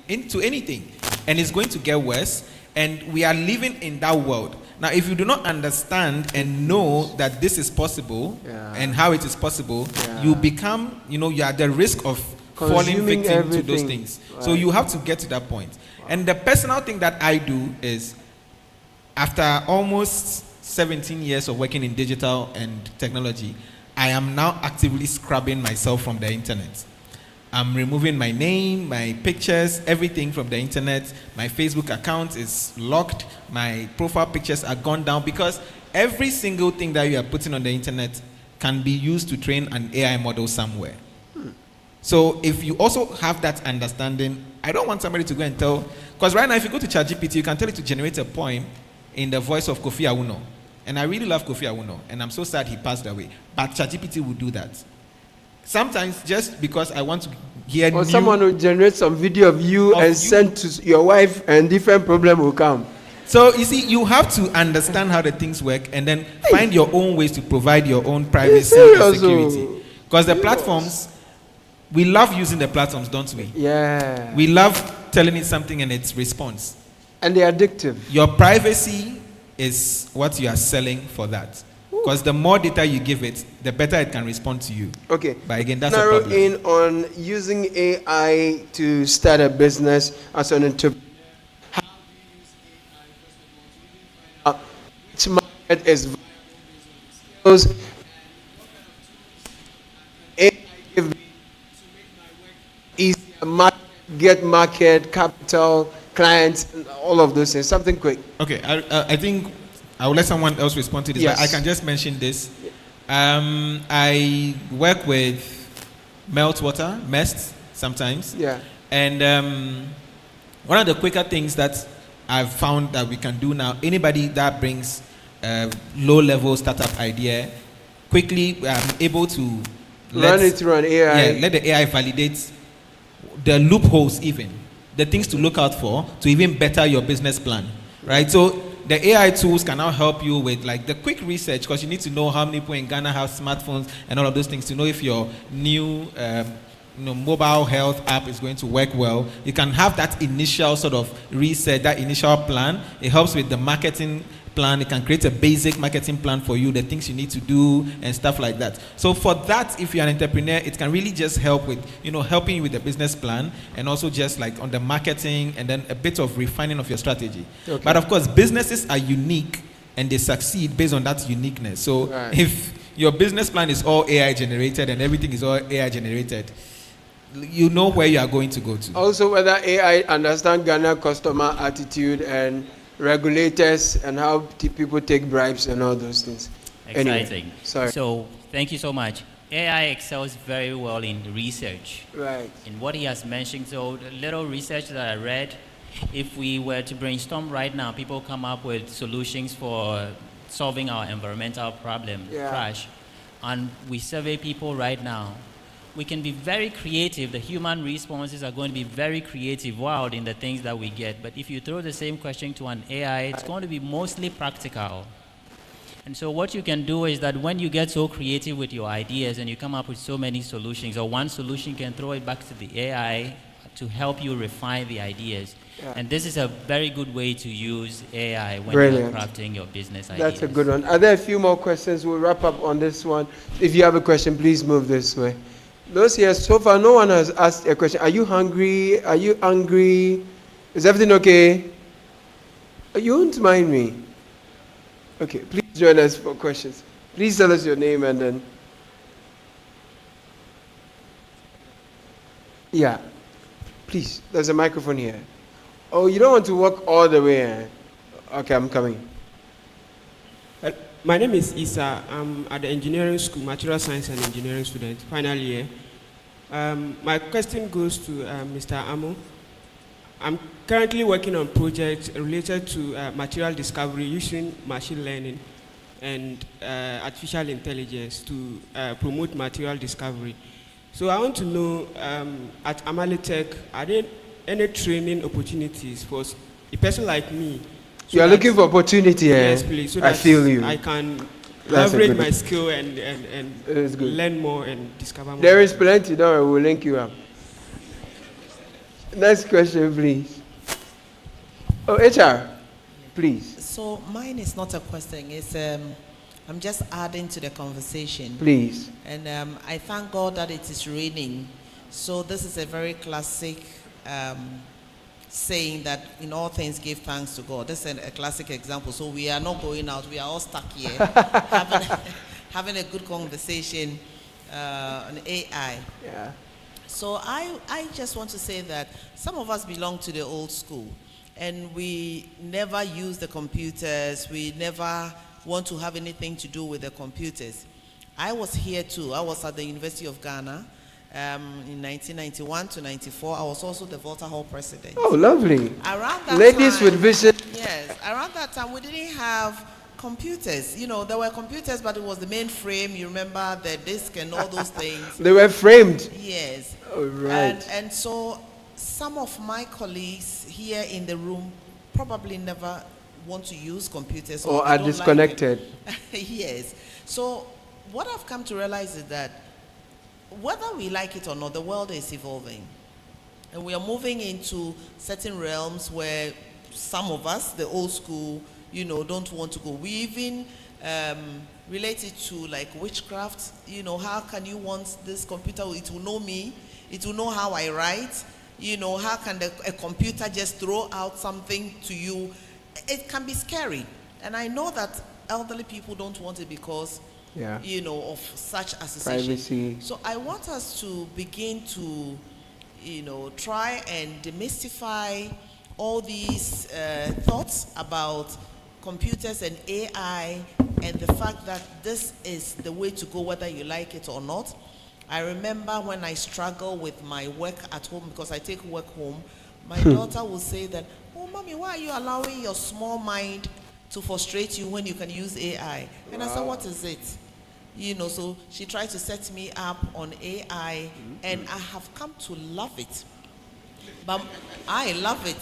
into anything, and it's going to get worse, and we are living in that world. Now, if you do not understand and know that this is possible and how it is possible, you become, you are at the risk of falling victim to those things. Right. So you have to get to that point. And the personal thing that I do is, after almost 17 years of working in digital and technology, I am now actively scrubbing myself from the internet. I'm removing my name, my pictures, everything from the internet. My Facebook account is locked. My profile pictures are gone down, because every single thing that you are putting on the internet can be used to train an AI model somewhere. So if you also have that understanding, I don't want somebody to go and tell, because right now if you go to ChatGPT, you can tell it to generate a poem in the voice of Kofi Awuno. And I really love Kofi Awuno, and I'm so sad he passed away. But ChatGPT will do that. Sometimes just because I want to hear or someone will generate some video of you and send to your wife, and different problem will come. So you see, you have to understand how the things work, and then find your own ways to provide your own privacy and security. Because the platforms, we love using the platforms, don't we? Yeah. We love telling it something and its response. And they're addictive. Your privacy is what you are selling for that. Because the more data you give it, the better it can respond to you. Okay. But again, that's a narrow problem. in on using AI to start a business as an entrepreneur. How do you use AI, first of all, to really find out which market is those AI give me to make my work easier, get market, capital, clients, all of those things. Something quick. Okay, I think I will let someone else respond to this. Yes. But I can just mention this. I work with Meltwater, Mest, sometimes. Yeah. And one of the quicker things that I've found that we can do now, anybody that brings a low-level startup idea, quickly able to Run it through an AI. Yeah, let the AI validate the loopholes even, the things to look out for to even better your business plan, right? So the AI tools can now help you with like the quick research, because you need to know how many people in Ghana have smartphones and all of those things to know if your new mobile health app is going to work well. You can have that initial sort of research, that initial plan. It helps with the marketing plan. It can create a basic marketing plan for you, the things you need to do and stuff like that. So for that, if you're an entrepreneur, it can really just help with, helping you with the business plan, and also just like on the marketing, and then a bit of refining of your strategy. Okay. But of course, businesses are unique and they succeed based on that uniqueness. So if your business plan is all AI generated and everything is all AI generated, you know where you are going to go to. Also, whether AI understand Ghana customer attitude and regulators and how people take bribes and all those things. Exciting. Anyway, sorry. So, thank you so much. AI excels very well in research. Right. In what he has mentioned, so the little research that I read, if we were to brainstorm right now, people come up with solutions for solving our environmental problem, trash, and we survey people right now, we can be very creative. The human responses are going to be very creative, wild in the things that we get. But if you throw the same question to an AI, it's going to be mostly practical. And so what you can do is that when you get so creative with your ideas and you come up with so many solutions, or one solution, you can throw it back to the AI to help you refine the ideas. Yeah. And this is a very good way to use AI when you're crafting your business ideas. That's a good one. Are there a few more questions? We'll wrap up on this one. If you have a question, please move this way. Those here, so far, no one has asked a question. Are you hungry? Are you angry? Is everything okay? You won't mind me. Okay, please join us for questions. Please tell us your name and then. Yeah, please. There's a microphone here. Oh, you don't want to walk all the way? Eh? Okay, I'm coming. My name is Isa. I'm at the engineering school, material science and engineering student, final year. My question goes to Mr. Amo. I'm currently working on projects related to material discovery using machine learning and artificial intelligence to promote material discovery. So I want to know, at Amali Tech, are there any training opportunities for a person like me? So you are looking for opportunity, yes, please. So I feel you. I can leverage my skill and learn more and discover more. There is plenty, don't worry, we'll link you up. Next question, please. Oh, HR, please. So mine is not a question, it's I'm just adding to the conversation. Please. And I thank God that it is raining. So this is a very classic saying that in all things give thanks to God. This is a classic example. So we are not going out, we are all stuck here having a good conversation on AI. Yeah. So I just want to say that some of us belong to the old school and we never use the computers, we never want to have anything to do with the computers. I was here too. I was at the University of Ghana. In 1991 to 94, I was also the Volta Hall president. Oh, lovely. Around that Ladies time, with vision. Yes, around that time we didn't have computers. You know, there were computers, but it was the mainframe. You remember the disk and all those things. They were framed. Yes. Oh, right. And so some of my colleagues here in the room probably never want to use computers. Or are disconnected. Like yes. So what I've come to realize is that whether we like it or not, the world is evolving. And we are moving into certain realms where some of us, the old school, you know, don't want to go. We even relate it to like witchcraft. You know, how can you want this computer? It will know me. It will know how I write. You know, how can a computer just throw out something to you? It can be scary. And I know that elderly people don't want it because you know, of such association. Privacy. So I want us to begin to, you know, try and demystify all these thoughts about computers and AI and the fact that this is the way to go whether you like it or not. I remember when I struggle with my work at home because I take work home, my daughter will say that, oh, mommy, why are you allowing your small mind to frustrate you when you can use AI? And I said, what is it? You know, so she tried to set me up on AI, and I have come to love it. But I love it.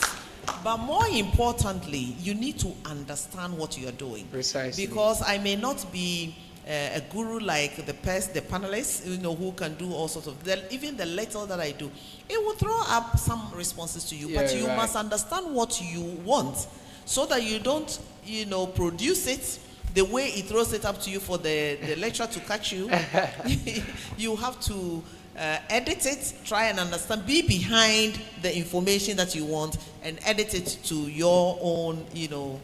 But more importantly, you need to understand what you are doing. Precisely. Because I may not be a guru like the panelists, you know, who can do all sorts of, even the little that I do, it will throw up some responses to you. Yeah, but you right. must understand what you want so that you don't, you know, produce it the way it throws it up to you for the lecturer to catch you. You have to edit it, try and understand, be behind the information that you want and edit it to your own, you know,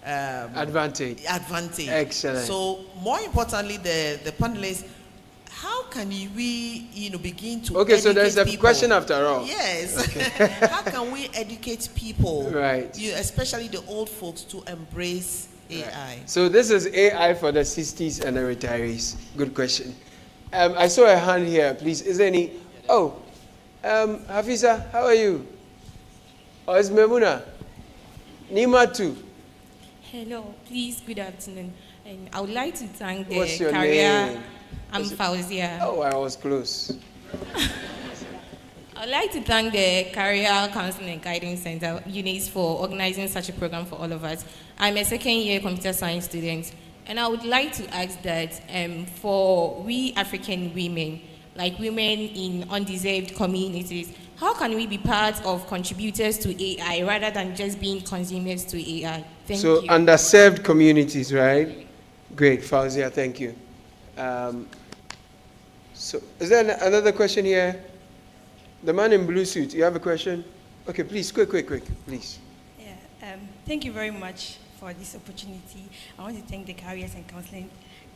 advantage. Excellent. So more importantly, the panelists, how can we, you know, begin to Okay, so there's a people? question after all. Yes. Okay. How can we educate people, right, especially the old folks, to embrace AI? Right. So this is AI for the 60s and the retirees. Good question. I saw a hand here, please. Is there any? Oh, Hafiza, how are you? Oh, it's Memuna. Nima too. Hello, please, good afternoon. And I would like to thank the What's your career. name? I'm Fauzia. Oh, I was close. I would like to thank the Career Counseling and Guidance Center, UNIS, for organizing such a program for all of us. I'm a second-year computer science student, and I would like to ask that for we African women, like women in undeserved communities, how can we be part of contributors to AI rather than just being consumers to AI? Thank So you. underserved communities, right? Great, Fauzia, thank you. So is there another question here? The man in blue suit, you have a question? Okay, please, quick, please. Yeah, thank you very much for this opportunity. I want to thank the Careers and Counseling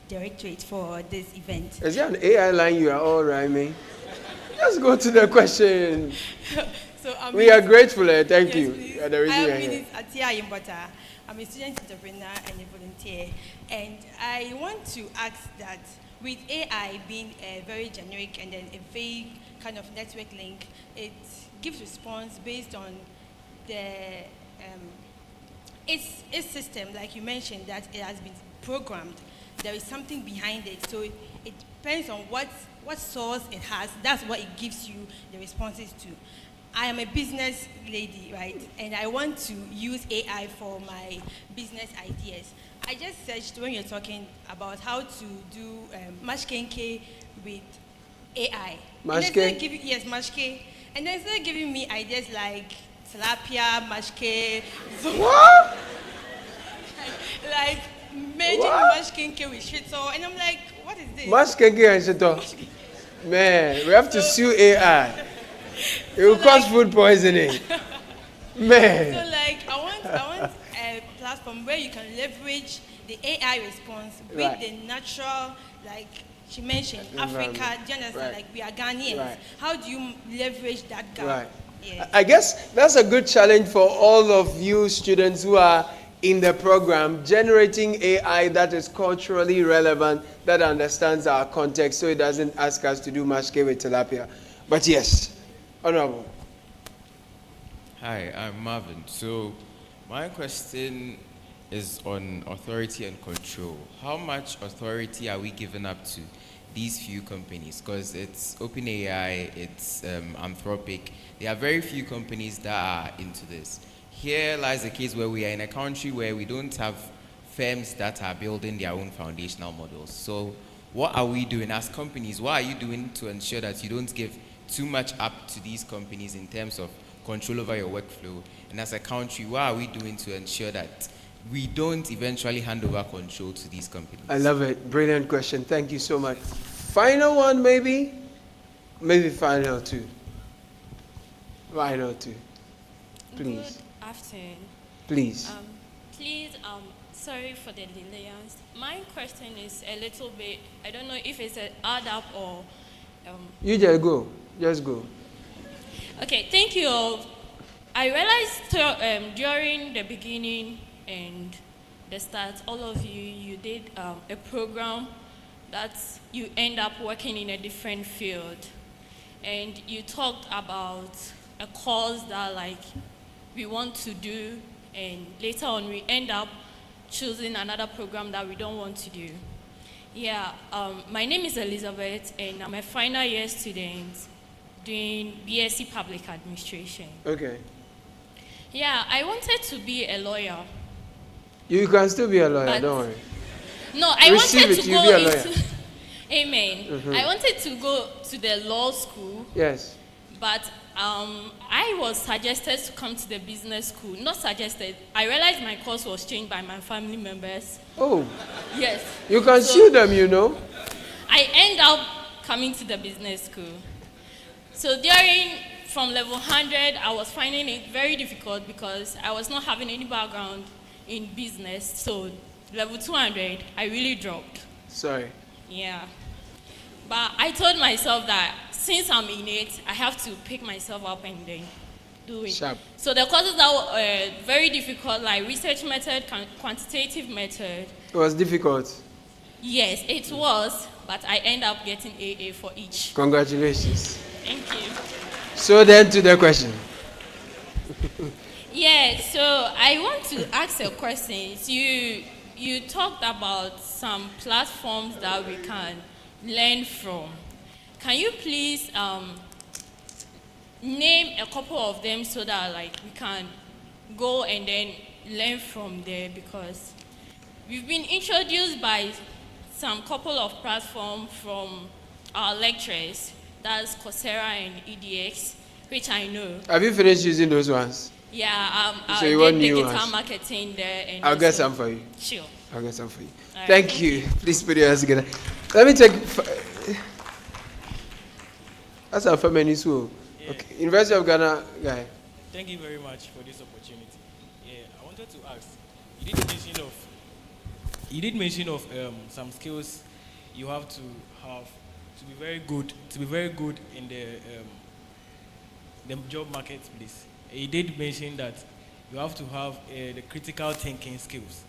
Directorate for this event. Is there an AI line you are all rhyming? Let's go to the question. We are grateful, thank you. Please. The reason I you're am here. Atia Imbota. I'm a student entrepreneur and a volunteer. And I want to ask that with AI being a very generic and then a vague kind of network link, it gives response based on the its system, like you mentioned, that it has been programmed. There is something behind it, so it depends on what source it has. That's what it gives you the responses to. I am a business lady, right? And I want to use AI for my business ideas. I just searched when you're talking about how to do mashkenke with AI. Mashke? Yes, mashke. And then instead of giving me ideas like tilapia, mashke, what? like merging mashkenke with shito, and I'm like, what is this? Mashkenke and shito. Man, we have to sue AI. It will cause food poisoning. Man. So like, I want a platform where you can leverage the AI response with Right. the natural, like she mentioned, Africa, do you understand? Right. Like we are Ghanaians. Right. How do you leverage that gap? Right. Yeah. I guess that's a good challenge for all of you students who are in the program, generating AI that is culturally relevant, that understands our context, so it doesn't ask us to do mashke with tilapia. But yes, Honorable. Hi, I'm Marvin. So my question is on authority and control. How much authority are we giving up to these few companies? Because it's OpenAI, it's Anthropic. There are very few companies that are into this. Here lies the case where we are in a country where we don't have firms that are building their own foundational models. So what are we doing as companies? What are you doing to ensure that you don't give too much up to these companies in terms of control over your workflow? And as a country, what are we doing to ensure that we don't eventually hand over control to these companies? I love it. Brilliant question. Thank you so much. Final one, maybe? Maybe final two. Final two. Please. Good afternoon. Please. Please, sorry for the delay. My question is a little bit, I don't know if it's an add up or... You just go. Just go. Okay, thank you all I realized during the beginning and the start, all of you did a program that you end up working in a different field. And you talked about a course that like we want to do, and later on we end up choosing another program that we don't want to do. Yeah, my name is Elizabeth, and I'm a final year student doing BSc Public Administration. Okay. Yeah, I wanted to be a lawyer. You can still be a lawyer, But- don't worry. No, I Receive wanted it, to you'll go be a lawyer. into... Amen. Mhm. I wanted to go to the law school, Yes. but I was suggested to come to the business school. Not suggested. I realized my course was changed by my family members. Oh. Yes. You can So sue them, you know. I end up coming to the business school. So from level 100, I was finding it very difficult because I was not having any background in business. So level 200, I really dropped. Sorry. Yeah. But I told myself that since I'm in it, I have to pick myself up and then do it. Sharp. So the courses that were very difficult, like research method, quantitative method, It was difficult. yes, it was, but I end up getting AA for each. Congratulations. Thank you. So then to the question. Yeah, so I want to ask a question. You talked about some platforms that we can learn from. Can you please name a couple of them so that like we can go and then learn from there, because we've been introduced by some couple of platforms from our lecturers, that's Coursera and EDX, which I know. Have you finished using those ones? Yeah, So I you did want new digital ones? marketing there. And I'll get also- some for you. Sure. I'll get some for you. All right, Thank thank you. Please put your hands together. Let me take. That's our family school. Okay. University of Ghana guy. Thank you very much for this opportunity. Yeah, I wanted to ask. You did mention of some skills you have to be very good in the job marketplace. You did mention that you have to have the critical thinking skills,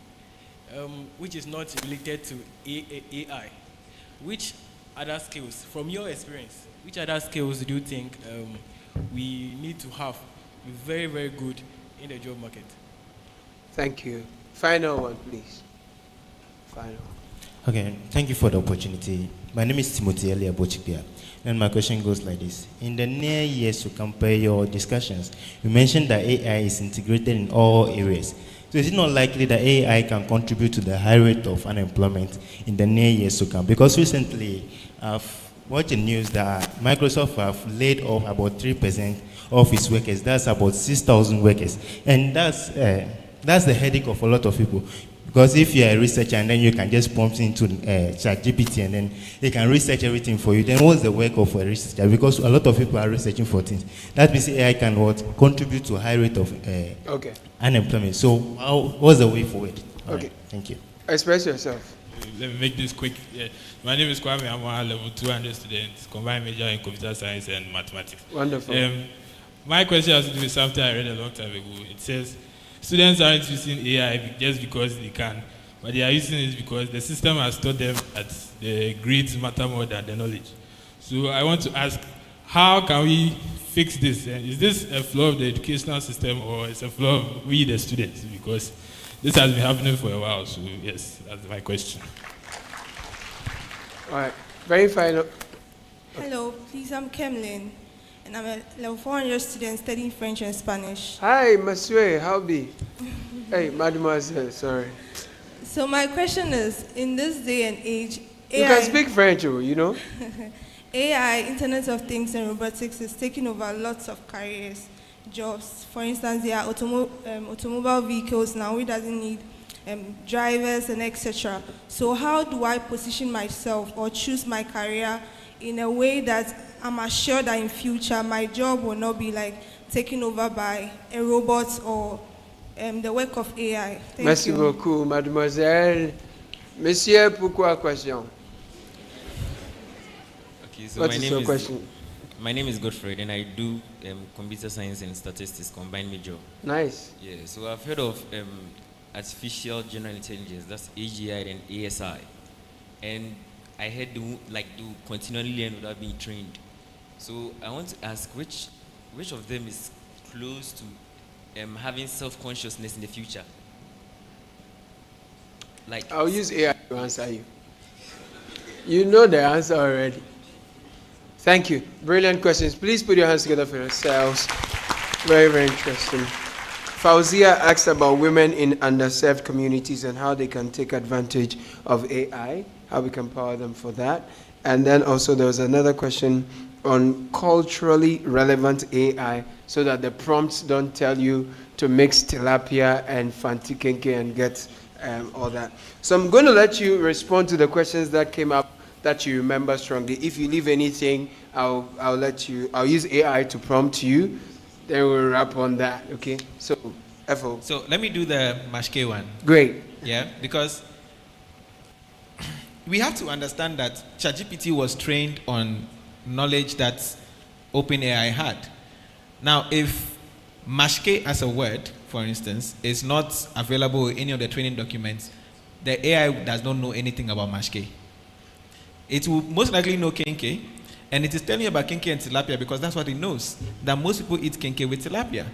which is not related to AI. Which other skills, from your experience, which other skills do you think we need to have to be very, very good in the job market? Thank you. Final one, please. Final. Okay, thank you for the opportunity. My name is Timothy Elia Bochipia, and my question goes like this. In the near years to compare your discussions, you mentioned that AI is integrated in all areas. So is it not likely that AI can contribute to the high rate of unemployment in the near years to come? Because recently, I've watched the news that Microsoft have laid off about 3% of its workers. That's about 6,000 workers. And that's the headache of a lot of people. Because if you're a researcher and then you can just prompt into ChatGPT and then they can research everything for you, then what's the work of a researcher? Because a lot of people are researching for things. That means AI can contribute to a high rate of unemployment. So what's the way forward? All Okay. right, thank you. Express yourself. Let me make this quick. Yeah. My name is Kwame. I'm a level 200 student, combined major in computer science and mathematics. Wonderful. My question has to do with something I read a long time ago. It says, students aren't using AI just because they can, but they are using it because the system has taught them that the grades matter more than the knowledge. So I want to ask, how can we fix this? And is this a flaw of the educational system, or is it a flaw of we, the students? Because this has been happening for a while. So yes, that's my question. All right. Very final. Hello, please, I'm Kemlin, and I'm a level 400 student studying French and Spanish. Hi, monsieur. How be? Hey, mademoiselle. Sorry. So my question is, in this day and age, You can speak French, you know? AI, Internet of Things, and robotics is taking over lots of careers, jobs. For instance, there are automobile vehicles now, which doesn't need drivers and etc. So how do I position myself or choose my career in a way that I'm assured that in future my job will not be like taken over by a robot or the work of AI? Thank Merci you. beaucoup, mademoiselle. Monsieur, pourquoi question? Okay, so What is your question? My name is Godfred, and I do computer science and statistics combined major. Nice. Yeah, so I've heard of artificial general intelligence, that's AGI and ASI, and I heard do continually learn without being trained. So I want to ask which of them is close to having self-consciousness in the future? Like, I'll use AI to answer you. You know the answer already. Thank you. Brilliant questions. Please put your hands together for yourselves. Very, very interesting. Fauzia asked about women in underserved communities and how they can take advantage of AI, how we can power them for that. And then also there was another question on culturally relevant AI so that the prompts don't tell you to mix tilapia and fantikenke and get all that. So I'm going to let you respond to the questions that came up that you remember strongly. If you leave anything, I'll use AI to prompt you. Then we'll wrap on that. Okay. So, FO. So let me do the Mashke one. Great. Yeah, because we have to understand that ChatGPT was trained on knowledge that OpenAI had. Now, if Mashke as a word, for instance, is not available in any of the training documents, the AI does not know anything about Mashke. It will most likely know Kenke, and it is telling you about Kenke and tilapia because that's what it knows, that most people eat Kenke with tilapia.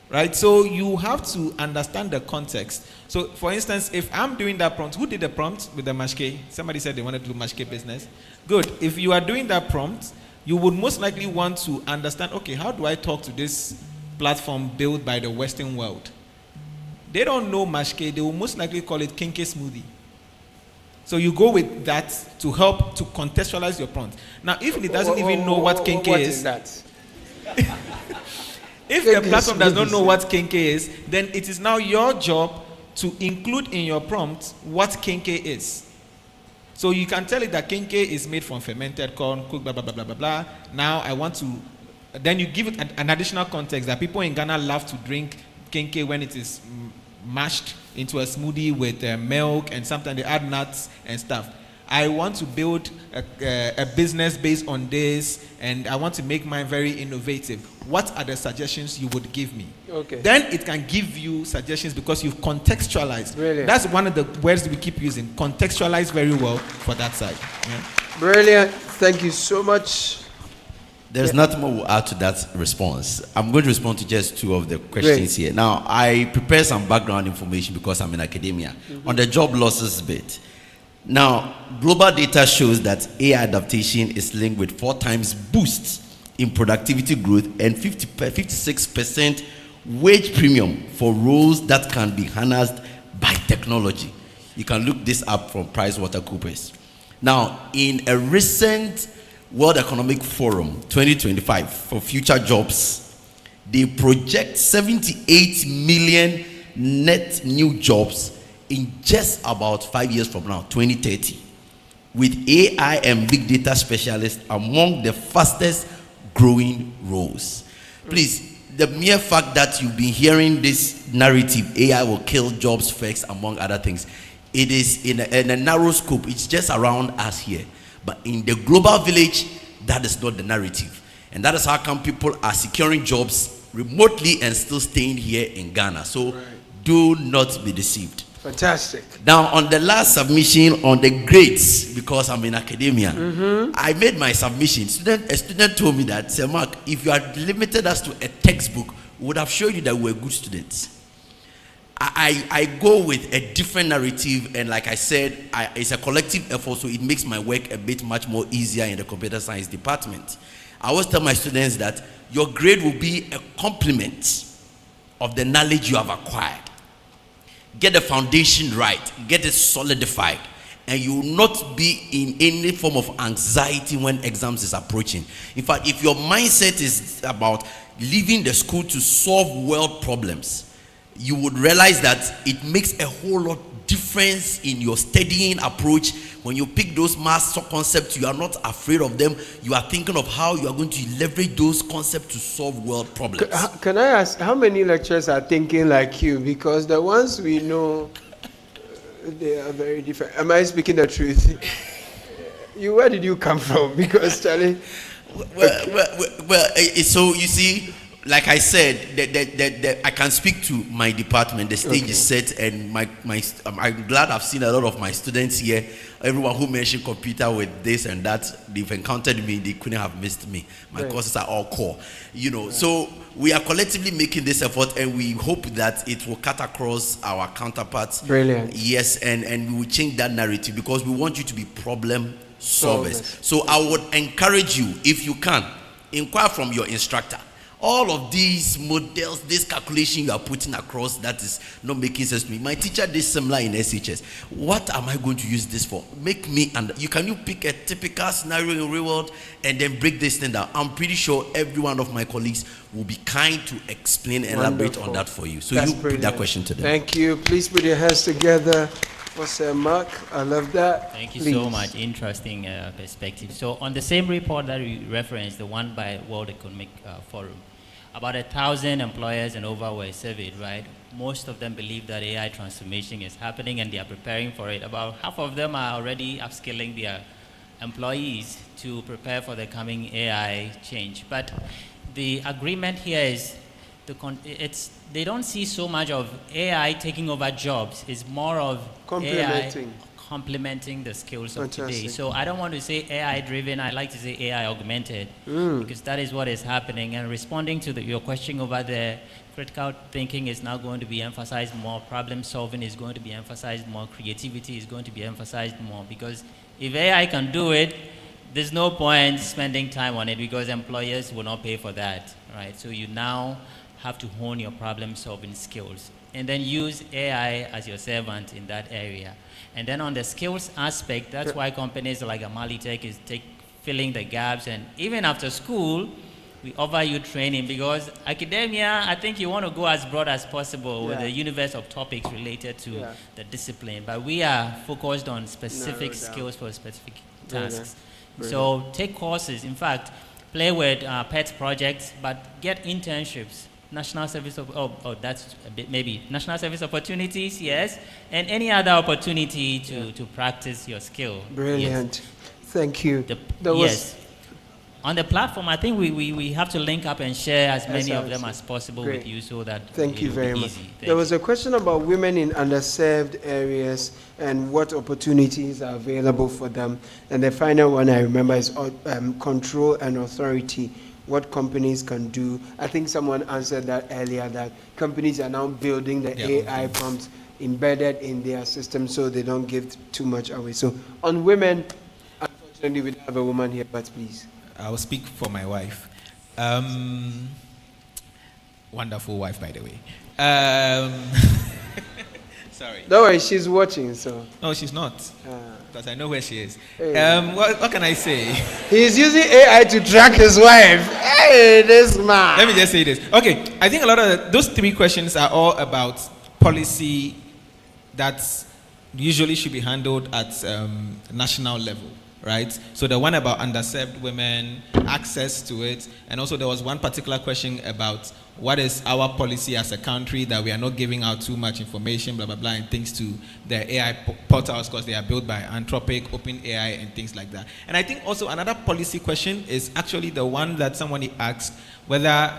Right? So you have to understand the context. So, for instance, if I'm doing that prompt, who did the prompt with the Mashke? Somebody said they wanted to do Mashke business. Good. If you are doing that prompt, you would most likely want to understand, okay, how do I talk to this platform built by the Western world? They don't know Mashke. They will most likely call it Kenke smoothie. So you go with that to help to contextualize your prompt. Now, if it doesn't even know what Kenke what is that? If the platform does not know what Kenke is, then it is now your job to include in your prompt what Kenke is. So you can tell it that Kenke is made from fermented corn, cooked, blah, blah, blah, blah, blah, blah. Now I want to, then you give it an additional context that people in Ghana love to drink Kenke when it is mashed into a smoothie with milk, and sometimes they add nuts and stuff. I want to build a business based on this, and I want to make mine very innovative. What are the suggestions you would give me? Okay. Then it can give you suggestions because you've contextualized. Brilliant. That's one of the words we keep using. Contextualize very well for that side. Yeah. Brilliant. Thank you so much. There's nothing more to add to that response. I'm going to respond to just two of the questions here. Now, I prepared some background information because I'm in academia on the job losses bit. Now, global data shows that AI adaptation is linked with 4 times boost in productivity growth and 56% wage premium for roles that can be harnessed by technology. You can look this up from PricewaterhouseCoopers. Now, in a recent World Economic Forum 2025 for future jobs, they project 78 million net new jobs in just about 5 years from now, 2030, with AI and big data specialists among the fastest growing roles. Please, the mere fact that you've been hearing this narrative, AI will kill jobs first, among other things, it is in a narrow scope. It's just around us here. But in the global village, that is not the narrative. And that is how come people are securing jobs remotely and still staying here in Ghana. So do not be deceived. Fantastic. Now, on the last submission on the grades, because I'm in academia, I made my submission. A student told me that, Sir Mark, if you had limited us to a textbook, we would have showed you that we were good students. I go with a different narrative, and like I said, it's a collective effort, so it makes my work a bit much more easier in the computer science department. I always tell my students that your grade will be a complement of the knowledge you have acquired. Get the foundation right, get it solidified, and you will not be in any form of anxiety when exams is approaching. In fact, if your mindset is about leaving the school to solve world problems, you would realize that it makes a whole lot difference in your studying approach. When you pick those math concepts, you are not afraid of them. You are thinking of how you are going to leverage those concepts to solve world problems. Can I ask, how many lecturers are thinking like you? Because the ones we know, they are very different. Am I speaking the truth? Where did you come from? Because, Charlie, So you see, like I said, that I can speak to my department. The stage is set, and I'm glad I've seen a lot of my students here. Everyone who mentioned computer with this and that, they've encountered me. They couldn't have missed me. My courses are all core, So we are collectively making this effort, and we hope that it will cut across our counterparts. Brilliant. Yes, and we will change that narrative because we want you to be problem solvers. So I would encourage you, if you can, inquire from your instructor. All of these models, this calculation you are putting across, that is not making sense to me. My teacher did similar in SHS. What am I going to use this for? Make me, and you pick a typical scenario in real world and then break this thing down. I'm pretty sure every one of my colleagues will be kind to explain and elaborate on that for you. So That's you put that question to them. Thank you. Please put your hands together for Sir Mark. I love that. Thank you so much. Interesting perspective. So on the same report that we referenced, the one by World Economic Forum, about 1,000 employers and over were surveyed, right? Most of them believe that AI transformation is happening and they are preparing for it. About half of them are already upskilling their employees to prepare for the coming AI change. But the agreement here is they don't see so much of AI taking over jobs. It's more of AI complementing the skills of today. So I don't want to say AI driven, I like to say AI augmented, because that is what is happening. And responding to your question over there, critical thinking is now going to be emphasized more, problem solving is going to be emphasized more, creativity is going to be emphasized more, because if AI can do it, there's no point spending time on it because employers will not pay for that, right? So you now have to hone your problem solving skills and then use AI as your servant in that area. And then on the skills aspect, that's why companies like Amalitech is filling the gaps. And even after school, we offer you training because academia, I think you want to go as broad as possible with the universe of topics related to the discipline. But we are focused on specific skills for specific tasks. So take courses. In fact, play with pet projects, but get internships. National service that's a bit maybe national service opportunities, yes, and any other opportunity to practice your skill. Brilliant. Yes. Thank you. Yes. On the platform, I think we have to link up and share as many of them as possible with you so that Thank you very much. There was a question about women in underserved areas and what opportunities are available for them. And the final one I remember is control and authority. What companies can do. I think someone answered that earlier, that companies are now building the AI prompts embedded in their system so they don't give too much away. So on women, unfortunately we don't have a woman here, but please. I will speak for my wife. Wonderful wife, by the way. Sorry. Don't worry, she's watching, so. No, she's not. Because I know where she is. Hey. What can I say? He's using AI to track his wife. Hey, this man. Let me just say this. Okay, I think a lot of those three questions are all about policy that usually should be handled at national level, right? So the one about underserved women, access to it, and also there was one particular question about what is our policy as a country that we are not giving out too much information, blah, blah, blah, and things to the AI portals because they are built by Anthropic, OpenAI, and things like that. And I think also another policy question is actually the one that somebody asked, whether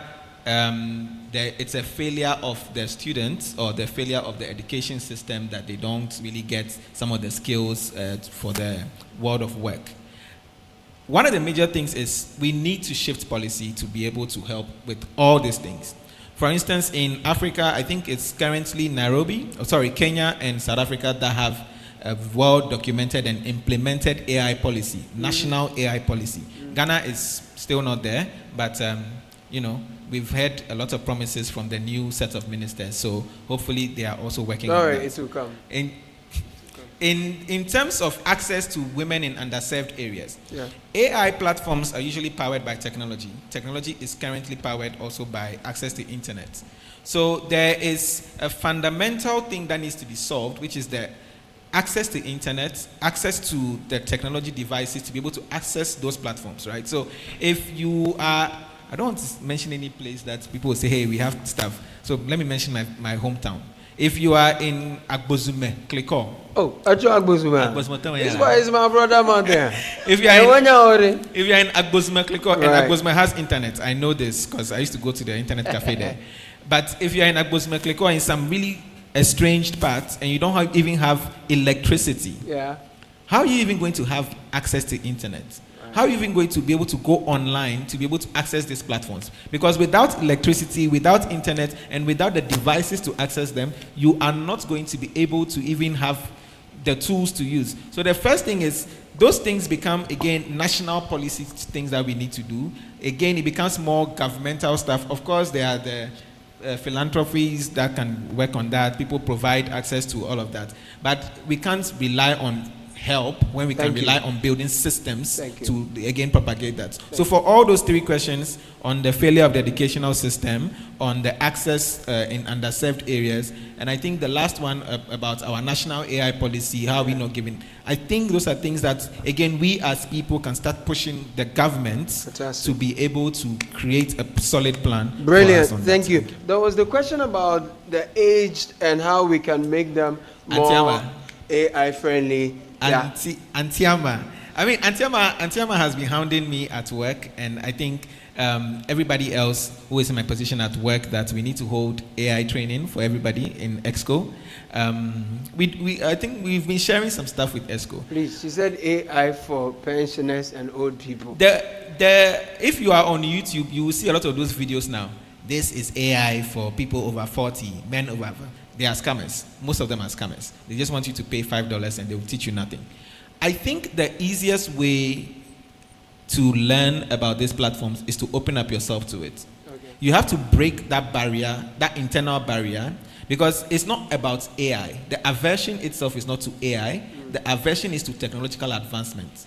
it's a failure of the students or the failure of the education system that they don't really get some of the skills for the world of work. One of the major things is we need to shift policy to be able to help with all these things. For instance, in Africa, I think it's currently Kenya and South Africa that have a well-documented and implemented AI policy, national AI policy. Ghana is still not there, but we've heard a lot of promises from the new set of ministers, so hopefully they are also working on that. It will come. In terms of access to women in underserved areas, AI platforms are usually powered by technology. Technology is currently powered also by access to internet. So there is a fundamental thing that needs to be solved, which is the access to internet, access to the technology devices to be able to access those platforms, right? So if you are, I don't want to mention any place that people will say, hey, we have stuff. So let me mention my hometown. If you are in Agbozume, click on. Oh, Agbozume. This boy is my brother, man. There. If you are in Agbozume, click on. And Agbozume has internet. I know this because I used to go to the internet cafe there. But if you are in Agbozume, click on in some really estranged parts and you don't even have electricity, how are you even going to have access to internet? How are you even going to be able to go online to be able to access these platforms? Because without electricity, without internet, and without the devices to access them, you are not going to be able to even have the tools to use. So the first thing is, those things become, again, national policy things that we need to do. Again, it becomes more governmental stuff. Of course, there are the philanthropies that can work on that. People provide access to all of that. But we can't rely on help when we can rely on building systems to again propagate that. So for all those three questions on the failure of the educational system, on the access in underserved areas, and I think the last one about our national AI policy, how are we not giving, I think those are things that again we as people can start pushing the government to be able to create a solid plan. Brilliant, thank you. There was the question about the aged and how we can make them more AI friendly. Antiama. I mean, Antiama has been hounding me at work, and I think everybody else who is in my position at work that we need to hold AI training for everybody in EXCO. I think we've been sharing some stuff with EXCO. Please, she said AI for pensioners and old people. If you are on YouTube, you will see a lot of those videos now. This is AI for people over 40, men over. They are scammers. Most of them are scammers. They just want you to pay $5 and they will teach you nothing. I think the easiest way to learn about these platforms is to open up yourself to it. You have to break that barrier, that internal barrier, because it's not about AI. The aversion itself is not to AI. The aversion is to technological advancement.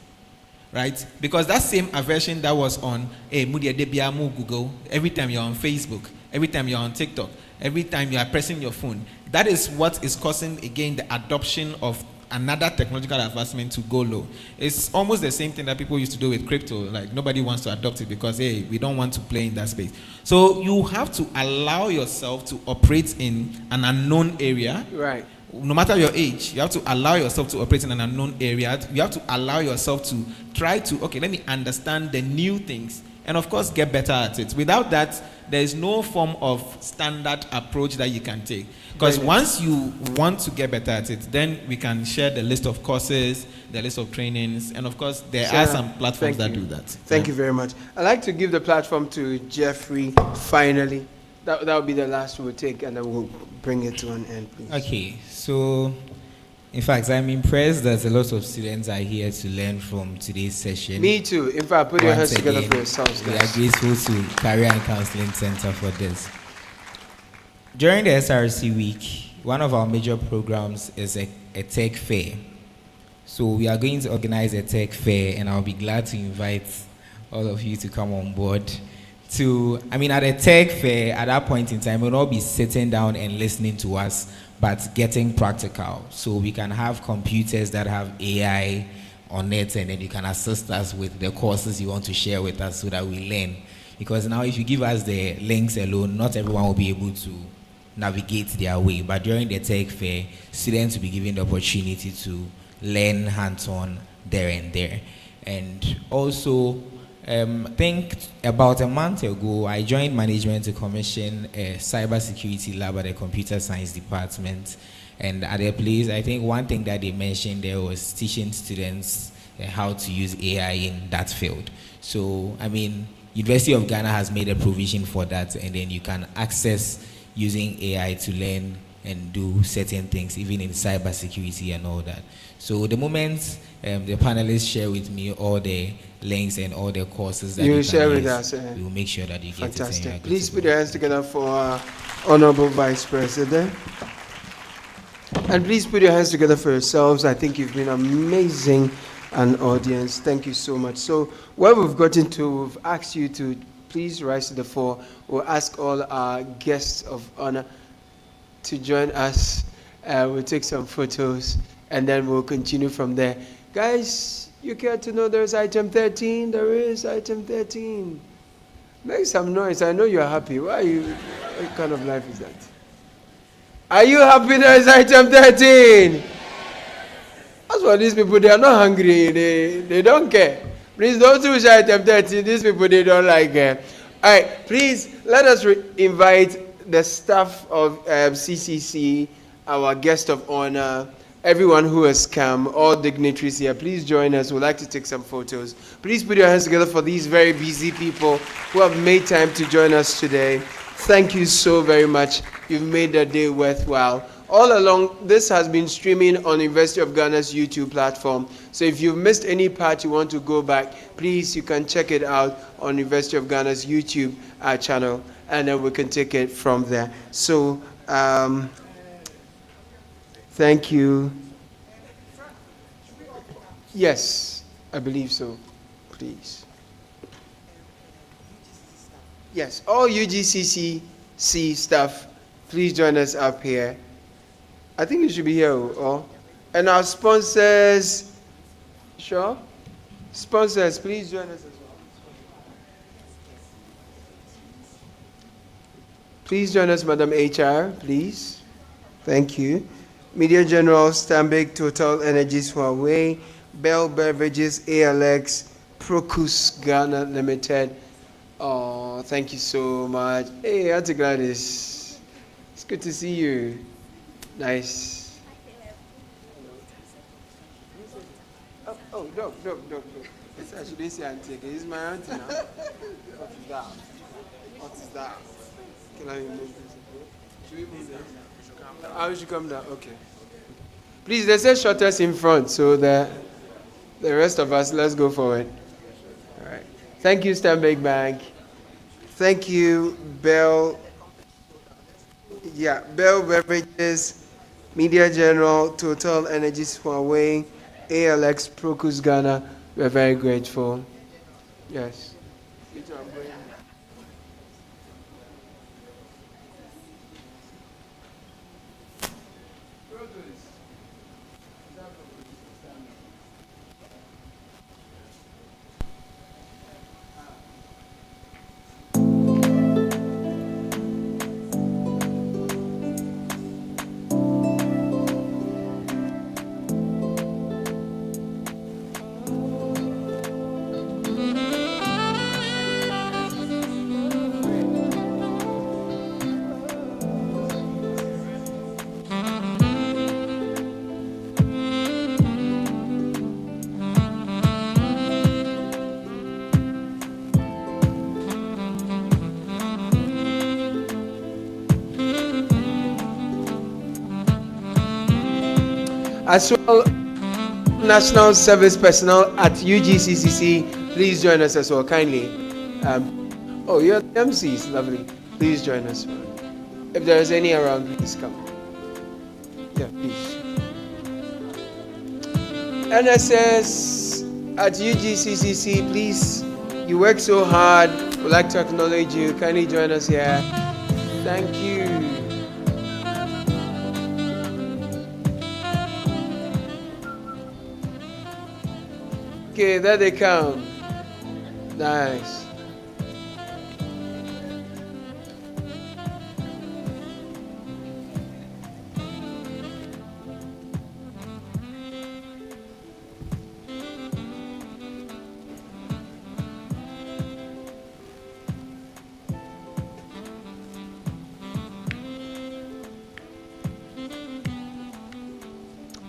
Right? Because that same aversion that was on Google, every time you're on Facebook, every time you're on TikTok, every time you are pressing your phone, that is what is causing, again, the adoption of another technological advancement to go low. It's almost the same thing that people used to do with crypto. Like, nobody wants to adopt it because, hey, we don't want to play in that space. So you have to allow yourself to operate in an unknown area. Right. No matter your age, you have to allow yourself to operate in an unknown area. You have to allow yourself to try to, okay, let me understand the new things and, of course, get better at it. Without that, there is no form of standard approach that you can take. Because once you want to get better at it, then we can share the list of courses, the list of trainings, and, of course, there are some platforms that do that. Thank you very much. I'd like to give the platform to Jeffrey, finally. That will be the last we'll take, and then we'll bring it to an end, please. Okay, so in fact, I'm impressed that a lot of students are here to learn from today's session. Me too. In fact, put your hands together for yourselves, We guys. are grateful to Career and Counseling Center for this. During the SRC week, one of our major programs is a tech fair. So we are going to organize a tech fair, and I'll be glad to invite all of you to come on board. At a tech fair, at that point in time, we'll not be sitting down and listening to us, but getting practical. So we can have computers that have AI on it, and then you can assist us with the courses you want to share with us so that we learn. Because now if you give us the links alone, not everyone will be able to navigate their way. But during the tech fair, students will be given the opportunity to learn hands-on there and there. And also, I think about a month ago, I joined management to commission a cybersecurity lab at the computer science department. And at the place, I think one thing that they mentioned there was teaching students how to use AI in that field. So, University of Ghana has made a provision for that, and then you can access using AI to learn and do certain things, even in cybersecurity and all that. So the moment the panelists share with me all the links and all the courses that you share with use, us, we will make sure that you get fantastic. it. Please put your hands together for our Honorable Vice President. And please put your hands together for yourselves. I think you've been amazing, an audience. Thank you so much. So where we've gotten to, we've asked you to please rise to the fore. We'll ask all our guests of honor to join us. We'll take some photos, and then we'll continue from there. Guys, you care to know there's item 13? There is item 13. Make some noise. I know you're happy. Why are you? What kind of life is that? Are you happy that it's item 13? As for these people, they are not hungry. They don't care. Please don't push item 13. These people, they don't like it. All right, please let us invite the staff of CCC, our guest of honor, everyone who has come, all dignitaries here. Please join us. We'd like to take some photos. Please put your hands together for these very busy people who have made time to join us today. Thank you so very much. You've made the day worthwhile. All along, this has been streaming on University of Ghana's YouTube platform. So if you've missed any part you want to go back, please, you can check it out on University of Ghana's YouTube channel, and then we can take it from there. So, thank you. Yes, I believe so. Please. Yes, all UGCCC staff, please join us up here. I think you should be here. And our sponsors, sure? Sponsors, please join us as well. Please join us, Madam HR, please. Thank you. Media General, Stanbic, Total Energies, Huawei, Bell Beverages, ALX, Procus Ghana Limited. Oh, thank you so much. Hey, Auntie Gladys. It's good to see you. Nice. Oh, Doc. It's actually say auntie. It's my auntie now. What is that? What is that? Can I move this? Should we move this? I should come down. Okay. Please, they say shortest in front, so the rest of us, let's go forward. All right. Thank you, Stanbic Bank. Thank you, Bell. Yeah, Bell Beverages, Media General, Total Energies, Huawei, ALX, Procus Ghana. We're very grateful. Yes. As well, National Service Personnel at UGCCC, please join us as well, kindly. Oh, you're the MCs, lovely. Please join us. If there is any around, please come. Yeah, please. NSS at UGCCC, please. You work so hard. We'd like to acknowledge you. Kindly join us here. Thank you. Okay, there they come. Nice.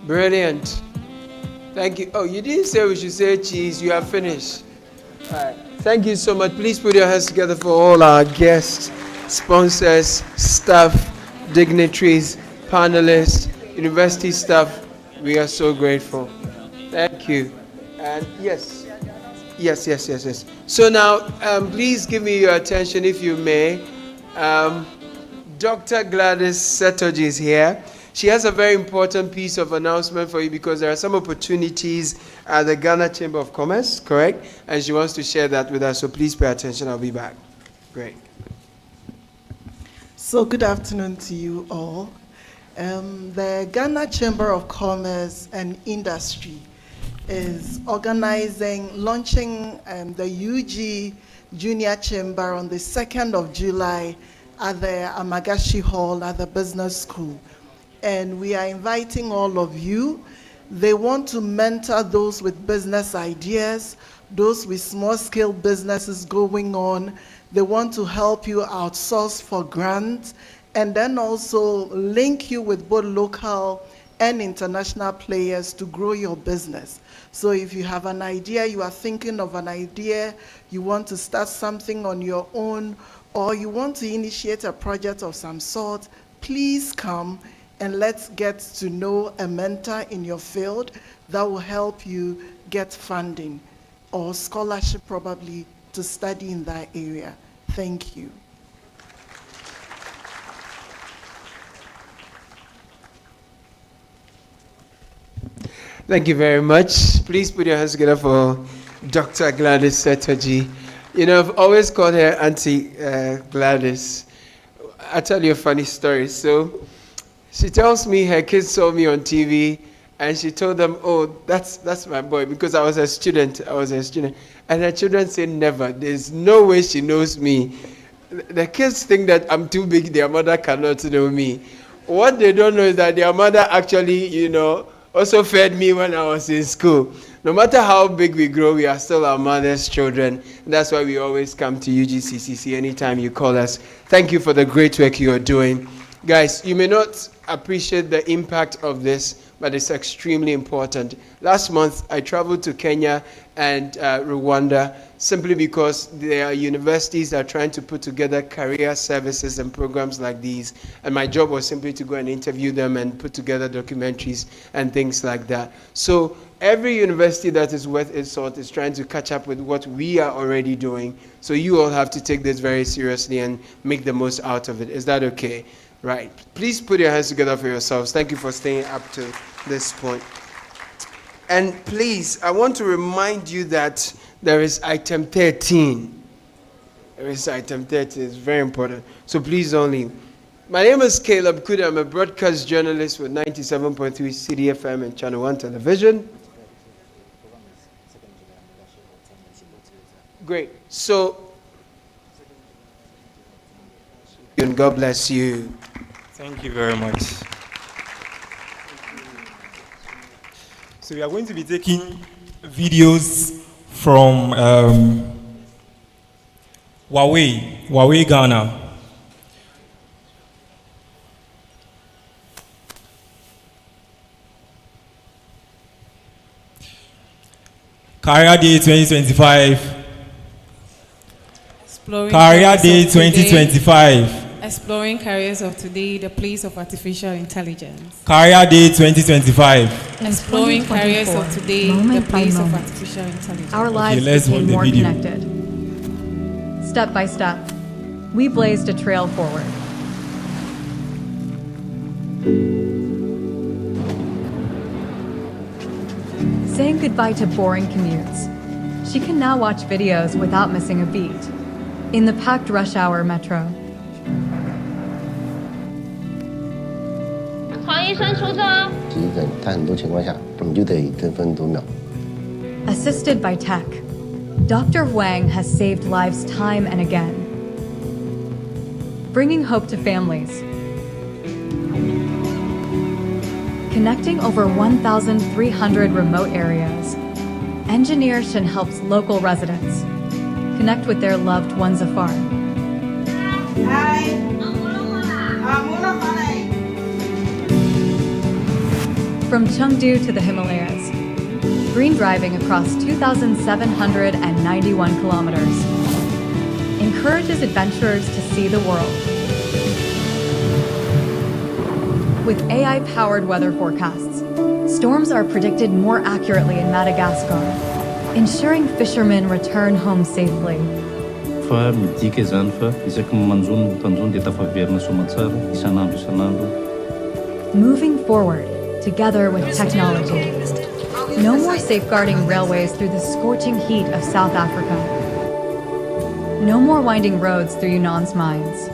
Brilliant. Thank you. Oh, you didn't say we should say cheese. You have finished. All right. Thank you so much. Please put your hands together for all our guests, sponsors, staff, dignitaries, panelists, university staff. We are so grateful. Thank you. And yes. So now, please give me your attention if you may. Dr. Gladys Setoji is here. She has a very important piece of announcement for you because there are some opportunities at the Ghana Chamber of Commerce, correct? And she wants to share that with us, so please pay attention. I'll be back. Great. So good afternoon to you all. The Ghana Chamber of Commerce and Industry is launching the UG Junior Chamber on the 2nd of July at the Amagashi Hall at the business school. And we are inviting all of you. They want to mentor those with business ideas, those with small-scale businesses going on. They want to help you outsource for grants, and then also link you with both local and international players to grow your business. So if you have an idea, you are thinking of an idea, you want to start something on your own, or you want to initiate a project of some sort, please come and let's get to know a mentor in your field that will help you get funding or scholarship probably to study in that area. Thank you. Thank you very much. Please put your hands together for Dr. Gladys Setoji. You know, I've always called her Auntie Gladys. I'll tell you a funny story. So she tells me her kids saw me on TV and she told them, oh, that's my boy, because I was a student. And her children say, never. There's no way she knows me. The kids think that I'm too big, their mother cannot know me. What they don't know is that their mother actually, also fed me when I was in school. No matter how big we grow, we are still our mother's children. That's why we always come to UGCCC anytime you call us. Thank you for the great work you are doing. Guys, you may not appreciate the impact of this, but it's extremely important. Last month, I traveled to Kenya and Rwanda simply because there are universities that are trying to put together career services and programs like these. And my job was simply to go and interview them and put together documentaries and things like that. So every university that is worth its salt is trying to catch up with what we are already doing. So you all have to take this very seriously and make the most out of it. Is that okay? Right. Please put your hands together for yourselves. Thank you for staying up to this point. And please, I want to remind you that there is item 13. There is item 13. It's very important. So please don't leave. My name is Caleb Kuda. I'm a broadcast journalist with 97.3 Cedi FM and Channel 1 Television. Great. So, and God bless you. Thank you very much. So we are going to be taking videos from Huawei Ghana. Career Day 2025. Career Day 2025. Exploring careers of today, the place of artificial intelligence. Career Day 2025. Exploring careers of today, the place of artificial intelligence. Our lives became more connected. Step by step, we blazed a trail forward. Saying goodbye to boring commutes, she can now watch videos without missing a beat in the packed rush hour metro. Assisted by tech, Dr. Huang has saved lives time and again, bringing hope to families, connecting over 1,300 remote areas. Engineer Shin helps local residents connect with their loved ones afar. From Chengdu to the Himalayas, green driving across 2,791 kilometers encourages adventurers to see the world. With AI-powered weather forecasts, storms are predicted more accurately in Madagascar, ensuring fishermen return home safely. Moving forward, together with technology. No more safeguarding railways through the scorching heat of South Africa. No more winding roads through Yunnan's mines.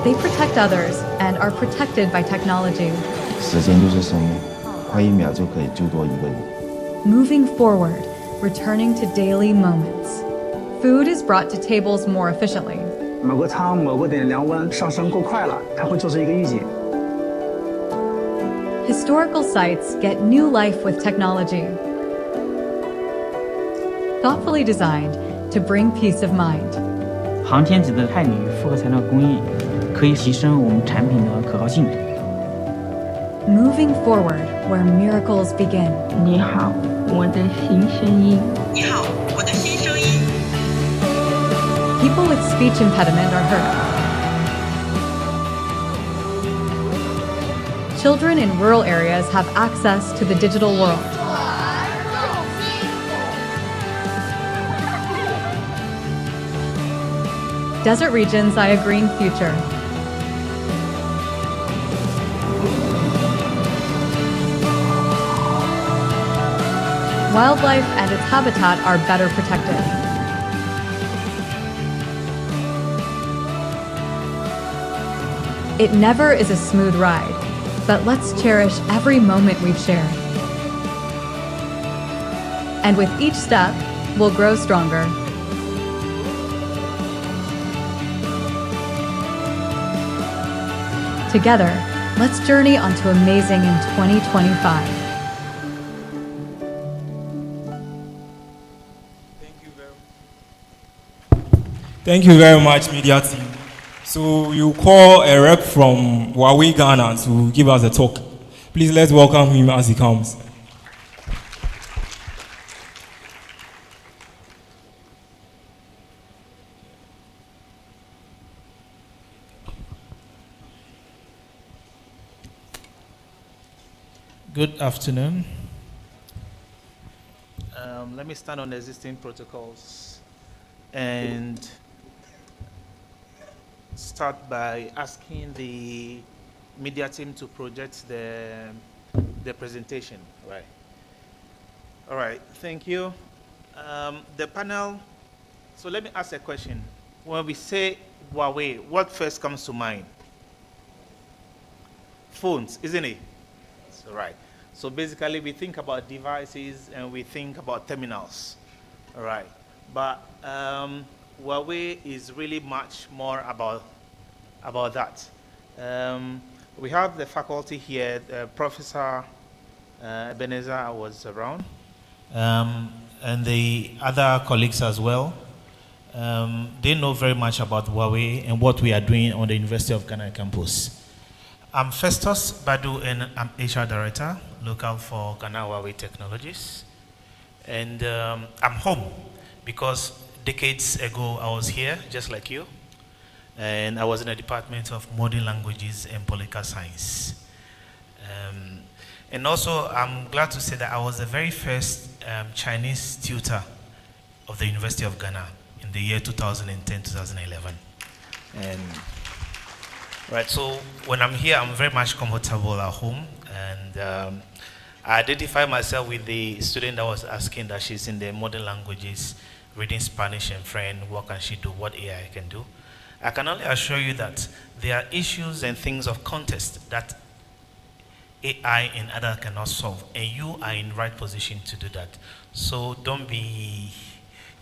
They protect others and are protected by technology. Moving forward, returning to daily moments. Food is brought to tables more efficiently. 某个仓某个点量温上升够快了，它会做出一个预警。 Historical sites get new life with technology. Thoughtfully designed to bring peace of mind. 航天级的钛铝复合材料工艺可以提升我们产品的可靠性。 Moving forward where miracles begin. 你好，我的新声音。你好，我的新声音。 People with speech impediment are heard. Children in rural areas have access to the digital world. Desert regions eye a green future. Wildlife and its habitat are better protected. It never is a smooth ride, but let's cherish every moment we've shared. And with each step, we'll grow stronger. Together, let's journey onto amazing in 2025. Thank you very much, media team. So you call a rep from Huawei Ghana to give us a talk. Please let's welcome him as he comes. Good afternoon. Let me start on the existing protocols and start by asking the media team to project the presentation. Right. All right. Thank you. The panel. So let me ask a question. When we say Huawei, what first comes to mind? Phones, isn't it? So, right. So basically, we think about devices and we think about terminals. All right. But Huawei is really much more about that. We have the faculty here. Professor Ebenezer was around, and the other colleagues as well. They know very much about Huawei and what we are doing on the University of Ghana campus. I'm Festus Badu, and I'm HR Director, local for Ghana Huawei Technologies. And I'm home because decades ago I was here, just like you, and I was in the Department of Modern Languages and Political Science. And also, I'm glad to say that I was the very first Chinese tutor of the University of Ghana in the year 2010-2011. And right, so when I'm here, I'm very much comfortable at home, and I identify myself with the student that was asking that she's in the modern languages, reading Spanish and French. What can she do? What AI can do? I can only assure you that there are issues and things of context that AI and other cannot solve, and you are in right position to do that. So don't be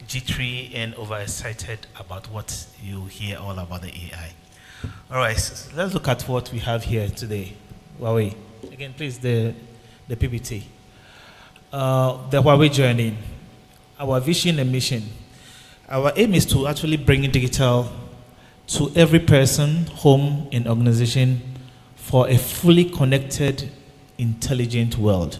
jittery and overexcited about what you hear all about the AI. All right, so let's look at what we have here today. Huawei. Again, please, the PPT. The Huawei journey. Our vision and mission. Our aim is to actually bring digital to every person, home, and organization for a fully connected, intelligent world.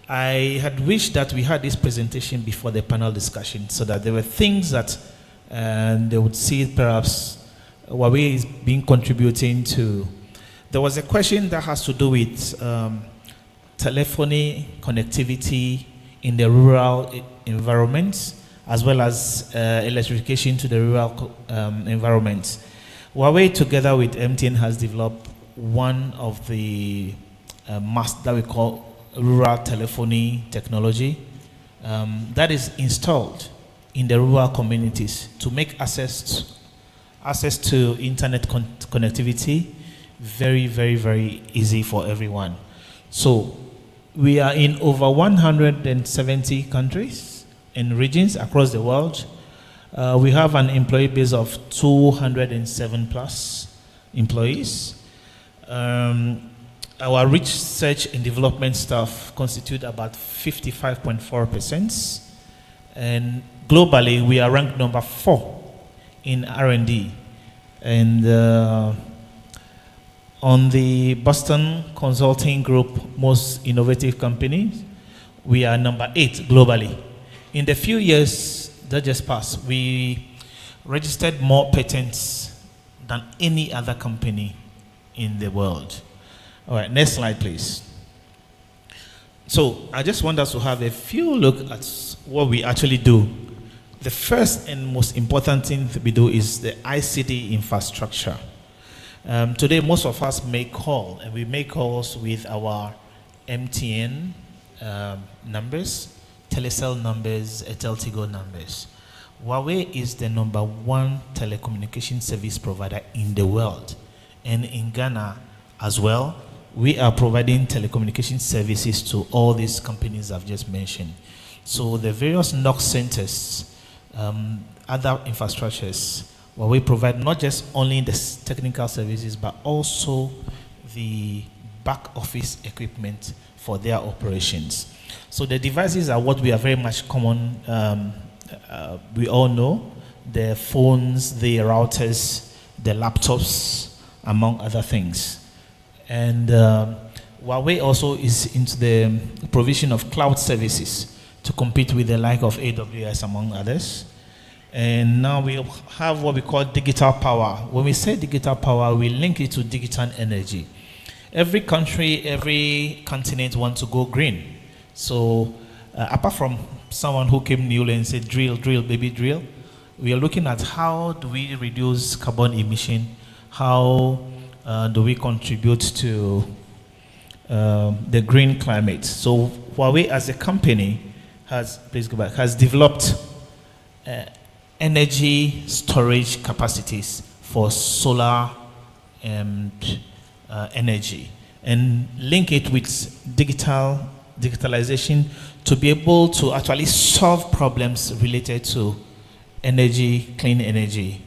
I had wished that we had this presentation before the panel discussion so that there were things that they would see perhaps Huawei is being contributing to. There was a question that has to do with telephony connectivity in the rural environments, as well as electrification to the rural environments. Huawei, together with MTN, has developed one of the mast that we call rural telephony technology that is installed in the rural communities to make access to internet connectivity very, very, very easy for everyone. So we are in over 170 countries in regions across the world. We have an employee base of 207 plus employees. Our research and development staff constitute about 55.4%. And globally, we are ranked number 4 in R&D. And on the Boston Consulting Group Most Innovative Companies, we are number 8 globally. In the few years that just passed, we registered more patents than any other company in the world. All right, next slide, please. So I just want us to have a few look at what we actually do. The first and most important thing we do is the ICT infrastructure. Today, most of us make calls, and we make calls with our MTN numbers, Telecel numbers, Teltigo numbers. Huawei is the number 1 telecommunication service provider in the world. And in Ghana as well, we are providing telecommunication services to all these companies I've just mentioned. So the various NOC centers, other infrastructures, where we provide not just only the technical services, but also the back office equipment for their operations. So the devices are what we are very much common, we all know, the phones, the routers, the laptops, among other things. And Huawei also is into the provision of cloud services to compete with the like of AWS, among others. And now we have what we call digital power. When we say digital power, we link it to digital energy. Every country, every continent wants to go green. So apart from someone who came newly and said, drill, drill, baby, drill, we are looking at how do we reduce carbon emission, how do we contribute to the green climate. So Huawei as a company has, please go back, has developed energy storage capacities for solar and energy, and link it with digitalization to be able to actually solve problems related to energy, clean energy.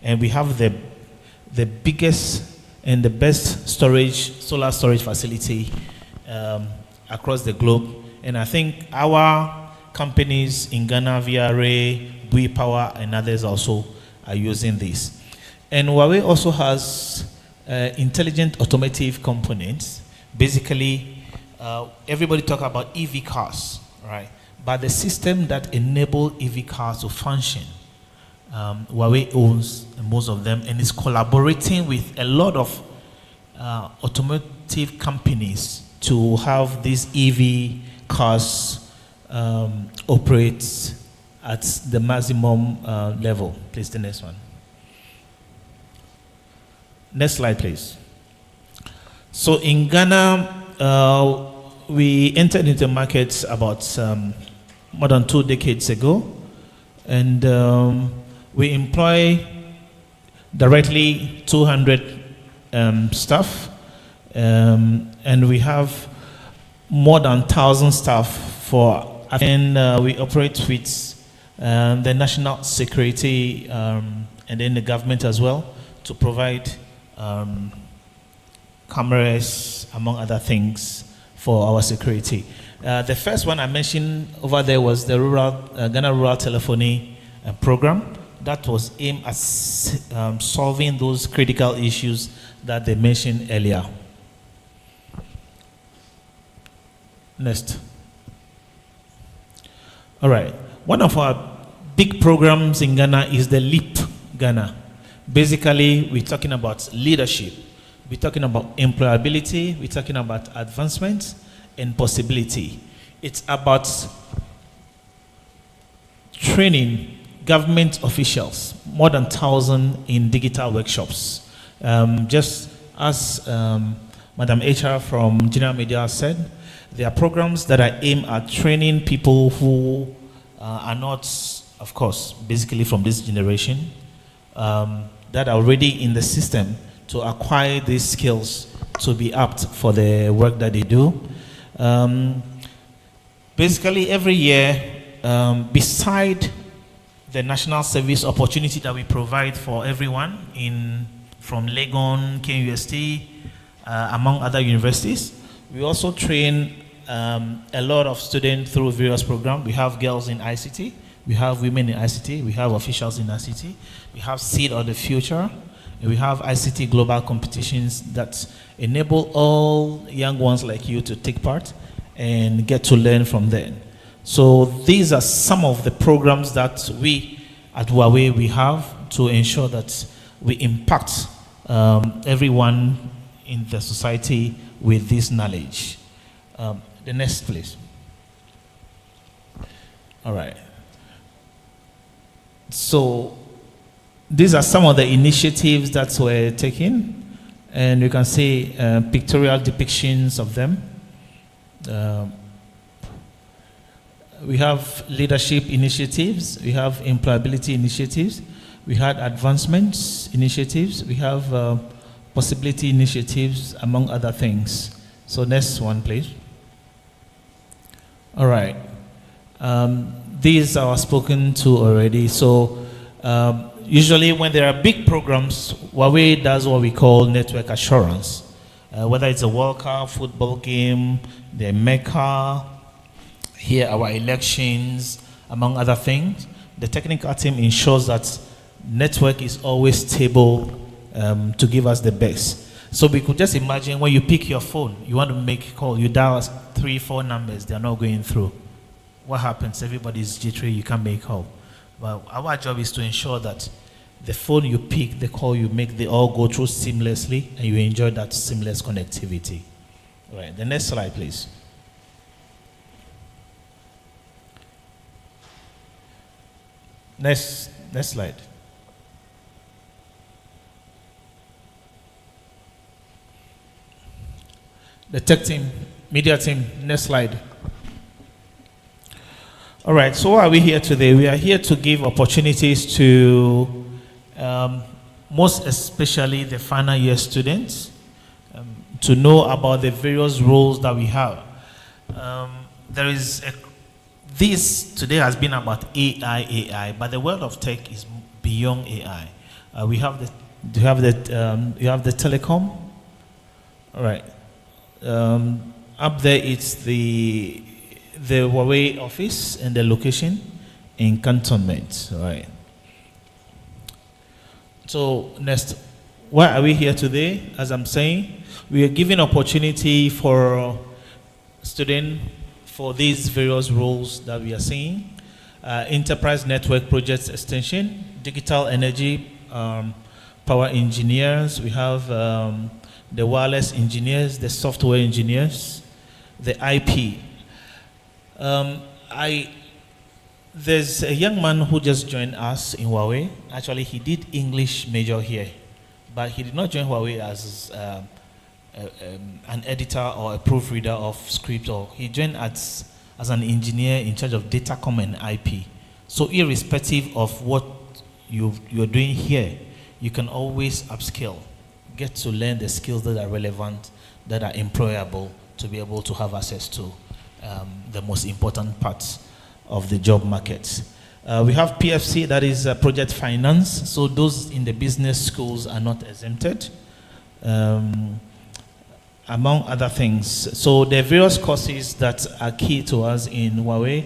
And we have the biggest and the best solar storage facility across the globe. And I think our companies in Ghana, VRA, Bui Power, and others also are using this. And Huawei also has intelligent automotive components. Basically, everybody talk about EV cars, right? But the system that enable EV cars to function, Huawei owns most of them and is collaborating with a lot of automotive companies to have these EV cars operate at the maximum level. Please, the next one. Next slide, please. So in Ghana, we entered into markets about more than 2 decades ago, and we employ directly 200 staff, and we have more than 1,000 staff and we operate with the national security and then the government as well to provide cameras, among other things, for our security. The first one I mentioned over there was the Ghana Rural Telephony Program. That was aimed at solving those critical issues that they mentioned earlier. Next. All right. One of our big programs in Ghana is the LEAP Ghana. Basically, we're talking about leadership. We're talking about employability. We're talking about advancement and possibility. It's about training government officials, more than 1,000 in digital workshops. Just as Madam HR from General Media said, there are programs that are aimed at training people who are not, of course, basically from this generation, that are already in the system to acquire these skills to be apt for the work that they do. Basically, every year, beside the national service opportunity that we provide for everyone from Legon, KUST, among other universities, we also train a lot of students through various programs. We have girls in ICT, we have women in ICT, we have officials in ICT, we have Seed of the Future, and we have ICT global competitions that enable all young ones like you to take part and get to learn from them. So these are some of the programs that we at Huawei we have to ensure that we impact everyone in the society with this knowledge. The next, please. All right. So these are some of the initiatives that were taken, and you can see pictorial depictions of them. We have leadership initiatives, we have employability initiatives, we had advancements initiatives, we have possibility initiatives, among other things. So next one, please. All right. These are spoken to already. So usually when there are big programs, Huawei does what we call network assurance. Whether it's a World Cup, football game, the Mecca, here our elections, among other things, the technical team ensures that network is always stable to give us the best. So we could just imagine when you pick your phone, you want to make a call, you dial 3-4 numbers, they're not going through. What happens? Everybody's jittery, you can't make call. But our job is to ensure that the phone you pick, the call you make, they all go through seamlessly and you enjoy that seamless connectivity. All right, the next slide, please. Next slide. The tech team, media team, next slide. All right, so why are we here today? We are here to give opportunities to most especially the final year students to know about the various roles that we have. This today has been about AI, but the world of tech is beyond AI. You have the telecom. All right. Up there, it's the Huawei office and the location in cantonment. All right. So next, why are we here today? As I'm saying, we are giving opportunity for students for these various roles that we are seeing. Enterprise network projects extension, digital energy, power engineers. We have the wireless engineers, the software engineers, the IP. There's a young man who just joined us in Huawei. Actually, he did English major here, but he did not join Huawei as an editor or a proofreader of script, or he joined as an engineer in charge of datacom and IP. So irrespective of what you're doing here, you can always upskill, get to learn the skills that are relevant, that are employable, to be able to have access to the most important parts of the job market. We have PFC, that is project finance. So those in the business schools are not exempted, among other things. So there are various courses that are key to us in Huawei: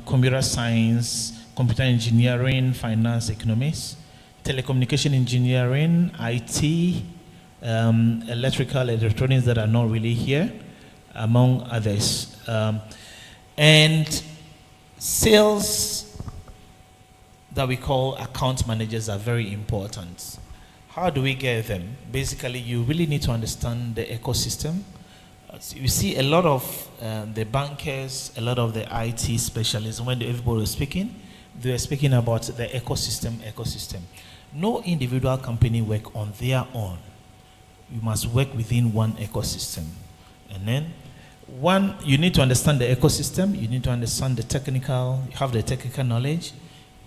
computer science, computer engineering, finance, economics, telecommunication engineering, IT, electrical, electronics that are not really here, among others. And sales that we call account managers are very important. How do we get them? Basically, you really need to understand the ecosystem. You see a lot of the bankers, a lot of the IT specialists, when everybody was speaking, they were speaking about the ecosystem. No individual company work on their own. You must work within one ecosystem. And then, you need to understand the ecosystem, you need to understand the technical, have the technical knowledge,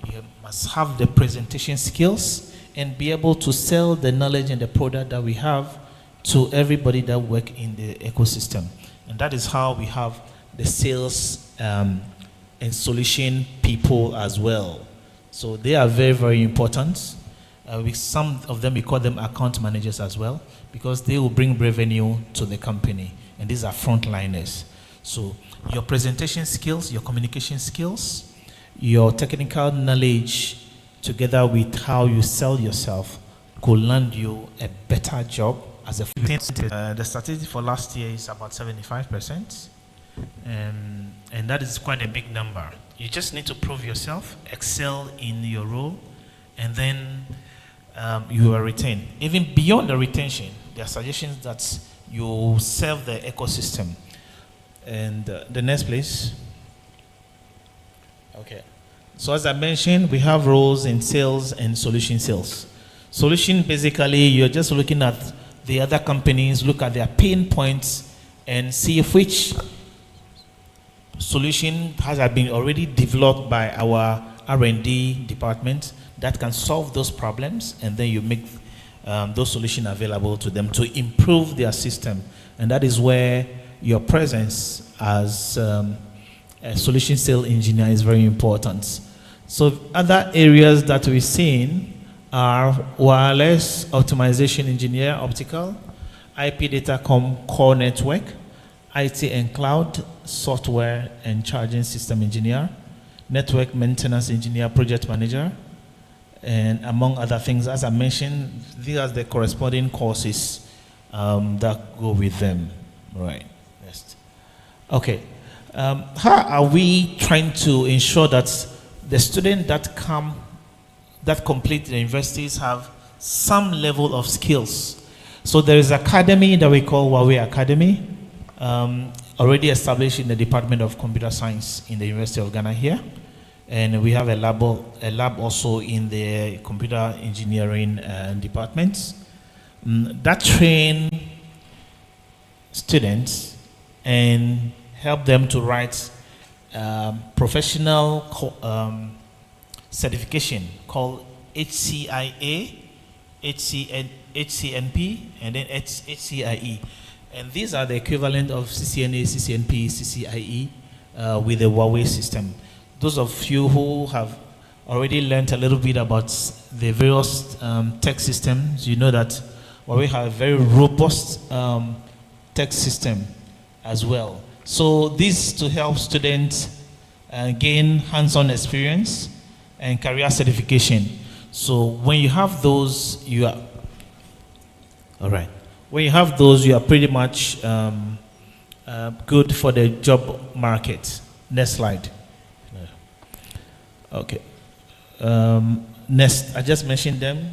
you must have the presentation skills, and be able to sell the knowledge and the product that we have to everybody that work in the ecosystem. And that is how we have the sales and solution people as well. So they are very, very important. Some of them, we call them account managers as well, because they will bring revenue to the company, and these are frontliners. So your presentation skills, your communication skills, your technical knowledge, together with how you sell yourself, could land you a better job as a the statistic for last year is about 75%, and that is quite a big number. You just need to prove yourself, excel in your role, and then you are retained. Even beyond the retention, there are suggestions that you serve the ecosystem. And the next, please. Okay. So as I mentioned, we have roles in sales and solution sales. Solution, basically, you're just looking at the other companies, look at their pain points, and see if which solution has been already developed by our R&D department that can solve those problems, and then you make those solutions available to them to improve their system. And that is where your presence as a solution sales engineer is very important. So other areas that we've seen are wireless optimization engineer, optical, IP data core network, IT and cloud, software and charging system engineer, network maintenance engineer, project manager, and among other things. As I mentioned, these are the corresponding courses that go with them. Right. Next. Okay. How are we trying to ensure that the students that complete the universities have some level of skills? So there is an academy that we call Huawei Academy, already established in the Department of Computer Science in the University of Ghana here. And we have a lab also in the computer engineering departments that train students and help them to write professional certification called HCIA, HCNP, and then HCIE. And these are the equivalent of CCNA, CCNP, CCIE with the Huawei system. Those of you who have already learned a little bit about the various tech systems, you know that Huawei have a very robust tech system as well. So this to help students gain hands-on experience and career certification. So when you have those, you are all right. When you have those, you are pretty much good for the job market. Next slide. Okay. Next, I just mentioned them: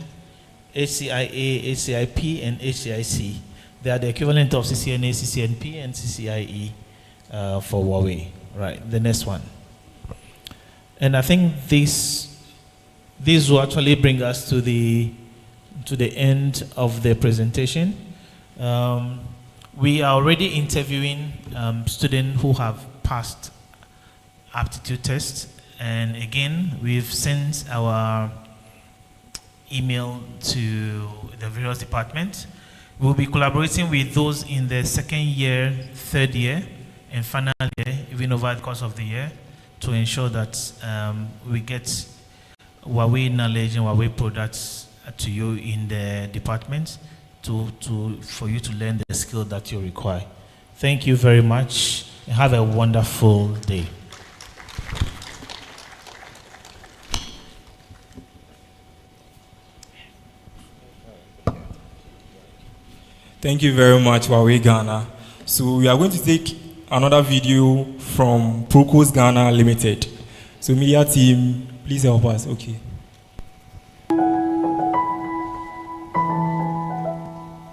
HCIA, HCIP, and HCIC. They are the equivalent of CCNA, CCNP, and CCIE for Huawei. Right. The next one. And I think this will actually bring us to the end of the presentation. We are already interviewing students who have passed aptitude tests, and again, we've sent our email to the various departments. We'll be collaborating with those in the second year, third year, and final year, even over the course of the year, to ensure that we get Huawei knowledge and Huawei products to you in the department for you to learn the skill that you require. Thank you very much, and have a wonderful day. Thank you very much, Huawei Ghana. So we are going to take another video from Procus Ghana Limited. So media team, please help us. Okay.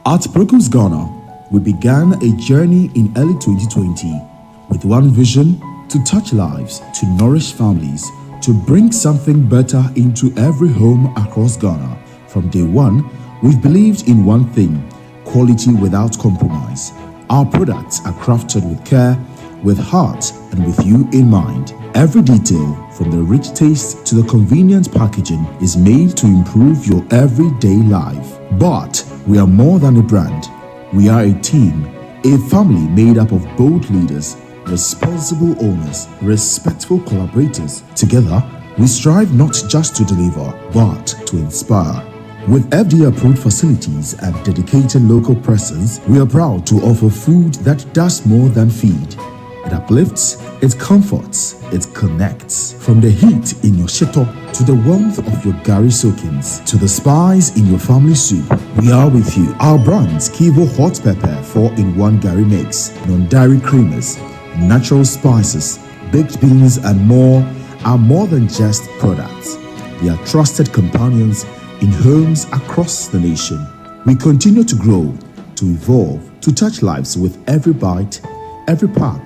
At Procus Ghana, we began a journey in early 2020 with one vision: to touch lives, to nourish families, to bring something better into every home across Ghana. From day one, we've believed in one thing: quality without compromise. Our products are crafted with care, with heart, and with you in mind. Every detail, from the rich taste to the convenient packaging, is made to improve your everyday life. But we are more than a brand. We are a team, a family made up of bold leaders, responsible owners, respectful collaborators. Together, we strive not just to deliver, but to inspire. With FDA-approved facilities and dedicated local presence, we are proud to offer food that does more than feed. It uplifts, it comforts, it connects. From the heat in your shito to the warmth of your gari soakings to the spice in your family soup, we are with you. Our brands Kivo Hot Pepper 4-in-1 Gari Mix, non-dairy creamers, natural spices, baked beans and more are more than just products. They are trusted companions in homes across the nation. We continue to grow, to evolve, to touch lives with every bite, every pack,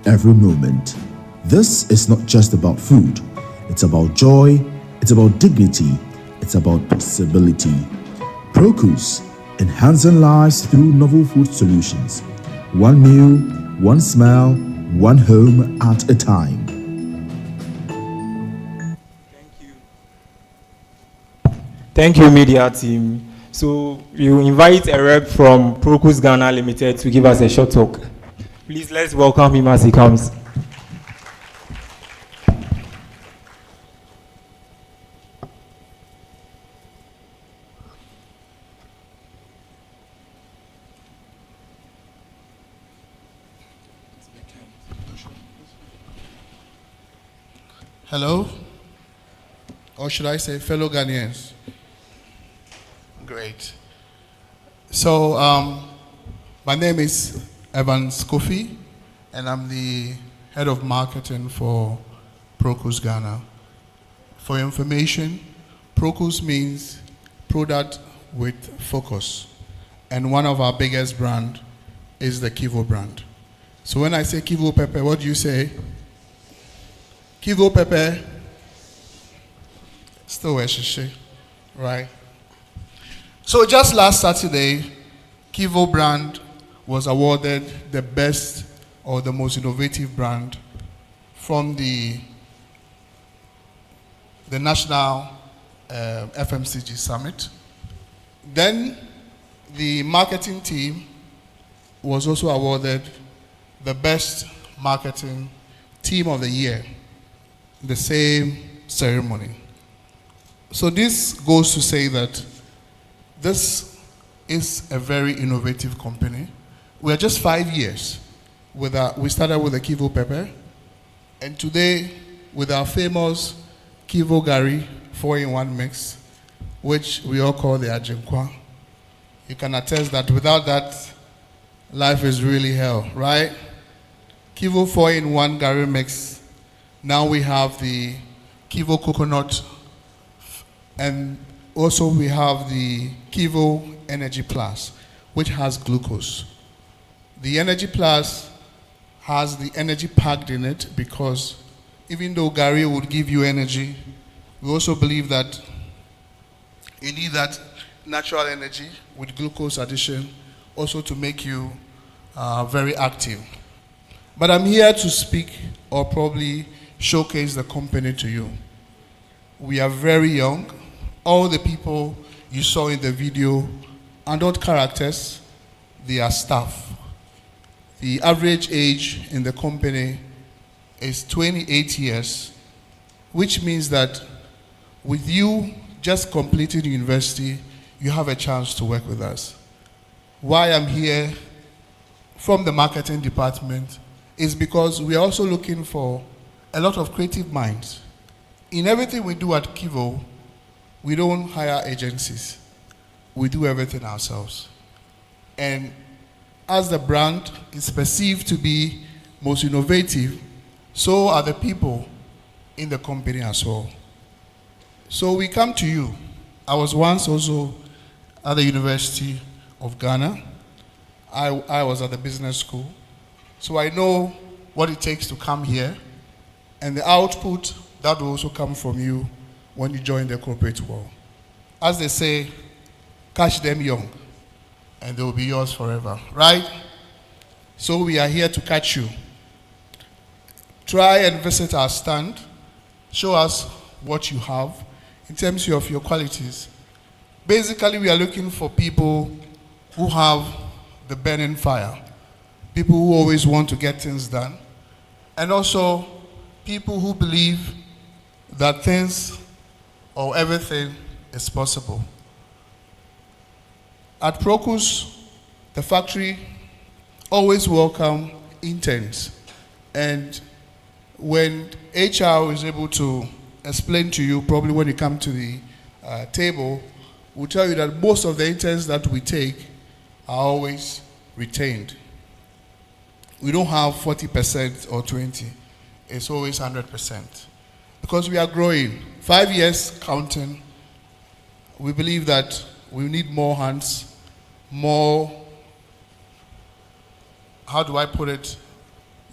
every moment. This is not just about food. It's about joy, it's about dignity, it's about possibility. Procus, enhancing lives through novel food solutions. One meal, one smile, one home at a time. Thank you, media team. So you invite a rep from Procus Ghana Limited to give us a short talk. Please, let's welcome him as he comes. Hello, or should I say fellow Ghanaians? Great. So my name is Evans Kofi, and I'm the head of marketing for Procus Ghana. For your information, Procus means product with focus, and one of our biggest brand is the Kivo brand. So when I say Kivo Pepper, what do you say? Kivo Pepper, still Weshishi, right? So just last Saturday, Kivo brand was awarded the best or the most innovative brand from the National FMCG Summit. Then the marketing team was also awarded the best marketing team of the year, the same ceremony. So this goes to say that this is a very innovative company. We are just 5 years. We started with the Kivo Pepper, and today with our famous Kivo Gari 4-in-1 mix, which we all call the Ajinkwa. You can attest that without that, life is really hell, right? Kivo 4-in-1 Gari mix. Now we have the Kivo Coconut, and also we have the Kivo Energy Plus, which has glucose. The Energy Plus has the energy packed in it because even though Gari would give you energy, we also believe that you need that natural energy with glucose addition also to make you very active. But I'm here to speak or probably showcase the company to you. We are very young. All the people you saw in the video are not characters, they are staff. The average age in the company is 28 years, which means that with you just completing university, you have a chance to work with us. Why I'm here from the marketing department is because we are also looking for a lot of creative minds. In everything we do at Kivo, we don't hire agencies. We do everything ourselves. And as the brand is perceived to be most innovative, so are the people in the company as well. So we come to you. I was once also at the University of Ghana. I was at the business school. So I know what it takes to come here and the output that will also come from you when you join the corporate world. As they say, catch them young and they will be yours forever, right? So we are here to catch you. Try and visit our stand. Show us what you have in terms of your qualities. Basically, we are looking for people who have the burning fire, people who always want to get things done, and also people who believe that things or everything is possible. At Procus, the factory always welcome interns, and when HR is able to explain to you, probably when you come to the table, we'll tell you that most of the interns that we take are always retained. We don't have 40% or 20%. It's always 100%. Because we are growing. 5 years counting, we believe that we need more hands, more, how do I put it,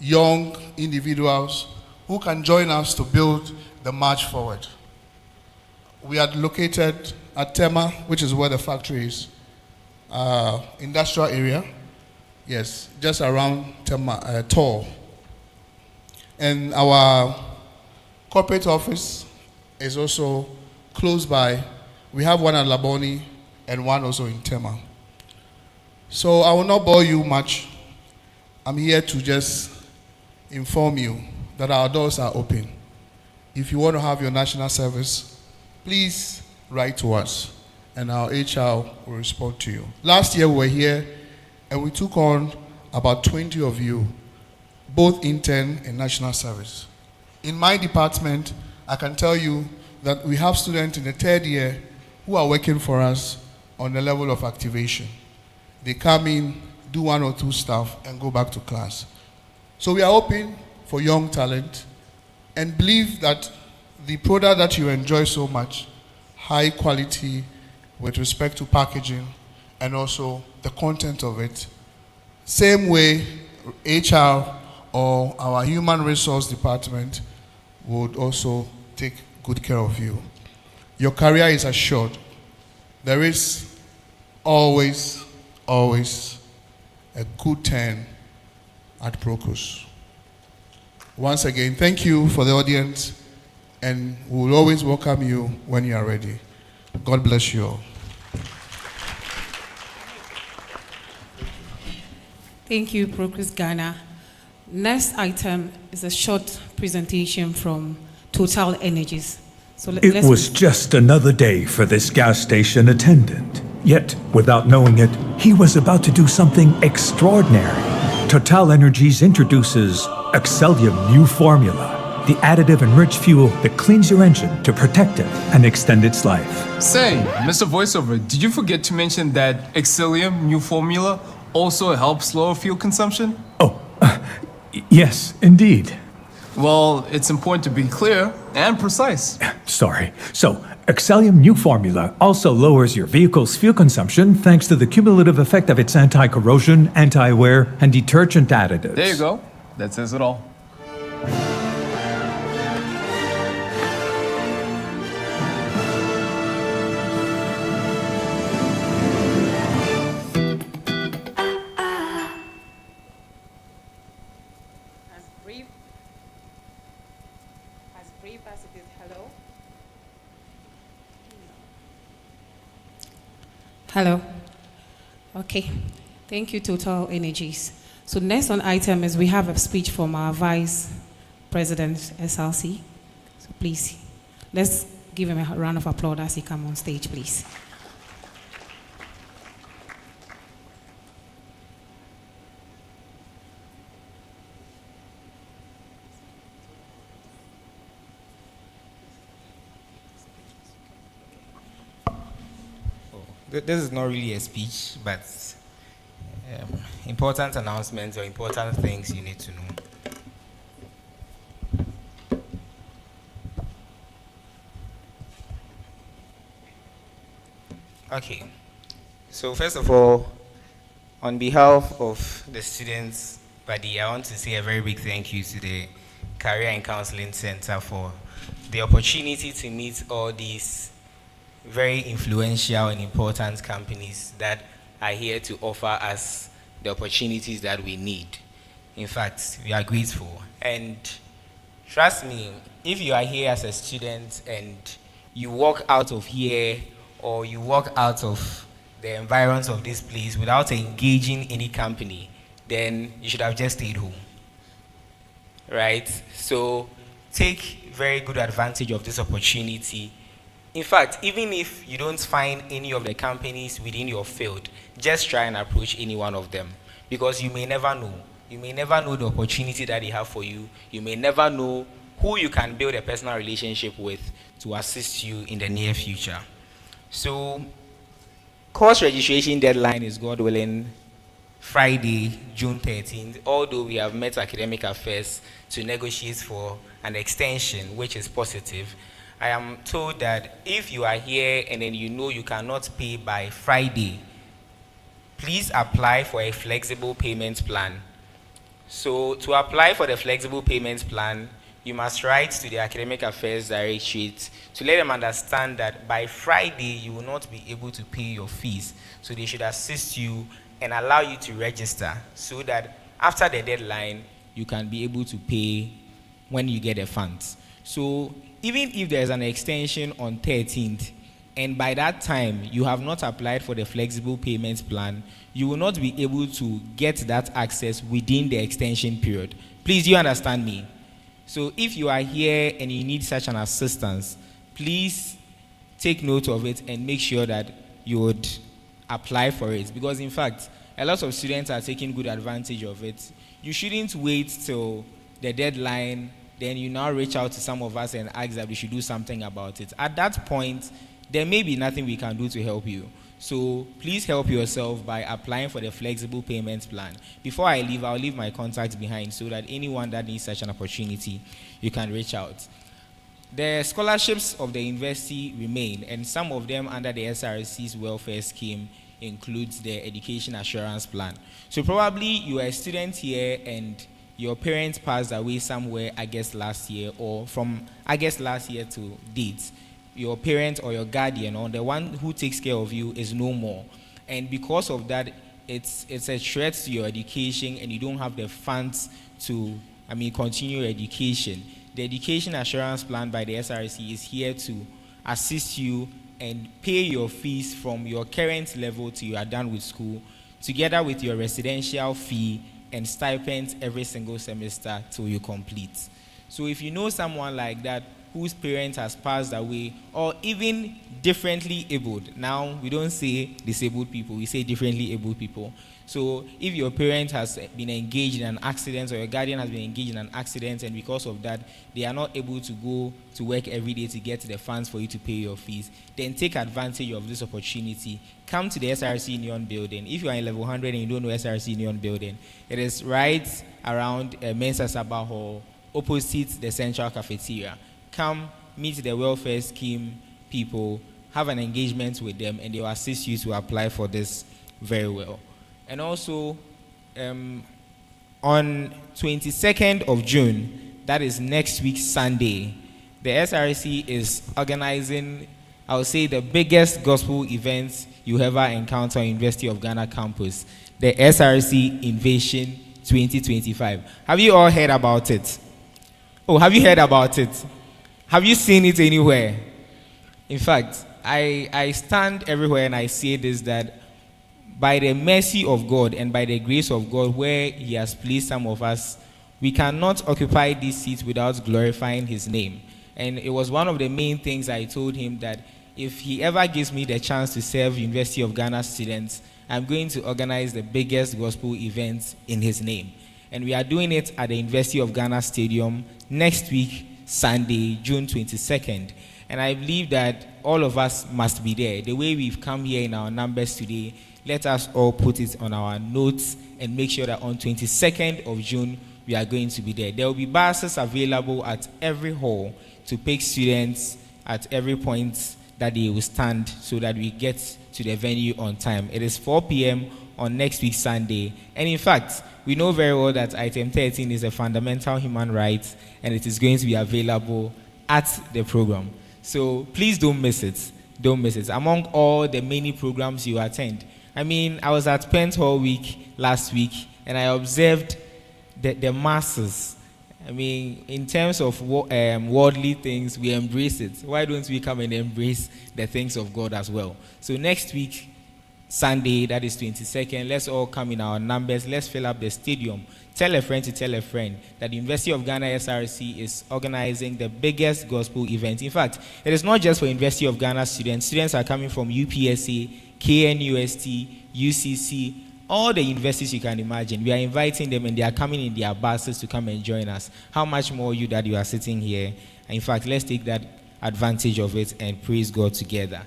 young individuals who can join us to build the march forward. We are located at Tema, which is where the factory is, industrial area. Yes, just around Tema, Tor. And our corporate office is also close by. We have one at Laboni and one also in Tema. So I will not bore you much. I'm here to just inform you that our doors are open. If you want to have your national service, please write to us and our HR will respond to you. Last year we were here and we took on about 20 of you, both intern and national service. In my department, I can tell you that we have students in the 3rd year who are working for us on the level of activation. They come in, do 1 or 2 stuff, and go back to class. So we are open for young talent and believe that the product that you enjoy so much, high quality with respect to packaging and also the content of it, same way HR or our human resource department would also take good care of you. Your career is assured. There is always a good turn at Procus. Once again, thank you for the audience, and we will always welcome you when you are ready. God bless you all. Thank you, Procus Ghana. Next item is a short presentation from Total Energies. So It was just another day for this gas station attendant. Yet, without knowing it, he was about to do something extraordinary. Total Energies introduces Excellium New Formula, the additive-enriched fuel that cleans your engine to protect it and extend its life. Say, Mr. Voiceover, did you forget to mention that Excellium New Formula also helps lower fuel consumption? Yes, indeed. Well, it's important to be clear and precise. Sorry. So, Excellium New Formula also lowers your vehicle's fuel consumption thanks to the cumulative effect of its anti-corrosion, anti-wear, and detergent additives. There you go. That says it all. Hello. Okay. Thank you, Total Energies. So next on item is we have a speech from our Vice President, SLC. So please, let's give him a round of applause as he comes on stage, please. This is not really a speech, but important announcements or important things you need to know. Okay, so first of all, on behalf of the students body, I want to say a very big thank you to the Career and Counseling Center for the opportunity to meet all these very influential and important companies that are here to offer us the opportunities that we need. In fact, we are grateful. And trust me, if you are here as a student and you walk out of here or you walk out of the environs of this place without engaging any company, then you should have just stayed home. right? So take very good advantage of this opportunity. In fact, even if you don't find any of the companies within your field, just try and approach any one of them, because you may never know. You may never know the opportunity that they have for you. You may never know who you can build a personal relationship with to assist you in the near future. So, course registration deadline is, God willing, Friday, June 13th, although we have met academic affairs to negotiate for an extension, which is positive. I am told that if you are here and then you know you cannot pay by Friday, please apply for a flexible payment plan. So to apply for the flexible payment plan, you must write to the Academic Affairs Directorate to let them understand that by Friday you will not be able to pay your fees. So they should assist you and allow you to register so that after the deadline, you can be able to pay when you get the funds. So even if there's an extension on 13th, and by that time you have not applied for the flexible payments plan, you will not be able to get that access within the extension period. Please, do you understand me? So if you are here and you need such an assistance, please take note of it and make sure that you would apply for it, because in fact a lot of students are taking good advantage of it. You shouldn't wait till the deadline, then you now reach out to some of us and ask that we should do something about it. At that point, there may be nothing we can do to help you. So please help yourself by applying for the flexible payments plan. Before I leave, I'll leave my contacts behind so that anyone that needs such an opportunity, you can reach out. The scholarships of the university remain, and some of them under the SRC's welfare scheme includes the education assurance plan. So probably you are a student here and your parents passed away somewhere August last year, or from August last year to date. Your parent or your guardian or the one who takes care of you is no more. And because of that, it's a threat to your education and you don't have the funds to, continue your education. The education assurance plan by the SRC is here to assist you and pay your fees from your current level till you are done with school, together with your residential fee and stipends every single semester till you complete. So if you know someone like that whose parent has passed away, or even differently abled. Now, we don't say disabled people, we say differently abled people. So if your parent has been engaged in an accident or your guardian has been engaged in an accident, and because of that, they are not able to go to work every day to get the funds for you to pay your fees, then take advantage of this opportunity. Come to the SRC Union building. If you are in level 100 and you don't know SRC Union building, it is right around Mensa Sabah Hall, opposite the central cafeteria. Come, meet the welfare scheme people, have an engagement with them, and they will assist you to apply for this very well. And also, on 22nd of June, that is next week Sunday, the SRC is organizing, I would say, the biggest gospel event you ever encounter on University of Ghana campus, the SRC Invasion 2025. Have you all heard about it? Oh, have you heard about it? Have you seen it anywhere? In fact, I stand everywhere and I say this, that by the mercy of God and by the grace of God, where He has placed some of us, we cannot occupy this seat without glorifying His name. And it was one of the main things I told him, that if he ever gives me the chance to serve University of Ghana students, I'm going to organize the biggest gospel event in His name. And we are doing it at the University of Ghana Stadium next week, Sunday, June 22nd. And I believe that all of us must be there. The way we've come here in our numbers today, let us all put it on our notes and make sure that on 22nd of June, we are going to be there. There will be buses available at every hall to pick students at every point that they will stand so that we get to the venue on time. It is 4 p.m. on next week, Sunday. And in fact, we know very well that item 13 is a fundamental human right, and it is going to be available at the program. So please don't miss it. Don't miss it. Among all the many programs you attend, I was at Pent Hall Week last week, and I observed the masses. In terms of worldly things, we embrace it. Why don't we come and embrace the things of God as well? So next week, Sunday, that is 22nd. Let's all come in our numbers. Let's fill up the stadium. Tell a friend to tell a friend that the University of Ghana SRC is organizing the biggest gospel event. In fact, it is not just for University of Ghana students. Students are coming from UPSA, KNUST, UCC, all the universities you can imagine. We are inviting them and they are coming in their buses to come and join us. How much more you that you are sitting here? In fact, let's take that advantage of it and praise God together.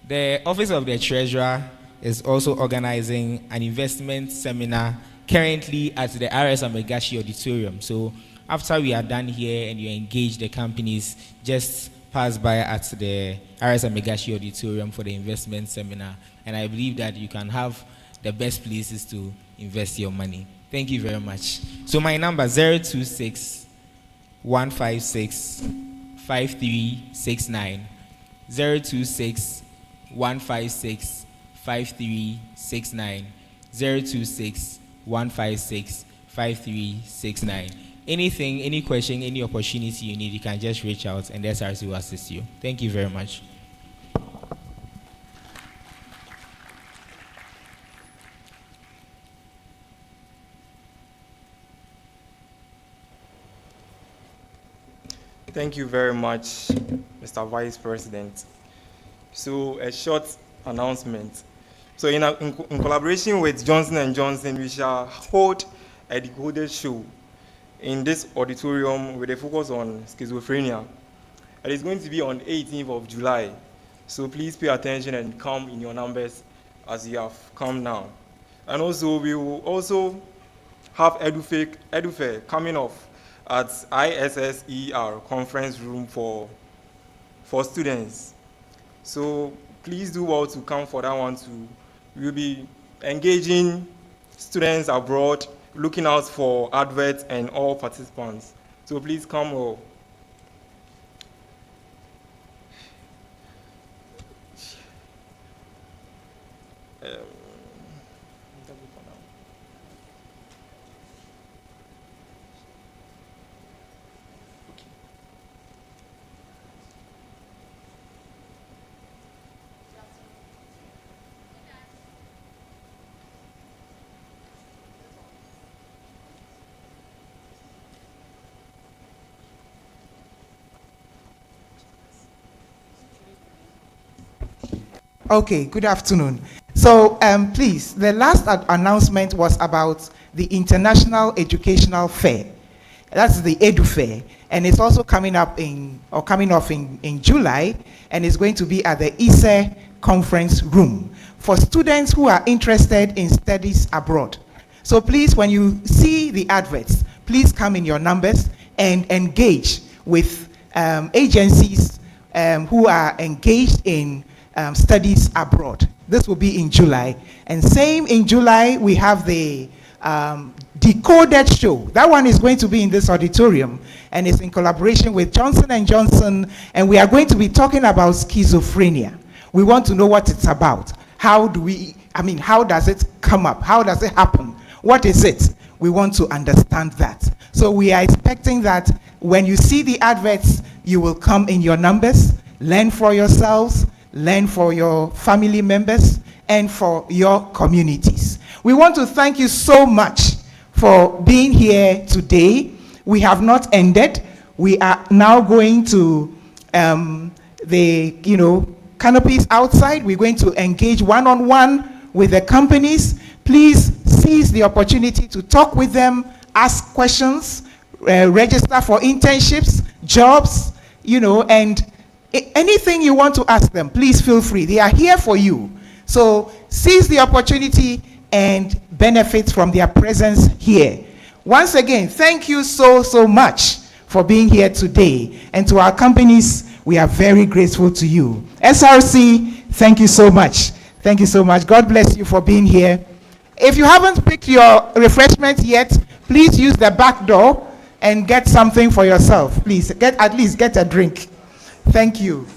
The Office of the Treasurer is also organizing an investment seminar currently at the RS Amegashi Auditorium. So after we are done here and you engage the companies, just pass by at the RS Amegashi Auditorium for the investment seminar. And I believe that you can have the best places to invest your money. Thank you very much. So my number 026 156 5369 026 156 5369 026 156 5369. Anything, any question, any opportunity you need, you can just reach out and the SRC will assist you. Thank you very much. Thank you very much, Mr. Vice President. So a short announcement. So in collaboration with Johnson & Johnson, we shall hold a decoded show in this auditorium with a focus on schizophrenia. It is going to be on 18th of July. So please pay attention and come in your numbers as you have come now. And also, we will also have EduFair coming off at ISSER conference room for students. So please do well to come for that one too. We'll be engaging students abroad, looking out for adverts and all participants. So please come all. Okay, good afternoon. So please, the last announcement was about the International Educational Fair. That's the Edu Fair, and it's also coming off in July, and it's going to be at the ISE conference room for students who are interested in studies abroad. So please, when you see the adverts, please come in your numbers and engage with agencies who are engaged in studies abroad. This will be in July. And same in July, we have the Decoded show. That one is going to be in this auditorium, and it's in collaboration with Johnson & Johnson, and we are going to be talking about schizophrenia. We want to know what it's about. How does it come up? How does it happen? What is it? We want to understand that. So we are expecting that when you see the adverts, you will come in your numbers, learn for yourselves, learn for your family members, and for your communities. We want to thank you so much for being here today. We have not ended. We are now going to the canopies outside. We're going to engage one-on-one with the companies. Please seize the opportunity to talk with them, ask questions, register for internships, jobs, and anything you want to ask them, please feel free. They are here for you. So seize the opportunity and benefit from their presence here. Once again, thank you so much for being here today. And to our companies, we are very grateful to you. SRC, thank you so much. Thank you so much. God bless you for being here. If you haven't picked your refreshment yet, please use the back door and get something for yourself. Please, at least get a drink. Thank you.